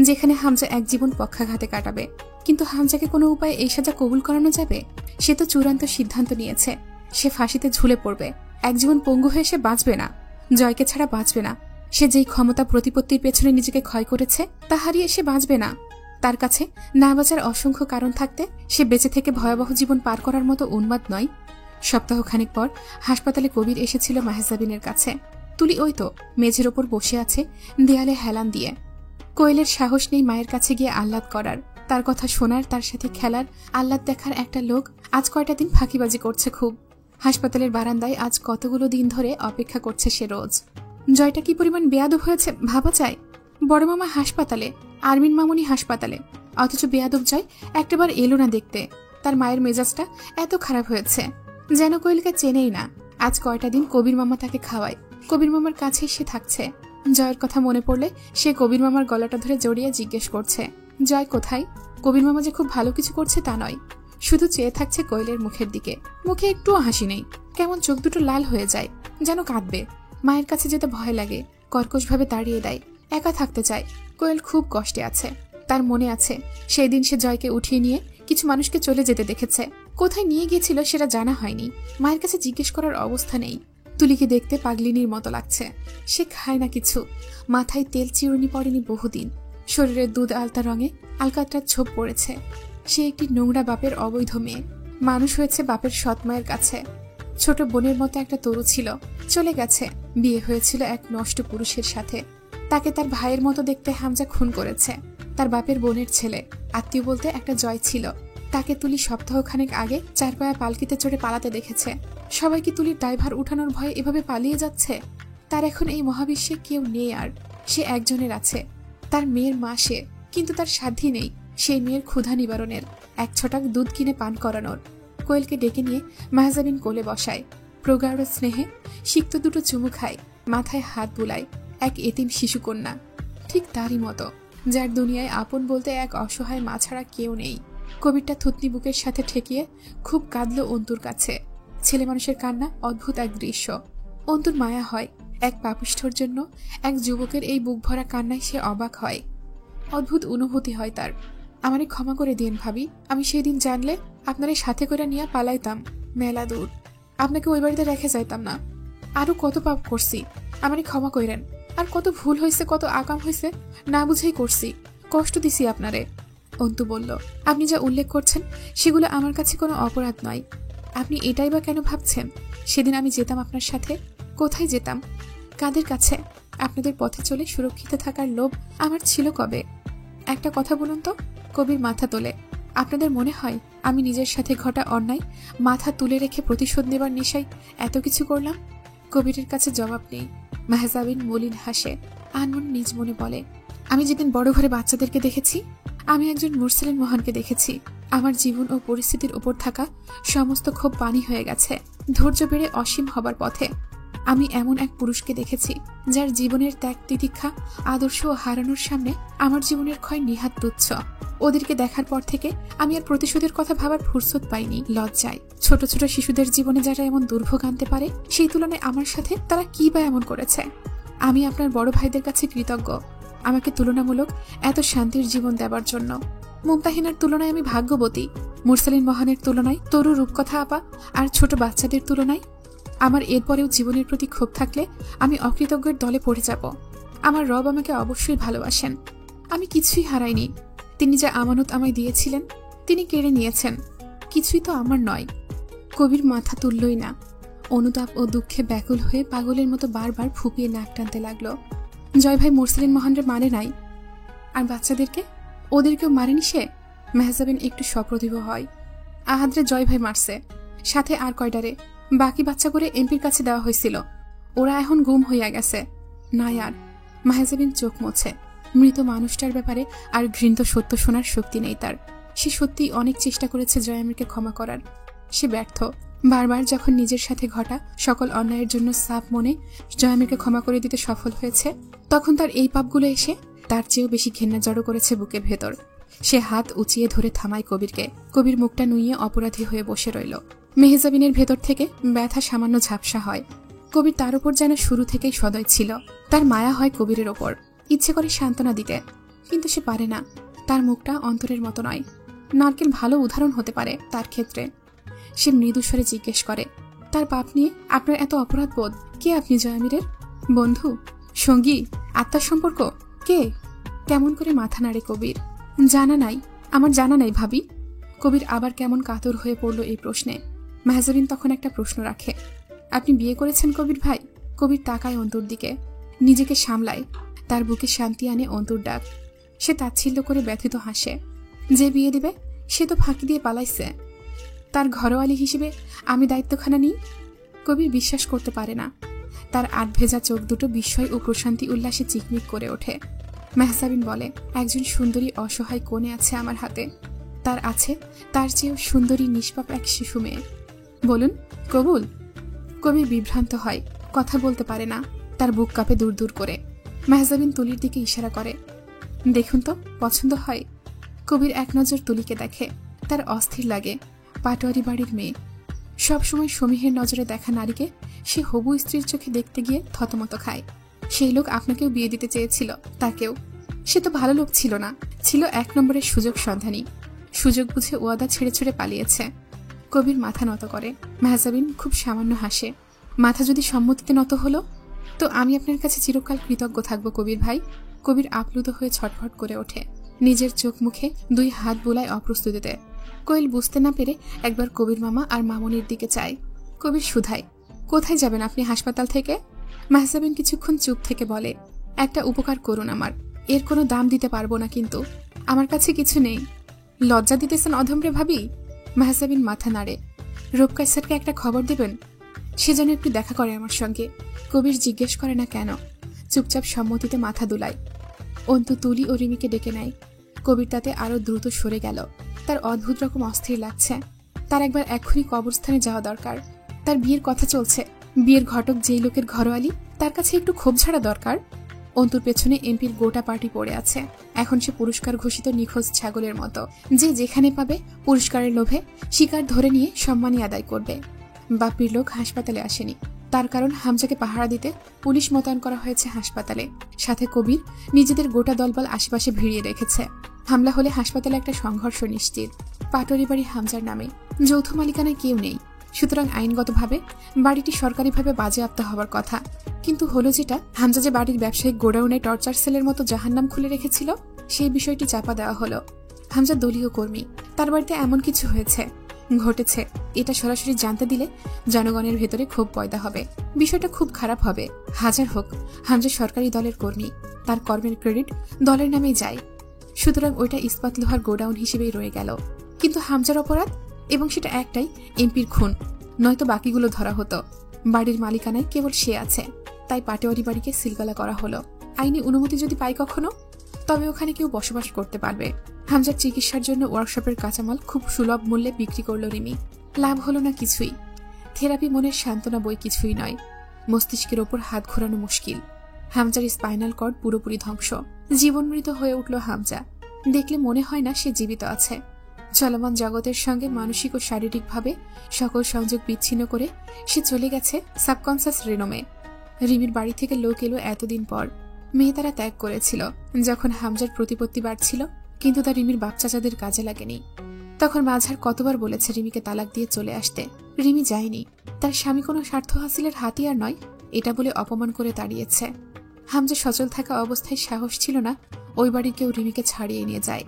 যেখানে হামজা এক জীবন পক্ষাঘাতে কাটাবে। কিন্তু হামজাকে কোনো উপায়ে এই সাজা কবুল করানো যাবে? সে তো চূড়ান্ত সিদ্ধান্ত নিয়েছে, সে ফাঁসিতে ঝুলে পড়বে। এক জীবন পঙ্গু হয়ে সে বাঁচবে না, জয়কে ছাড়া বাঁচবে না। সে যেই ক্ষমতা প্রতিপত্তির পেছনে নিজেকে ক্ষয় করেছে তা হারিয়ে সে বাঁচবে না। তার কাছে না বাঁচার অসংখ্য কারণ থাকতে সে বেঁচে থেকে ভয়াবহ জীবন পার করার মতো উন্মাদ নয়। সপ্তাহখানেক পর হাসপাতালে কবির এসেছিল মাহজাবিনের কাছে। তুলি ওই তো মেঝের ওপর বসে আছে, দেয়ালে হেলান দিয়ে। কোয়েলের সাহস নেই মায়ের কাছে গিয়ে আহ্লাদ করার, তার কথা শোনার, তার সাথে খেলার, আহ্লাদ দেখার। একটা লোক আজ কয়টা দিন ফাঁকিবাজি করছে খুব। হাসপাতালের বারান্দায় আজ কতগুলো দিন ধরে অপেক্ষা করছে সে রোজ। জয়টা কি পরিমাণ বেয়াদব হয়েছে ভাবা চায়। বড় মামা হাসপাতালে, আরমিন মামুনি হাসপাতালে, অথচ বেয়াদব জয় একটাবার এলো না দেখতে। তার মায়ের মেজাজটা এত খারাপ হয়েছে যেন কোয়েলকে চেনেই না। আজ কয়টা দিন কবির মামা তাকে খাওয়ায়, কবির মামার কাছেই সে থাকছে। জয়ের কথা মনে পড়লে সে কবির মামার গলাটা ধরে জড়িয়ে জিজ্ঞেস করছে, জয় কোথায়? কবির মামা যে খুব ভালো কিছু করছে তা নয়, শুধু চেয়ে থাকছে কোয়েলের মুখের দিকে। মুখে একটুও হাসি নেই, কেমন চোখ দুটো লাল হয়ে যায়, যেন কাঁদবে। মায়ের কাছে যেতে ভয় লাগে, কর্কশভাবে তাড়িয়ে দেয়। একা থাকতে চায়। কোয়েল খুব কষ্টে আছে। তার মনে আছে সেই দিন সে জয়কে উঠিয়ে নিয়ে কিছু মানুষকে চলে যেতে দেখেছে। কোথায় নিয়ে গিয়েছিল সেটা জানা হয়নি, মায়ের কাছে জিজ্ঞেস করার অবস্থা নেই। তুলিকে দেখতে পাগলিনীর মতো লাগছে। সে খায় না কিছু, মাথায় তেল চিরুনি পড়েনি বহুদিন, শরীরের দুধ আলতা রঙে আলকাতরার ছোপ পড়েছে। সে একটি নোংরা বাপের অবৈধ মেয়ে, মানুষ হয়েছে বাপের সৎ মায়ের কাছে। ছোট বোনের মতো একটা তরু ছিল, চলে গেছে, বিয়ে হয়েছিল এক নষ্ট পুরুষের সাথে। তাকে তার ভাইয়ের মতো দেখতে হামজা খুন করেছে। তার বাপের বোনের ছেলে, আত্মীয় বলতে একটা জয় ছিল। তাকে তুলি সপ্তাহখানেক আগে 4 পায়া পালকিতে চড়ে পালাতে দেখেছে। সবাই কি তুলির দায়ভার উঠানোর ভয়ে এভাবে পালিয়ে যাচ্ছে? তার এখন এই মহাবিশ্বে কেউ নেই আর, সে একজনের আছে, তার মেয়ের মা সে। কিন্তু তার সাধ্যই নেই সেই মেয়ের ক্ষুধা নিবারণের, 1 ছটাক দুধ কিনে পান করানোর। কোয়েলকে ডেকে নিয়ে মাহজাবিন কোলে বসায়, প্রগাঢ় স্নেহে সিক্ত দুটো চুমু খায়, মাথায় হাত বুলায়। এক এতিম শিশুকন্যা, ঠিক তারই মতো, যার দুনিয়ায় আপন বলতে এক অসহায় মা ছাড়া কেউ নেই। কবিরটা থুতনি বুকের সাথে ঠেকিয়ে খুব কাঁদল অন্তুর কাছে। ছেলে মানুষের কান্না অদ্ভুত এক দৃশ্য। অন্তুর মায়া হয় এক পাপিষ্ঠর জন্য। এক যুবকের এই বুক ভরা কান্নায় সে অবাক হয়। অদ্ভুত অনুভূতি হয় তার। আমারে ক্ষমা করে দিন ভাবি, আমি সেই দিন জানলে আপনারে সাথে করে নিয়ে পালাইতাম মেলা দূর, আপনাকে ওই বাড়িতে রেখে যাইতাম না। আরো কত পাপ করছি, আমারে ক্ষমা কইরেন। আর কত ভুল হয়েছে, কত আকাম হয়েছে, না বুঝেই করছি, কষ্ট দিছি আপনারে। অন্তু বলল, আপনি যা উল্লেখ করছেন সেগুলো আমার কাছে কোনো অপরাধ নয়। আপনি এটাই বা কেন ভাবছেন? সেদিন আমি যেতাম আপনার সাথে, কোথায় যেতাম, কাদের কাছে? আপনাদের পথে চলে সুরক্ষিত থাকার লোভ আমার ছিল কবে? একটা কথা বলুন তো। কবির মাথা তোলে। আপনাদের মনে হয় আমি নিজের সাথে ঘটা অন্যায় মাথা তুলে রেখে প্রতিশোধ নেবার নেশায় এত কিছু করলাম? কবিরের কাছে জবাব নেই। মাহজাবিন মলিন হাসে। আনমন নিজ মনে বলে, আমি যেদিন বড় ঘরে বাচ্চাদেরকে দেখেছি, আমি একজন মুরসালিন মহানকে দেখেছি। আমার জীবন ও পরিস্থিতির উপর থাকা সমস্ত ক্ষোভ পানি হয়ে গেছে, ধৈর্য বেড়ে অসীম হবার পথে। আমি এমন এক পুরুষকে দেখেছি যার জীবনের ত্যাগ তিতিক্ষা আদর্শ ও হারানোর সামনে আমার জীবনের ক্ষয় নিহাত তুচ্ছ। ওদেরকে দেখার পর থেকে আমি আর প্রতিশোধের কথা ভাবার ফুরসত পাইনি। লজ্জায় ছোট ছোট শিশুদের জীবনে যারা এমন দুর্ভোগ আনতে পারে, সেই তুলনায় আমার সাথে তারা কি বা এমন করেছে? আমি আপনার বড় ভাইদের কাছে কৃতজ্ঞ আমাকে তুলনামূলক এত শান্তির জীবন দেবার জন্য। মুমতাহিনার তুলনায় আমি ভাগ্যবতী। মুরসালিন মহানের তুলনায় তরু রূপকথা আপা আর ছোট বাচ্চাদের তুলনায় আমার এরপরেও জীবনের প্রতি ক্ষোভ থাকলে আমি অকৃতজ্ঞের দলে পড়ে যাব। আমার রব আমাকে অবশ্যই ভালোবাসেন। আমি কিছুই হারাইনি। তিনি যা আমানত আমায় দিয়েছিলেন তিনি কেড়ে নিয়েছেন। কিছুই তো আমার নয়। কবির মাথা তুললই না। অনুতাপ ও দুঃখে ব্যাকুল হয়ে পাগলের মতো বারবার ফুপিয়ে নাক টানতে লাগলো। জয় ভাই মুরসালিন মহানরে মারে নাই? আর বাচ্চাদেরকে? ওদেরকেও মারেনি সে? মেহজাবিন একটু সপ্রতিভ হয়। আহাদরে জয় ভাই মারছে, সাথে আর কয়টারে। বাকি বাচ্চা করে এমপির কাছে দেওয়া হয়েছিল, ওরা এখন গুম হইয়া গেছে। না আর। মেহজাবিন চোখ মোছে। মৃত মানুষটার ব্যাপারে আর ঘৃণিত সত্য শোনার শক্তি নেই তার। সে সত্যিই অনেক চেষ্টা করেছে জয়ামিরকে ক্ষমা করার। সে ব্যর্থ। বারবার যখন নিজের সাথে ঘটা সকল অন্যায়ের জন্য সাফ মনে জয়ামিরকে ক্ষমা করে দিতে সফল হয়েছে, তখন তার এই পাপগুলো এসে তার চেয়েও বেশি ঘেন্না জড়ো করেছে বুকের ভেতর। সে হাত উঁচিয়ে ধরে থামায় কবিরকে। কবির মুখটা নুইয়ে অপরাধী হয়ে বসে রইল। মেহজাবিনের ভেতর থেকে ব্যথা সামান্য ঝাপসা হয়। কবির তার উপর যেন শুরু থেকেই সদয় ছিল। তার মায়া হয় কবিরের ওপর। ইচ্ছে করে সান্ত্বনা দিতে, কিন্তু সে পারে না। তার মুখটা অন্তরের মতো নয়। নারকেল ভালো উদাহরণ হতে পারে তার ক্ষেত্রে। সে মৃদু স্বরে জিজ্ঞেস করে, তার পাপ নিয়ে আপনার এত অপরাধ বোধ? কে আপনি জয়ামিরের? বন্ধু? সঙ্গী? আত্মার সম্পর্ক? কে? কেমন করে মাথা নাড়ে কবির। জানা নাই, আমার জানা নাই ভাবি। কবির আবার কেমন কাতর হয়ে পড়ল এই প্রশ্নে। মেহজাবিন তখন একটা প্রশ্ন রাখে, আপনি বিয়ে করেছেন কবির ভাই? কবির তাকায় অন্তর দিকে, নিজেকে সামলায়। তার বুকে শান্তি আনে অন্তর ডাক। সে তাচ্ছিল্য করে ব্যথিত হাসে। যে বিয়ে দিবে সে তো ফাঁকি দিয়ে পালাইছে। তার ঘরোয়ালি হিসেবে আমি দায়িত্বখানা নিই? কবির বিশ্বাস করতে পারে না। তার আধভেজা চোখ দুটো বিস্ময় ও প্রশান্তি উল্লাসে চিকমিক করে ওঠে। মেহজাবিন বলে, একজন সুন্দরী অসহায় কোণে আছে আমার হাতে। তার আছে তার চেয়েও সুন্দরী নিষ্পাপ এক শিশু মেয়ে। বলুন, কবুল? কবির বিভ্রান্ত হয়, কথা বলতে পারে না। তার বুক কাঁপে দূর দূর করে। মেহজাবিন তুলির দিকে ইশারা করে, দেখুন তো পছন্দ হয়? কবির এক নজর তুলিকে দেখে। তার অস্থির লাগে। পাটোয়ারি বাড়ির মেয়ে, সবসময় সমীহের নজরে দেখা নারীকে সে হবু স্ত্রীর চোখে দেখতে গিয়ে থতমত খায়। সেই লোক আপনাকেও বিয়ে দিতে চেয়েছিল, তাকেও। সে তো ভালো লোক ছিল না, ছিল এক নম্বরের সুযোগ সন্ধানী। সুযোগ বুঝে ওয়াদা ছেড়ে ছেড়ে পালিয়েছে। কবির মাথা নত করে। মেহজাবিন খুব সামান্য হাসে। মাথা যদি সম্মতিতে নত হলো, তো আমি আপনার কাছে চিরকাল কৃতজ্ঞ থাকবো কবির ভাই। কবির আপ্লুত হয়ে ছটফট করে ওঠে। নিজের চোখ মুখে দুই হাত বোলায় অপ্রস্তুতিতে। কোয়েল বুঝতে না পেরে একবার কবির মামা আর মামনির দিকে চায়। কবির শুধায়, কোথায় যাবেন আপনি হাসপাতাল থেকে? মেহজাবিন কিছুক্ষণ চুপ থেকে বলে, একটা উপকার করুন আমার। এর কোনো দাম দিতে পারবো না, কিন্তু আমার কাছে কিছু নেই। লজ্জা দিতেছেন অধমরে ভাবি? মেহজাবিন মাথা নাড়ে। রূপকার স্যারকে একটা খবর দেবেন, সে যেন একটু দেখা করে আমার সঙ্গে। কবির জিজ্ঞেস করে না কেন, চুপচাপ সম্মতিতে মাথা দুলায়। অন্তু তুলি ও রিমিকে ডেকে নেয়। কবির তাতে আরো দ্রুত সরে গেল। তার অদ্ভুত রকম অস্থির লাগছে। তার একবার এক্ষুনি কবরস্থানে যাওয়া দরকার। তার বিয়ের কথা চলছে। বিয়ের ঘটক যেই লোকের ঘরোয়ালি, তার কাছে একটু ক্ষোভ ছাড়া দরকার। অন্তুর পেছনে এমপির গোটা পার্টি পড়ে আছে। এখন সে পুরস্কার ঘোষিত নিখোঁজ ছাগলের মতো, যে যেখানে পাবে পুরস্কারের লোভে শিকার ধরে নিয়ে সম্মানী আদায় করবে। বাপির লোক হাসপাতালে আসেনি, তার কারণ হামজাকে পাহারা দিতে পুলিশ মোতায়েন করা হয়েছে হাসপাতালে। সাথে কবির নিজেদের গোটা দলবল আশেপাশে ভিড়িয়ে রেখেছে। হামলা হলে হাসপাতালে একটা সংঘর্ষ নিশ্চিত। পাটোয়ারি বাড়ি হামজার নামে, যৌথ মালিকানায় কেউ নেই, সুতরাং আইনগতভাবে বাড়িটি সরকারিভাবে বাজেয়াপ্ত হওয়ার কথা। কিন্তু হলো যেটা, হামজা যে বাড়ির ব্যবসায়িক গোডাউনে টর্চার সেলের মতো জাহান্নাম খুলে রেখেছিল, সেই বিষয়টি চাপা দেওয়া হলো। হামজা দলীয় কর্মী, তার বাড়িতে এমন কিছু ঘটেছে, এটা সরাসরি জানতে দিলে জনগণের ভেতরে ক্ষোভ পয়দা হবে, বিষয়টা খুব খারাপ হবে। হাজার হোক, হামজা সরকারি দলের কর্মী, তার কর্মের ক্রেডিট দলের নামেই যায়, সুতরাং ওইটা ইস্পাত লোহার গোডাউন হিসেবেই রয়ে গেল। কিন্তু হামজার অপরাধ, এবং সেটা একটাই, এমপির খুন, নয়তো বাকিগুলো ধরা হতো। বাড়ির মালিকানায় কেবল সে আছে, তাই পাটোয়ারি বাড়িকে সিলগালা করা হলো। আইনি অনুমতি যদি পাই কখনো, তবে ওখানে কেউ বসবাস করতে পারবে। হামজার চিকিৎসার জন্য ওয়ার্কশপের কাঁচামাল খুব সুলভ মূল্যে বিক্রি করল রিমি। লাভ হলো না কিছুই। থেরাপি মনের সান্ত্বনা বই কিছুই নয়। মস্তিষ্কের ওপর হাত ঘোরানো মুশকিল। হামজার স্পাইনাল কর্ড পুরোপুরি ধ্বংস। জীবনমৃত হয়ে উঠল হামজা। দেখলে মনে হয় না সে জীবিত আছে। চলমান জগতের সঙ্গে মানসিক ও শারীরিকভাবে সকল সংযোগ বিচ্ছিন্ন করে সে চলে গেছে সাবকনসিয়াস রেনমে। রিমির বাড়ি থেকে লোক এলো এতদিন পর। মেয়ে তারা ত্যাগ করেছিল যখন হামজার প্রতিপত্তি বাড়ছিল, কিন্তু তা রিমির বাচ্চাদের কাজে লাগেনি। তখন মাঝার কতবার বলেছে রিমিকে তালাক দিয়ে চলে আসতে, রিমি যায়নি। তার স্বামী কোনো স্বার্থ হাসিলের হাতিয়ার নয়, এটা বলে অপমান করে তাড়িয়েছে। হামজা সচল থাকা অবস্থায় সাহস ছিল না ওই বাড়ির কেউ রিমিকে ছাড়িয়ে নিয়ে যায়,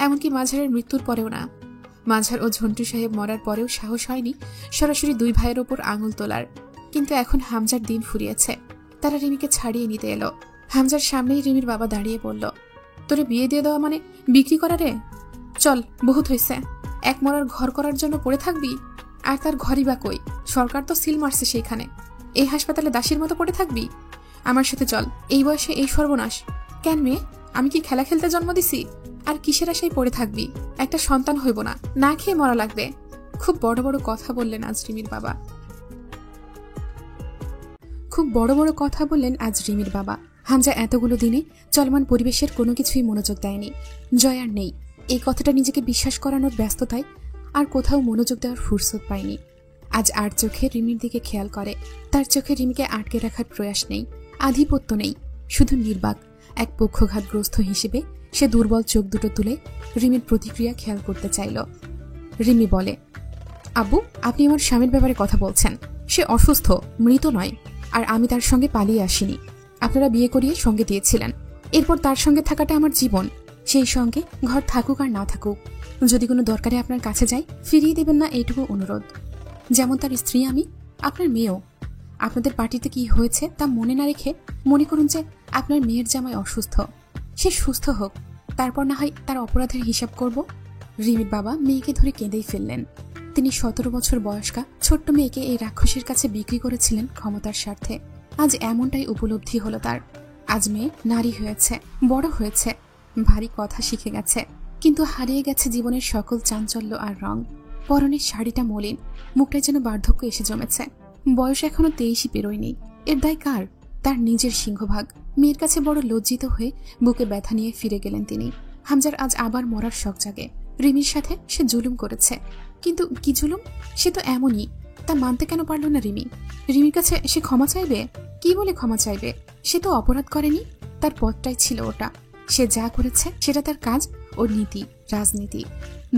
এমনকি মাঝারের মৃত্যুর পরেও না। মাঝার ও ঝন্টু সাহেব মরার পরেও সাহস হয়নি সরাসরি দুই ভাইয়ের ওপর আঙুল তোলার। কিন্তু এখন হামজার দিন ফুরিয়েছে, তারা রিমিকে ছাড়িয়ে নিতে এলো। হামজার সামনেই রিমির বাবা দাঁড়িয়ে বলল, তোরে বিয়ে দিয়ে দেওয়া মানে বিক্রি করা রে? চল, বহুত হয়েছে। এক মরার ঘর করার জন্য পড়ে থাকবি? আর তার ঘরই বা কই? সরকার তো সিল মারছে সেইখানে। এই হাসপাতালে দাসীর মতো পড়ে থাকবি? আমার সাথে চল। এই বয়সে এই সর্বনাশ কেন মেয়ে? আমি কি খেলা খেলতে জন্ম দিছি? আর কিসের আশায় পড়ে থাকবি? একটা সন্তান হইব না, না খেয়ে মরা লাগবে। খুব বড় বড় কথা বললেন আজ রিমির বাবা। হামজা এতগুলো দিনে চলমান পরিবেশের কোনো কিছুই মনোযোগ দেয়নি। জয় আর নেই, এই কথাটা নিজেকে বিশ্বাস করানোর ব্যস্ততায় আর কোথাও মনোযোগ দেওয়ার ফুরসত পায়নি। আজ আর চোখে রিমির দিকে খেয়াল করে। তার চোখে রিমিকে আটকে রাখার প্রয়াস নেই, আধিপত্য নেই, শুধু নির্বাক এক পক্ষঘাতগ্রস্ত হিসেবে সে দুর্বল চোখ দুটো তুলে রিমির প্রতিক্রিয়া খেয়াল করতে চাইল। রিমি বলে, আব্বু, আপনি আমার স্বামীর ব্যাপারে কথা বলছেন। সে অসুস্থ, মৃত নয়। আর আমি তার সঙ্গে পালিয়ে আসিনি। আপনারা বিয়ে করিয়ে সঙ্গে দিয়েছিলেন, এরপর তার সঙ্গে থাকাটা আমার জীবন। সেই সঙ্গে ঘর থাকুক আর না থাকুক, যদি কোনো দরকারে আপনার কাছে যাই, ফিরিয়ে দেবেন না, এইটুকু অনুরোধ। যেমন তার স্ত্রী আমি, আপনার মেয়েও। আপনাদের পার্টিতে কি হয়েছে তা মনে না রেখে মনে করুন যে আপনার মেয়ের জামাই অসুস্থ, সে সুস্থ হোক, তারপর না হয় তার অপরাধের হিসাব করব। রিমির বাবা মেয়েকে ধরে কেঁদেই ফেললেন। তিনি 17 বছর বয়স্কা ছোট্ট মেয়েকে এই রাক্ষসের কাছে বিক্রি করেছিলেন ক্ষমতার স্বার্থে। আজ এমনটাই উপলব্ধি হলো তার। আজ মেয়ে নারী হয়েছে, বড় হয়েছে, ভারী কথা শিখে গেছে, কিন্তু হারিয়ে গেছে জীবনের সকল চাঞ্চল্য আর রং। পরনের শাড়িটা মলিন, মুখটায় যেন বার্ধক্য এসে জমেছে। বয়স এখনো 23ই পেরোয়নি। এর দায় কার? তার নিজের সিংহভাগ। মেয়ের কাছে বড় লজ্জিত হয়ে বুকে ব্যথা নিয়ে ফিরে গেলেন তিনি। হামজার আজ আবার মরার শখ জাগে। রিমির সাথে সে জুলুম করেছে, কিন্তু কি জুলুম? সে তো এমনই, তা মানতে কেন পারল না রিমি? রিমির কাছে সে ক্ষমা চাইবে? কি বলে ক্ষমা চাইবে? সে তো অপরাধ করেনি, তার পথটাই ছিল ওটা। সে যা করেছে সেটা তার কাজ ও নীতি, রাজনীতি।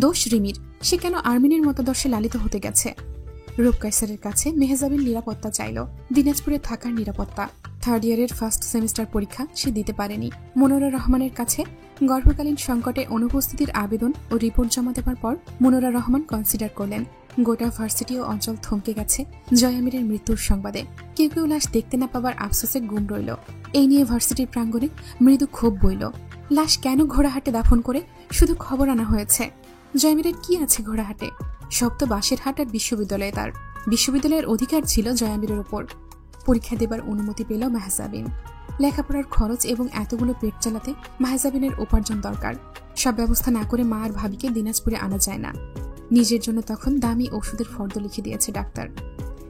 দোষ রিমির। সে কেন আর্মিনের মতাদর্শে লালিত হতে গেছে? রূপ কাইসারের কাছে মেহজাবিন নিরাপত্তা চাইল, দিনাজপুরে থাকার নিরাপত্তা। 3rd ইয়ারের ফার্স্ট সেমিস্টার পরীক্ষা সে দিতে পারেনি। মনোরা রহমানের কাছে গর্ভকালীন সংকটে অনুপস্থিতির আবেদন ও রিপোর্ট জমা দেওয়ার পর মনোরা রহমান কনসিডার করলেন। গোটা ভার্সিটি ও অঞ্চল থমকে গেছে জয়ামিরের মৃত্যুর সংবাদে। কেউ কেউ লাশ দেখতে না পাবার আফসোসে গুম রইল। এই নিয়ে ভার্সিটির প্রাঙ্গণে মৃদু ক্ষোভ বইল। লাশ কেন ঘোড়াহাটে দাফন করে শুধু খবর আনা হয়েছে? জয়ামিরের কি আছে ঘোড়াহাটে? সব তো বাঁশের হাট আর বিশ্ববিদ্যালয়ে তার। বিশ্ববিদ্যালয়ের অধিকার ছিল জয়ামিরের ওপর। পরীক্ষা দেবার অনুমতি পেল মাহজাবিন। লেখাপড়ার খরচ এবং এতগুলো পেট চালাতে মাহজাবিনের উপার্জন দরকার। সব ব্যবস্থা না করে মা আর ভাবিকে দিনাজপুরে আনা যায় না। নিজের জন্য তখন দামি ওষুধের ফর্দ লিখে দিয়েছে ডাক্তার।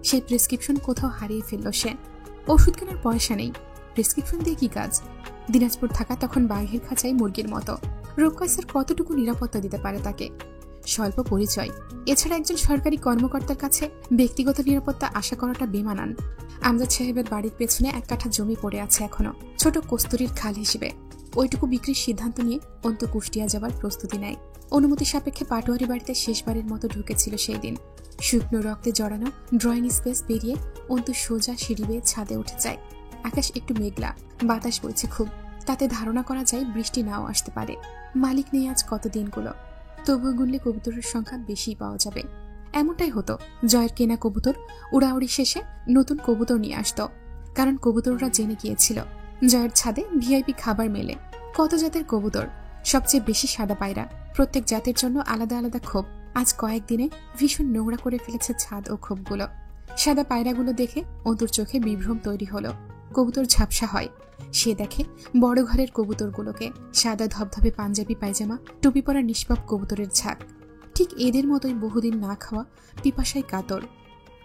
সেই প্রেসক্রিপশন কোথাও হারিয়ে ফেলল সে। ওষুধ কেনার পয়সা নেই, প্রেসক্রিপশন দিয়ে কি কাজ? দিনাজপুর থাকা তখন বাঘের খাঁচায় মুরগির মতো। রূপকাইসার কতটুকু নিরাপত্তা দিতে পারে তাকে? স্বল্প পরিচয়। এছাড়া একজন সরকারি কর্মকর্তার কাছে ব্যক্তিগত নিরাপত্তা আশা করাটা বেমানান। আমজাদ সাহেবের বাড়ির পেছনে 1 কাঠা জমি পড়ে আছে এখনো, ছোট কস্তুরীর খাল হিসেবে। ওইটুকু বিক্রির সিদ্ধান্ত নিয়ে অন্তু কুষ্টিয়া যাবার প্রস্তুতি নেয়। অনুমতি সাপেক্ষে পাটোয়ারি বাড়িতে শেষবারের মতো ঢুকেছিল সেই দিন। শুকনো রক্তে জড়ানো ড্রয়িং স্পেস পেরিয়ে অন্তু সোজা সিঁড়ি বেয়ে ছাদে উঠে যায়। আকাশ একটু মেঘলা, বাতাস বইছে খুব। তাতে ধারণা করা যায় বৃষ্টি নাও আসতে পারে। মালিক নেই আজ কত দিনগুলো, তবুও গুনলে কবুতরের সংখ্যা বেশি পাওয়া যাবে। এমনটাই হতো। জয়ের কেনা কবুতর উড়াউড়ি শেষে নতুন কবুতর নিয়ে আসতো, কারণ কবুতররা জেনে গিয়েছিল জয়ের ছাদে ভিআইপি খাবার মেলে। কত জাতের কবুতর, সবচেয়ে বেশি সাদা পায়রা। প্রত্যেক জাতের জন্য আলাদা আলাদা খোপ। আজ কয়েকদিনে ভীষণ নোংরা করে ফেলেছে ছাদ ও খোপগুলো। সাদা পায়রাগুলো দেখে অন্তুর চোখে বিভ্রম তৈরি হলো। কবুতর ঝাপসা হয়। সে দেখে বড় ঘরের কবুতরগুলোকে, সাদা ধবধবে পাঞ্জাবি পায়জামা, টুপি পরা নিষ্পাপ কবুতরের ঝাঁক। ঠিক এদের মতোই বহুদিন না খাওয়া, পিপাসায় কাতর।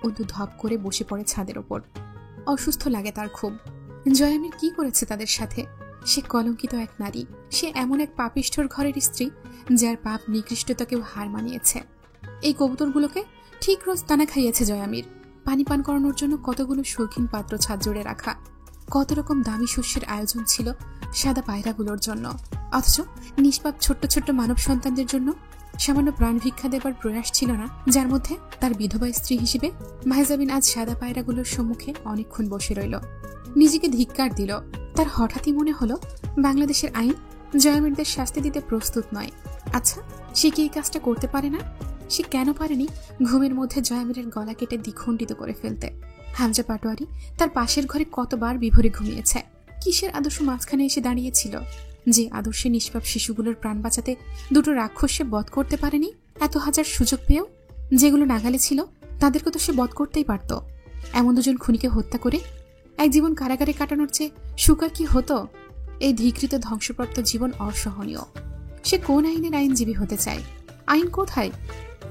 অন্তু ধপ করে বসে পড়ে ছাদের ওপর। অসুস্থ লাগে তার খুব। জয়ামির কি করেছে তাদের সাথে? সে কলঙ্কিত এক নারী। সে এমন এক পাপিষ্ঠর ঘরের স্ত্রী যার পাপ নিকৃষ্টতাকেও হার মানিয়েছে। এই কবুতরগুলোকে ঠিক রোজ দানা খাইয়েছে জয়ামির। পানি পান করানোর জন্য কতগুলো শৌখিন পাত্র ছাদ জুড়ে রাখা। কত রকম দামি শস্যের আয়োজন ছিল সাদা পায়রাগুলোর জন্য। অথচ নিষ্পাপ ছোট্ট ছোট্ট মানব সন্তানদের জন্য সামান্য প্রাণ ভিক্ষা দেবার প্রয়াস ছিল না, যার মধ্যে তার বিধবা স্ত্রী হিসেবে মাহেজাবিন আজ সাদা পায়রাগুলোর সম্মুখে অনেকক্ষণ বসে রইল। নিজেকে ধিক্কার দিল। তার হঠাৎই মনে হলো বাংলাদেশের আইন জয়ামিরদের শাস্তি দিতে প্রস্তুত নয়। আচ্ছা, সে কি এই কাজটা করতে পারে না? সে কেন পারেনি ঘুমের মধ্যে জয়ামিরের গলা কেটে দ্বিখণ্ডিত করে ফেলতে? হামজা পাটোয়ারি তার পাশের ঘরে কতবার বিভোরে ঘুমিয়েছে। কিসের আদর্শ মাঝখানে এসে দাঁড়িয়েছিল, যে আদর্শে নিষ্পাপ শিশুগুলোর প্রাণ বাঁচাতে দুটো রাক্ষসে বধ করতে পারেনি? এত হাজার সুযোগ পেয়েও যেগুলো নাগালে ছিল তাদেরকে তো সে বধ করতেই পারত। এমন দুজন খুনিকে হত্যা করে এক জীবন কারাগারে কাটানোর চেয়ে সুকার কি হতো? এই ধিকৃত ধ্বংসপ্রাপ্ত জীবন অসহনীয়। সে কোন আইনের আইনজীবী হতে চায়? আইন কোথায়?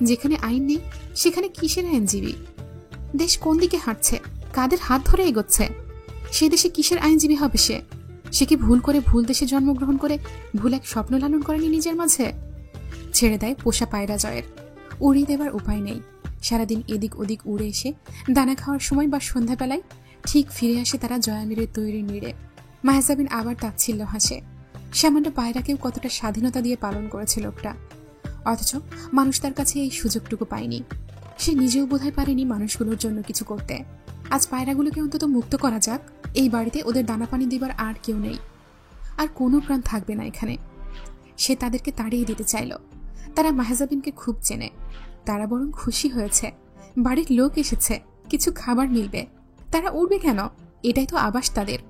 যেখানে আইন নেই সেখানে কিসের আইনজীবী? দেশ কোন দিকে হাঁটছে? কাদের হাত ধরে এগোচ্ছে? সে দেশে কিসের আইনজীবী হবে সে? সে কি ভুল করে ভুল দেশে জন্মগ্রহণ করে ভুল এক স্বপ্ন লালন করেনি নিজের মাঝে? ছেড়ে দেয় পোষা পায়রা জয়ের। উড়িয়ে দেবার উপায় নেই। সারাদিন এদিক ওদিক উড়ে এসে দানা খাওয়ার সময় বা সন্ধ্যাবেলায় ঠিক ফিরে আসে তারা জয়ামিরের তৈরি নিড়ে। মাহেজাবিন আবার তাচ্ছিল্য হাসে। সামান্য পায়রাকেও কতটা স্বাধীনতা দিয়ে পালন করেছে লোকটা। অথচ মানুষ তার কাছে এই সুযোগটুকু পায়নি। সে নিজেও বোধহয় পারেনি মানুষগুলোর জন্য কিছু করতে। আজ পায়রাগুলোকে অন্তত মুক্ত করা যাক। এই বাড়িতে ওদের দানা পানি দিবার আর কেউ নেই, আর কোনো প্রাণ থাকবে না এখানে। সে তাদেরকে তাড়িয়ে দিতে চাইল। তারা মাহেজাবিনকে খুব চেনে। তারা বরং খুশি হয়েছে। বাড়ির লোক এসেছে, কিছু খাবার মিলবে। তারা উড়বে কেন? এটাই তো আবাস তাদের।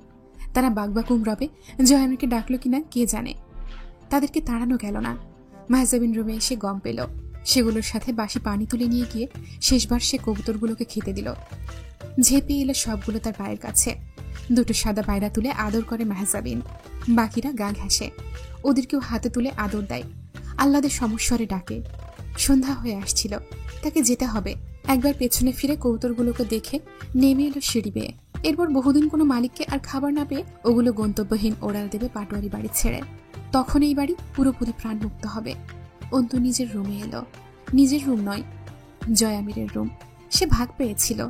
তারা বাগবাকুম রবে জয়ামিরকে ডাকলো কিনা কে জানে। তাদেরকে তাড়ানো গেল না। মাহেজাবিন রুমে এসে গম পেল। সেগুলোর সাথে বাসি পানি তুলে নিয়ে গিয়ে শেষবার সে কবুতরগুলোকে খেতে দিল। ঝেঁপে এলো সবগুলো তার পায়ের কাছে। দুটো সাদা পায়রা তুলে আদর করে মাহেজাবিন। বাকিরা গা ঘেঁষে। ওদেরকেও হাতে তুলে আদর দেয়। আহ্লাদের সমস্বরে ডাকে। সন্ধ্যা হয়ে আসছিল, তাকে যেতে হবে। একবার পেছনে ফিরে কবুতরগুলোকে দেখে নেমে এলো সিঁড়ি বেয়ে। এরপর বহুদিন কোনো মালিককে আর খাবার না পেয়ে ওগুলো গন্তব্যহীন ওড়াল দেবে পাটোয়ারি বাড়ি ছেড়ে। তখন এই বাড়ি পুরোপুরি প্রাণমুক্ত হবে। অন্তু নিজের রুমে এলো। নিজের রুম নয়, জয়ামিরের রুম। সে ভাগ পেয়েছিল।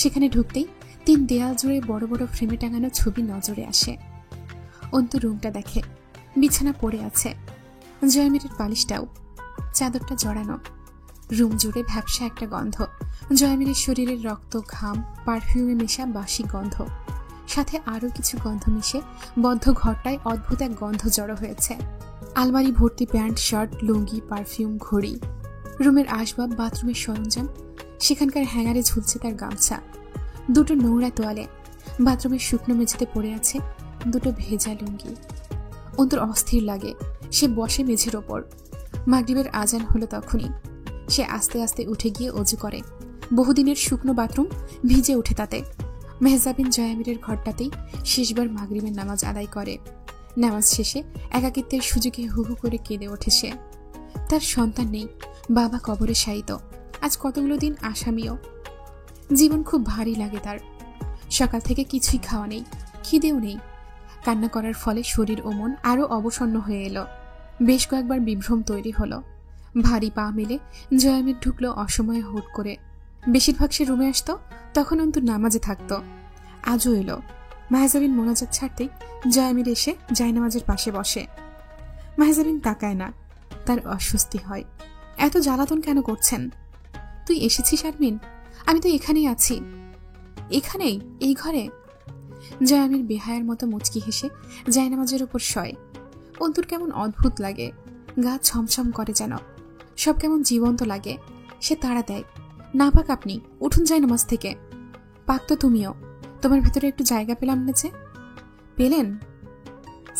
সেখানে ঢুকতেই 3 দেয়াল জুড়ে বড় বড় ফ্রেমে টাঙানো ছবি নজরে আসে। অন্তু রুমটা দেখে। বিছানা পড়ে আছে, জয়ামিরের বালিশটাও, চাদরটা জড়ানো। রুম জুড়ে ভ্যাপসা একটা গন্ধ। জয়ামিরের শরীরের রক্ত, ঘাম, পারফিউমে মেশা বাসি গন্ধ। সাথে আরও কিছু গন্ধ মিশে বদ্ধ ঘরটায় অদ্ভুত এক গন্ধ জড়ো হয়েছে। আলমারি ভর্তি প্যান্ট, শার্ট, লুঙ্গি, পারফিউম, ঘড়ি। রুমের আসবাব, বাথরুমের সরঞ্জাম। সেখানকার হ্যাঙ্গারে ঝুলছে তার গামছা। দুটো নোংরা তোয়ালে। বাথরুমের শুকনো মেঝেতে পড়ে আছে দুটো ভেজা লুঙ্গি। অন্তর অস্থির লাগে। সে বসে মেঝের ওপর। মাগরিবের আজান হলো তখনই। সে আস্তে আস্তে উঠে গিয়ে অজু করে। বহুদিনের শুকনো বাথরুম ভিজে ওঠে তাতে। মেহজাবিন জয়ামিরের ঘরটাতেই শেষবার মাগরিবের নামাজ আদায় করে। নামাজ শেষে একাকিত্বের সুযোগে হু হু করে কেঁদে ওঠে সে। তার সন্তান নেই, বাবা কবরে শায়িত। আজ কতগুলো দিন আসামিও। জীবন খুব ভারী লাগে তার। সকাল থেকে কিছুই খাওয়া নেই, খিদেও নেই। কান্না করার ফলে শরীর ও মন আরও অবসন্ন হয়ে এলো। বেশ কয়েকবার বিভ্রম তৈরি হলো। ভারী পা মেলে জয়ামির ঢুকলো অসময়ে হুট করে। বেশিরভাগ সে রুমে আসতো তখন অন্তু নামাজে থাকতো। আজও এলো। মাহেজাবিন মোনাজাত ছাড়তেই জয়ামির এসে জায়নামাজের পাশে বসে। মাহেজাবিন তাকায় না, তার অস্বস্তি হয়। এত জ্বালাতন কেন করছেন? তুই এসেছিস আরমিন? আমি তো এখানেই আছি। এখানেই? এই ঘরে? জয়ামির বেহায়ার মতো মুচকি হেসে জায়নামাজের উপর শয়। অন্তুর কেমন অদ্ভুত লাগে, গা ছমছম করে যেন, সব কেমন জীবন্ত লাগে। সে তাড়া দেয়, না পাক আপনি, উঠুন জায়নামাজ থেকে। পাক তো তুমিও, তোমার ভেতরে একটু জায়গা পেলাম না যে। পেলেন?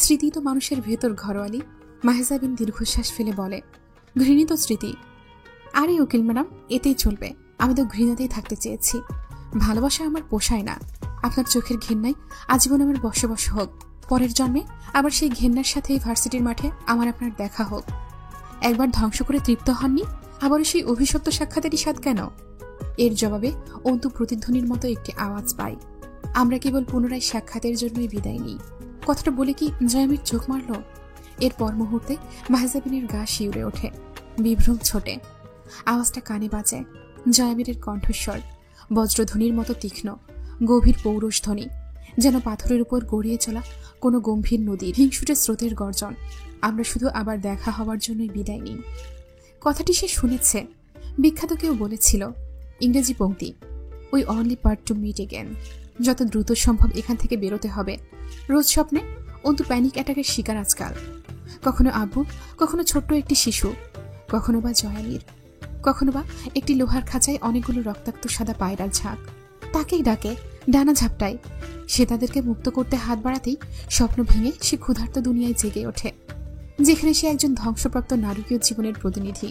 স্মৃতি তো মানুষের ভেতর ঘরোয়ালি। মাহেজাবিন দীর্ঘশ্বাস ফেলে বলে, ঘৃণিত স্মৃতি। আরে উকিল ম্যাডাম, এতেই চলবে। আমি তো ঘৃণাতেই থাকতে চেয়েছি। ভালোবাসা আমার পোষায় না। আপনার চোখের ঘেন্নায় আজীবন আমার বসবাস হোক। পরের জন্মে আবার সেই ঘেন্নার সাথে এই ভার্সিটির মাঠে আমার আপনার দেখা হোক। একবার ধ্বংস করে তৃপ্ত হননি, আবারও সেই অভিশপ্ত সাক্ষাতেরই স্বাদ কেন? এর জবাবে অন্তু প্রতিধ্বনির মতো একটি আওয়াজ পায়। আমরা কেবল পুনরায় সাক্ষাতের জন্যই বিদায় নিই। কথাটা বলে কি জয়ামির চোখ মারল? এর পর মুহূর্তে মাহেজাবিনের গা শিউরে ওঠে, বিভ্রম ছোটে। আওয়াজটা কানে বাজে। জয়ামিরের কণ্ঠস্বর বজ্রধ্বনির মতো তীক্ষ্ণ, গভীর পৌরুষ ধ্বনি, যেন পাথরের উপর গড়িয়ে চলা কোনো গম্ভীর নদীর হিংসুটে স্রোতের গর্জন। আমরা শুধু আবার দেখা হওয়ার জন্যই বিদায় নিই। কথাটি সে শুনেছে, বিখ্যাত কেউ বলেছিল। ইংরেজি পংক্তি, we only part to meet again. যত দ্রুত সম্ভব এখান থেকে বেরোতে হবে। রোজ স্বপ্নে অন্তু প্যানিক অ্যাটাকের শিকার আজকাল। কখনো আব্বু, কখনো ছোট্ট একটি শিশু, কখনো বা জয়ামির, কখনো বা একটি লোহার খাঁচায় অনেকগুলো রক্তাক্ত সাদা পায়রার ঝাঁক। তাকেই ডাকে, ডানা ঝাপটায়। সে তাদেরকে মুক্ত করতে হাত বাড়াতেই স্বপ্ন ভেঙে সে ক্ষুধার্ত দুনিয়ায় জেগে ওঠে, যেখানে সে একজন ধ্বংসপ্রাপ্ত নারকীয় জীবনের প্রতিনিধি।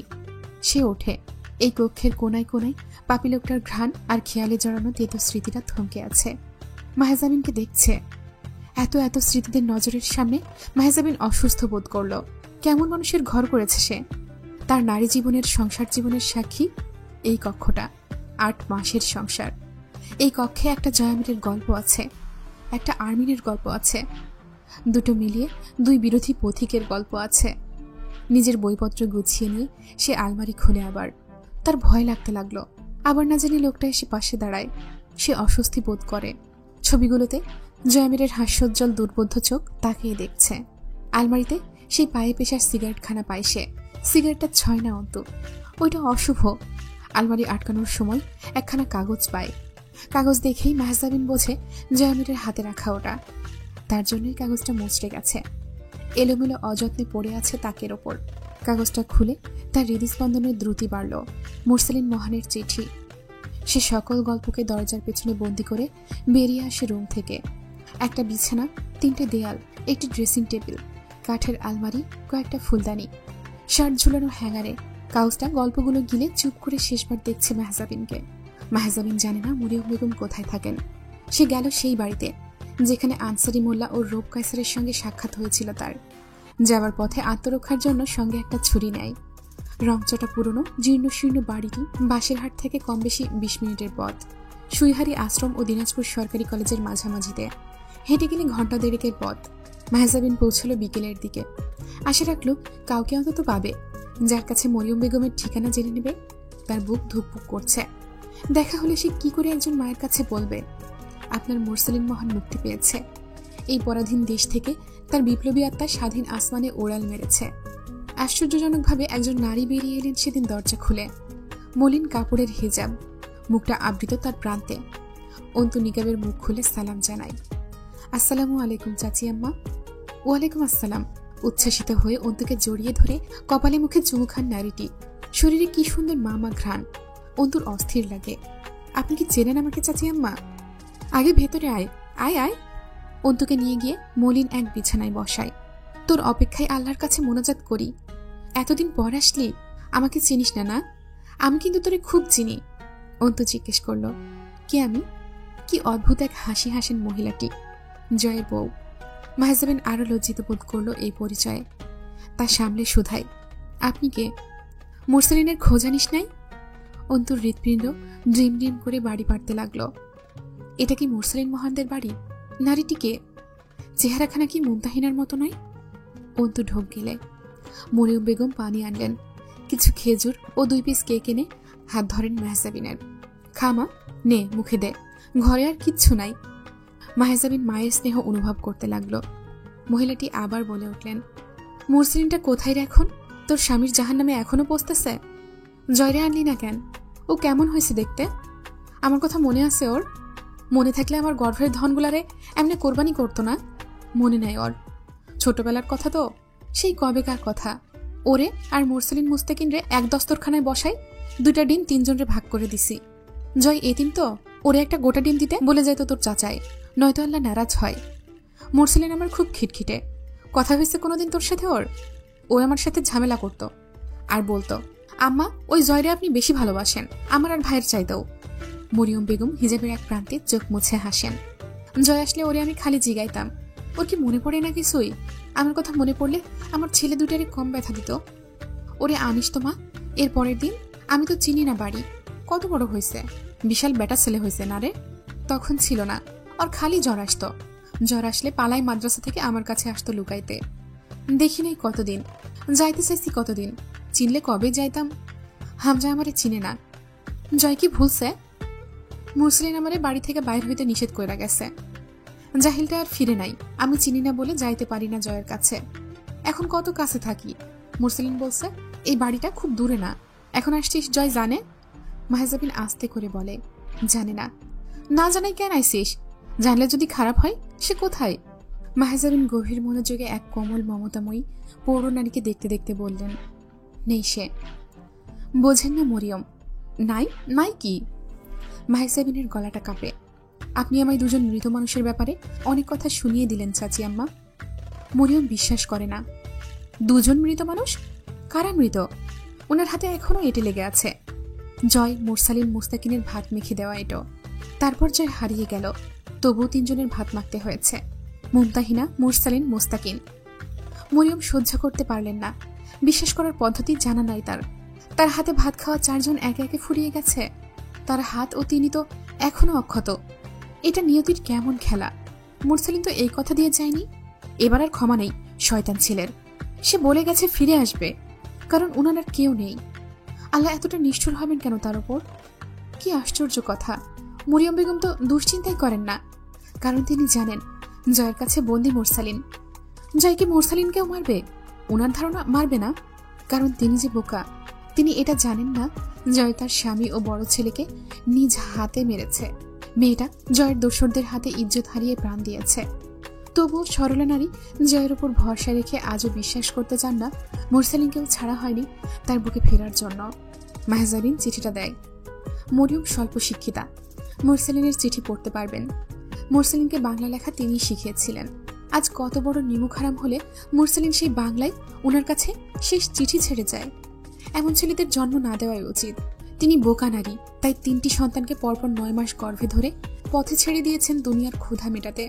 সে ওঠে। এই কক্ষের কোনায় কোনায় পাপী লোকটার ঘ্রাণ আর খেয়ালে জড়ানো তেতো স্মৃতিটা থমকে আছে। মাহেজাবিনকে দেখছে। এত এত স্মৃতিদের নজরের সামনে মাহেজাবিন অসুস্থ বোধ করল। কেমন মানুষের ঘর করেছে সে? তার নারী জীবনের, সংসার জীবনের সাক্ষী এই কক্ষটা। 8 মাসের সংসার। এই কক্ষে একটা জয়ামিরের গল্প আছে, একটা আর্মিনের গল্প আছে, দুটো মিলিয়ে 2 বিরোধী পথিকের গল্প আছে। নিজের বইপত্র গুছিয়ে নিয়ে সে আলমারি খুলে আবার। তার ভয় লাগতে লাগলো। আবার না জানি লোকটা এসে পাশে দাঁড়ায়। সে অস্বস্তি বোধ করে। ছবিগুলোতে জয়ামিরের হাস্যোজ্জ্বল দুর্বোধ্য চোখ তাকিয়ে দেখছে। আলমারিতে সেই পায়ে পেশার সিগারেটখানা পায় সে। সিগারেটটা ছয় না অন্তু, ওইটা অশুভ। আলমারি আটকানোর সময় একখানা কাগজ পায়। কাগজ দেখেই মাহেজাবিন বোঝে জয়ামিরের হাতে রাখা ওটা। তার জন্যই কাগজটা মুচড়ে গেছে, এলোমেলো অযত্নে পড়ে আছে তাকের ওপর। কাগজটা খুলে তার হৃদস্পন্দনের দ্রুতি বাড়ল। মুরসালিন মোহনের চিঠি। সে সকল গল্পকে দরজার পেছনে বন্দি করে বেরিয়ে আসে রুম থেকে। একটা বিছানা, 3টে দেয়াল, একটি ড্রেসিং টেবিল, কাঠের আলমারি, কয়েকটা ফুলদানি, শার্ট ঝুলানো হ্যাঙ্গারে। কাগজটা গল্পগুলো গিলে চুপ করে শেষবার দেখছে মাহেজাবিনকে। মাহেজাবিন জানে না মরিয়ম বেগম কোথায় থাকেন। সে গেল সেই বাড়িতে যেখানে আনসারি মোল্লা ও রূপ কায়সারের সঙ্গে সাক্ষাৎ হয়েছিল তার। যাওয়ার পথে আত্মরক্ষার জন্য সঙ্গে একটা ছুরি নেয়। রংচটা পুরনো জীর্ণ শীর্ণ বাড়িটি বাসেরহাট থেকে কম বেশি 20 মিনিটের পথ। সুইহারি আশ্রম ও দিনাজপুর সরকারি কলেজের মাঝামাঝিতে। হেঁটে গেলে ঘন্টা দেড়েকের পথ। মাহেজাবিন পৌঁছল বিকেলের দিকে। আশা রাখল কাউকে অন্তত পাবে যার কাছে মরিয়ম বেগমের ঠিকানা জেনে নেবে। তার বুক ধুকপুক করছে। দেখা হলে সে কি করে একজন মায়ের কাছে বলবে আপনার মুরসালিন মোহন মুক্তি পেয়েছে। এই পরাধীন দেশ থেকে তার বিপ্লবী আত্মা স্বাধীন আসমানে ওড়াল মেরেছে। আশ্চর্যজনকভাবে একজন নারী বেরিয়ে এলেন সেদিন দরজা খুলে। মলিন কাপড়ের হিজাব, মুখটা আবৃত তার প্রান্তে। অন্তু নিকাবের মুখ খুলে সালাম জানায়। আসসালামু আলাইকুম চাচি আম্মা। ওয়ালাইকুম আসসালাম। উচ্ছ্বাসিত হয়ে অন্তুকে জড়িয়ে ধরে কপালে মুখে চুমু খান নারীটি। শরীরে কি সুন্দর মামা ঘ্রাণ। অন্তুর অস্থির লাগে। আপনি কি চেনেন আমাকে চাচি আম্মা? আগে ভেতরে আয়, আয় আয়। অন্তুকে নিয়ে গিয়ে মলিন এক বিছানায় বসায়। তোর অপেক্ষায় আল্লাহর কাছে মোনাজাত করি। এতদিন পর আসলি, আমাকে চিনিস না? না, আমি কিন্তু তোরে খুব চিনি। অন্তু জিজ্ঞেস করল, কে আমি? কি অদ্ভুত এক হাসি হাসেন মহিলাটি, জয়ের বউ। মাহেজাবিন আরো লজ্জিত বোধ করল এই পরিচয়ে। তা সামলে শুধায়, আপনি কে? মুরসালিনের খোঁজ আনিস নাই? অন্তুর হৃৎপিণ্ড ড্রিম ড্রিম করে বাড়ি পাড়তে লাগলো। এটা কি মুরসালিন মোহনদের বাড়ি? নারীটিকে চেহারাখানা কি মুমতাহিনার মতো নয়? অন্তু ঢোক গেলে। মরিয়ম বেগম পানি আনলেন। কিছু খেজুর ও 2 পিস কেক এনে হাত ধরেন মেহজাবিনের। খামা, নে মুখে দে, ঘরে আর কিচ্ছু নাই। মেহজাবিন মায়ের স্নেহ অনুভব করতে লাগলো। মহিলাটি আবার বলে উঠলেন, মুরসিলিনটা কোথায় রে এখন? তোর স্বামীর জাহান্নামে এখনো পৌঁছতেছে? জয়রে আনলি না কেন? ও কেমন হয়েছে দেখতে? আমার কথা মনে আছে ওর? মনে থাকলে আমার গর্ভের ধনগুলারে এমনি কোরবানি করতো না? মনে নাই ওর? ছোটবেলার কথা তো, সেই কবেকার কথা। ওরে আর মুরসিলিন মুস্তাকিন রে এক দস্তরখানায় বসাই 2টা ডিম 3 জনরে ভাগ করে দিছি। জয় এতিম তো, ওরে একটা গোটা ডিম দিতে বলে যাইতো তোর চাচাই, নয়তো আল্লাহ নারাজ হয়। মুরসিলিন আমার খুব খিটখিটে। কথা হয়েছে কোনোদিন তোর সাথে ওর? ও আমার সাথে ঝামেলা করত আর বলতো, আম্মা ওই জয়রে আপনি বেশি ভালোবাসেন আমার আর ভাইয়ের চাইতেও। মরিয়ম বেগম হিজাবের এক প্রান্তে চোখ মুছে হাসেন। জয় আসলে ওরে আমি খালি জিগাইতাম, ওর কি মনে পড়ে না কিছুই? আমার কথা মনে পড়লে আমার ছেলে দুটারে কম ব্যথা দিত। ওরে আনিস তো মা। এর পরের দিন, আমি তো চিনি না বাড়ি, কত বড় হয়েছে, বিশাল বেটা ছেলে হয়েছে না রে? তখন ছিল না, ওর খালি জ্বর আসতো। জ্বর আসলে পালাই মাদ্রাসা থেকে আমার কাছে আসতো লুকাইতে। দেখি নাই কতদিন, যাইতে চাইছি কতদিন, চিনলে কবে যাইতাম। হামজা আমারে চিনে না। জয় কি ভুলছে? মুরসিলিন আমারে বাড়ি থেকে বাইর হইতে নিষেধ করে গেছে। জাহিলটা আর ফিরে নাই, আমি চিনি না বলে যাইতে পারি না জয়ের কাছে। এখন কত কাছে থাকি। মুরসিলিন বলছে এই বাড়িটা খুব দূরে না। এখন আসছিস জয় জানে? মেহজাবিন আস্তে করে বলে, জানে না। না জানাই কেন আইসিস? জানলে যদি খারাপ হয় সে কোথায়? মেহজাবিন গভীর মনোযোগে এক কোমল মমতাময়ী পৌর নারীকে দেখতে দেখতে বললেন, নেই সে। বোঝেন না মরিয়ম? নাই নাই কি? মেহজাবিনের গলাটা কাঁপে। আপনি আমায় 2জন মৃত মানুষের ব্যাপারে অনেক কথা শুনিয়ে দিলেন চাচি আম্মা। মরিয়ম বিশ্বাস করে না। 2জন মৃত মানুষ? কারা মৃত? ওনার হাতে এখনো এঁটে লেগে আছে। জয়, মুরসালিন, মুস্তাকিনের ভাত মেখে দেওয়া এটো। তারপর জয় হারিয়ে গেল, তবুও 3 জনের ভাত মাখতে হয়েছে। মুমতাহিনা, মুরসালিন, মুস্তাকিন। মরিয়ম সহ্য করতে পারলেন না। বিশ্বাস করার পদ্ধতি জানা নাই তার। তার হাতে ভাত খাওয়া 4 জন একে একে ফুরিয়ে গেছে। তার হাত ও তিনি তো এখনো অক্ষত। এটা নিয়তির কেমন খেলা! মুরসালিন তো এই কথা দিয়ে যায়নি। এবার আর ক্ষমা নেই শয়তান ছেলের। সে বলে গেছে ফিরে আসবে, কারণ উনার আর কেউ নেই। আল্লাহ এতটা নিষ্ঠুর হবেন কেন তার উপর? কি আশ্চর্য কথা! মরিয়ম বেগম তো দুশ্চিন্তাই করেন না, কারণ তিনি জানেন জয়ের কাছে বন্দি মুরসালিন। জয় কি মুরসালিনকেও মারবে? ওনার ধারণা মারবে না, কারণ তিনি যে বোকা। তিনি এটা জানেন না জয় তার স্বামী ও বড় ছেলেকে নিজ হাতে মেরেছে। মেয়েটা জয়ের দোসরদের হাতে ইজ্জত হারিয়ে প্রাণ দিয়েছে। তবুও সরলা নারী জয়ের উপর ভরসা রেখে আজও বিশ্বাস করতে চান না মুরসালিনকেও ছাড়া হয়নি তার বুকে ফেরার জন্য। মেহজাবিন চিঠিটা দেয়। মরিয়ম স্বল্প শিক্ষিতা, মুরসালিনের চিঠি পড়তে পারবেন। মুরসালিনকে বাংলা লেখা তিনিই শিখিয়েছিলেন। আজ কত বড় নিমুখ হারাম হলে মুরসালিন সেই বাংলায় ওনার কাছে শেষ চিঠি ছেড়ে যায়। এমন ছেলেদের জন্ম না দেওয়াই উচিত। তিনি বোকা নারী, তাই 3টি সন্তানকে পরপর 9 মাস গর্ভে ধরে পথে ছেড়ে দিয়েছেন দুনিয়ার ক্ষুধা মেটাতে।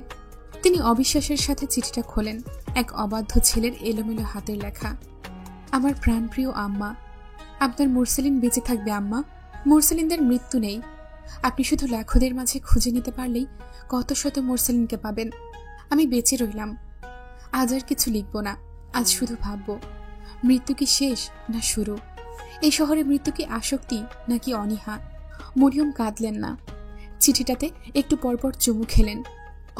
তিনি অবিশ্বাসের সাথে চিঠিটা খোলেন। এক অবাধ্য ছেলের এলোমেলো হাতের লেখা। আমার প্রাণপ্রিয় আম্মা, আপনার মুরসালিন বেঁচে থাকবে আম্মা। মুরসালিনদের মৃত্যু নেই। আপনি শুধু লাখদের মাঝে খুঁজে নিতে পারলেই কত শত মুরসালিনকে পাবেন। আমি বেঁচে রইলাম। আজ আর কিছু লিখব না, আজ শুধু ভাবব মৃত্যু কি শেষ না শুরু? এই শহরে মৃত্যু কি আসক্তি নাকি অনীহা? মরিয়ম কাঁদলেন না। চিঠিটাতে একটু পরপর চুমু খেলেন।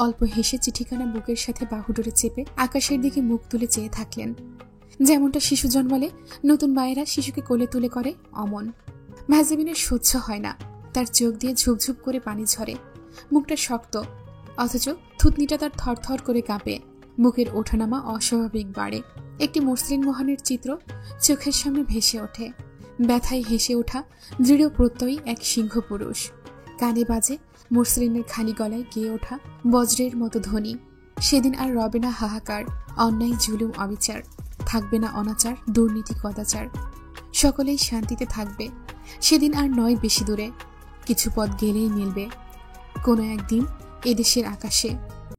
অল্প হেসে চিঠিখানা বুকের সাথে বাহুডোরে চেপে আকাশের দিকে মুখ তুলে চেয়ে থাকলেন। যেমনটা শিশু জন্মালে নতুন মায়েরা শিশুকে কোলে তুলে করে অমন। মেহজাবিনের সহ্য হয় না। তার চোখ দিয়ে ঝুপঝুপ করে পানি ঝরে। মুখটা শক্ত, অথচ থুতনিটা তার থরথর করে কাঁপে। বুকের ওঠানামা অস্বাভাবিক বাড়ে। একটি মুসলিম মহানের চিত্র চোখের সামনে ভেসে ওঠে। ব্যথায় হেসে ওঠা দৃঢ় প্রত্যয়ী এক সিংহ পুরুষ। কানে বাজে মুসলিমের খালি গলায় গেয়ে ওঠা বজ্রের মতো ধ্বনি। সেদিন আর রবে না হাহাকার, অন্যায়, জুলুম, অবিচার। থাকবে না অনাচার, দুর্নীতি, কদাচার। সকলেই শান্তিতে থাকবে। সেদিন আর নয় বেশি দূরে, কিছু পথ গেলেই মিলবে কোনো একদিন এদেশের আকাশে।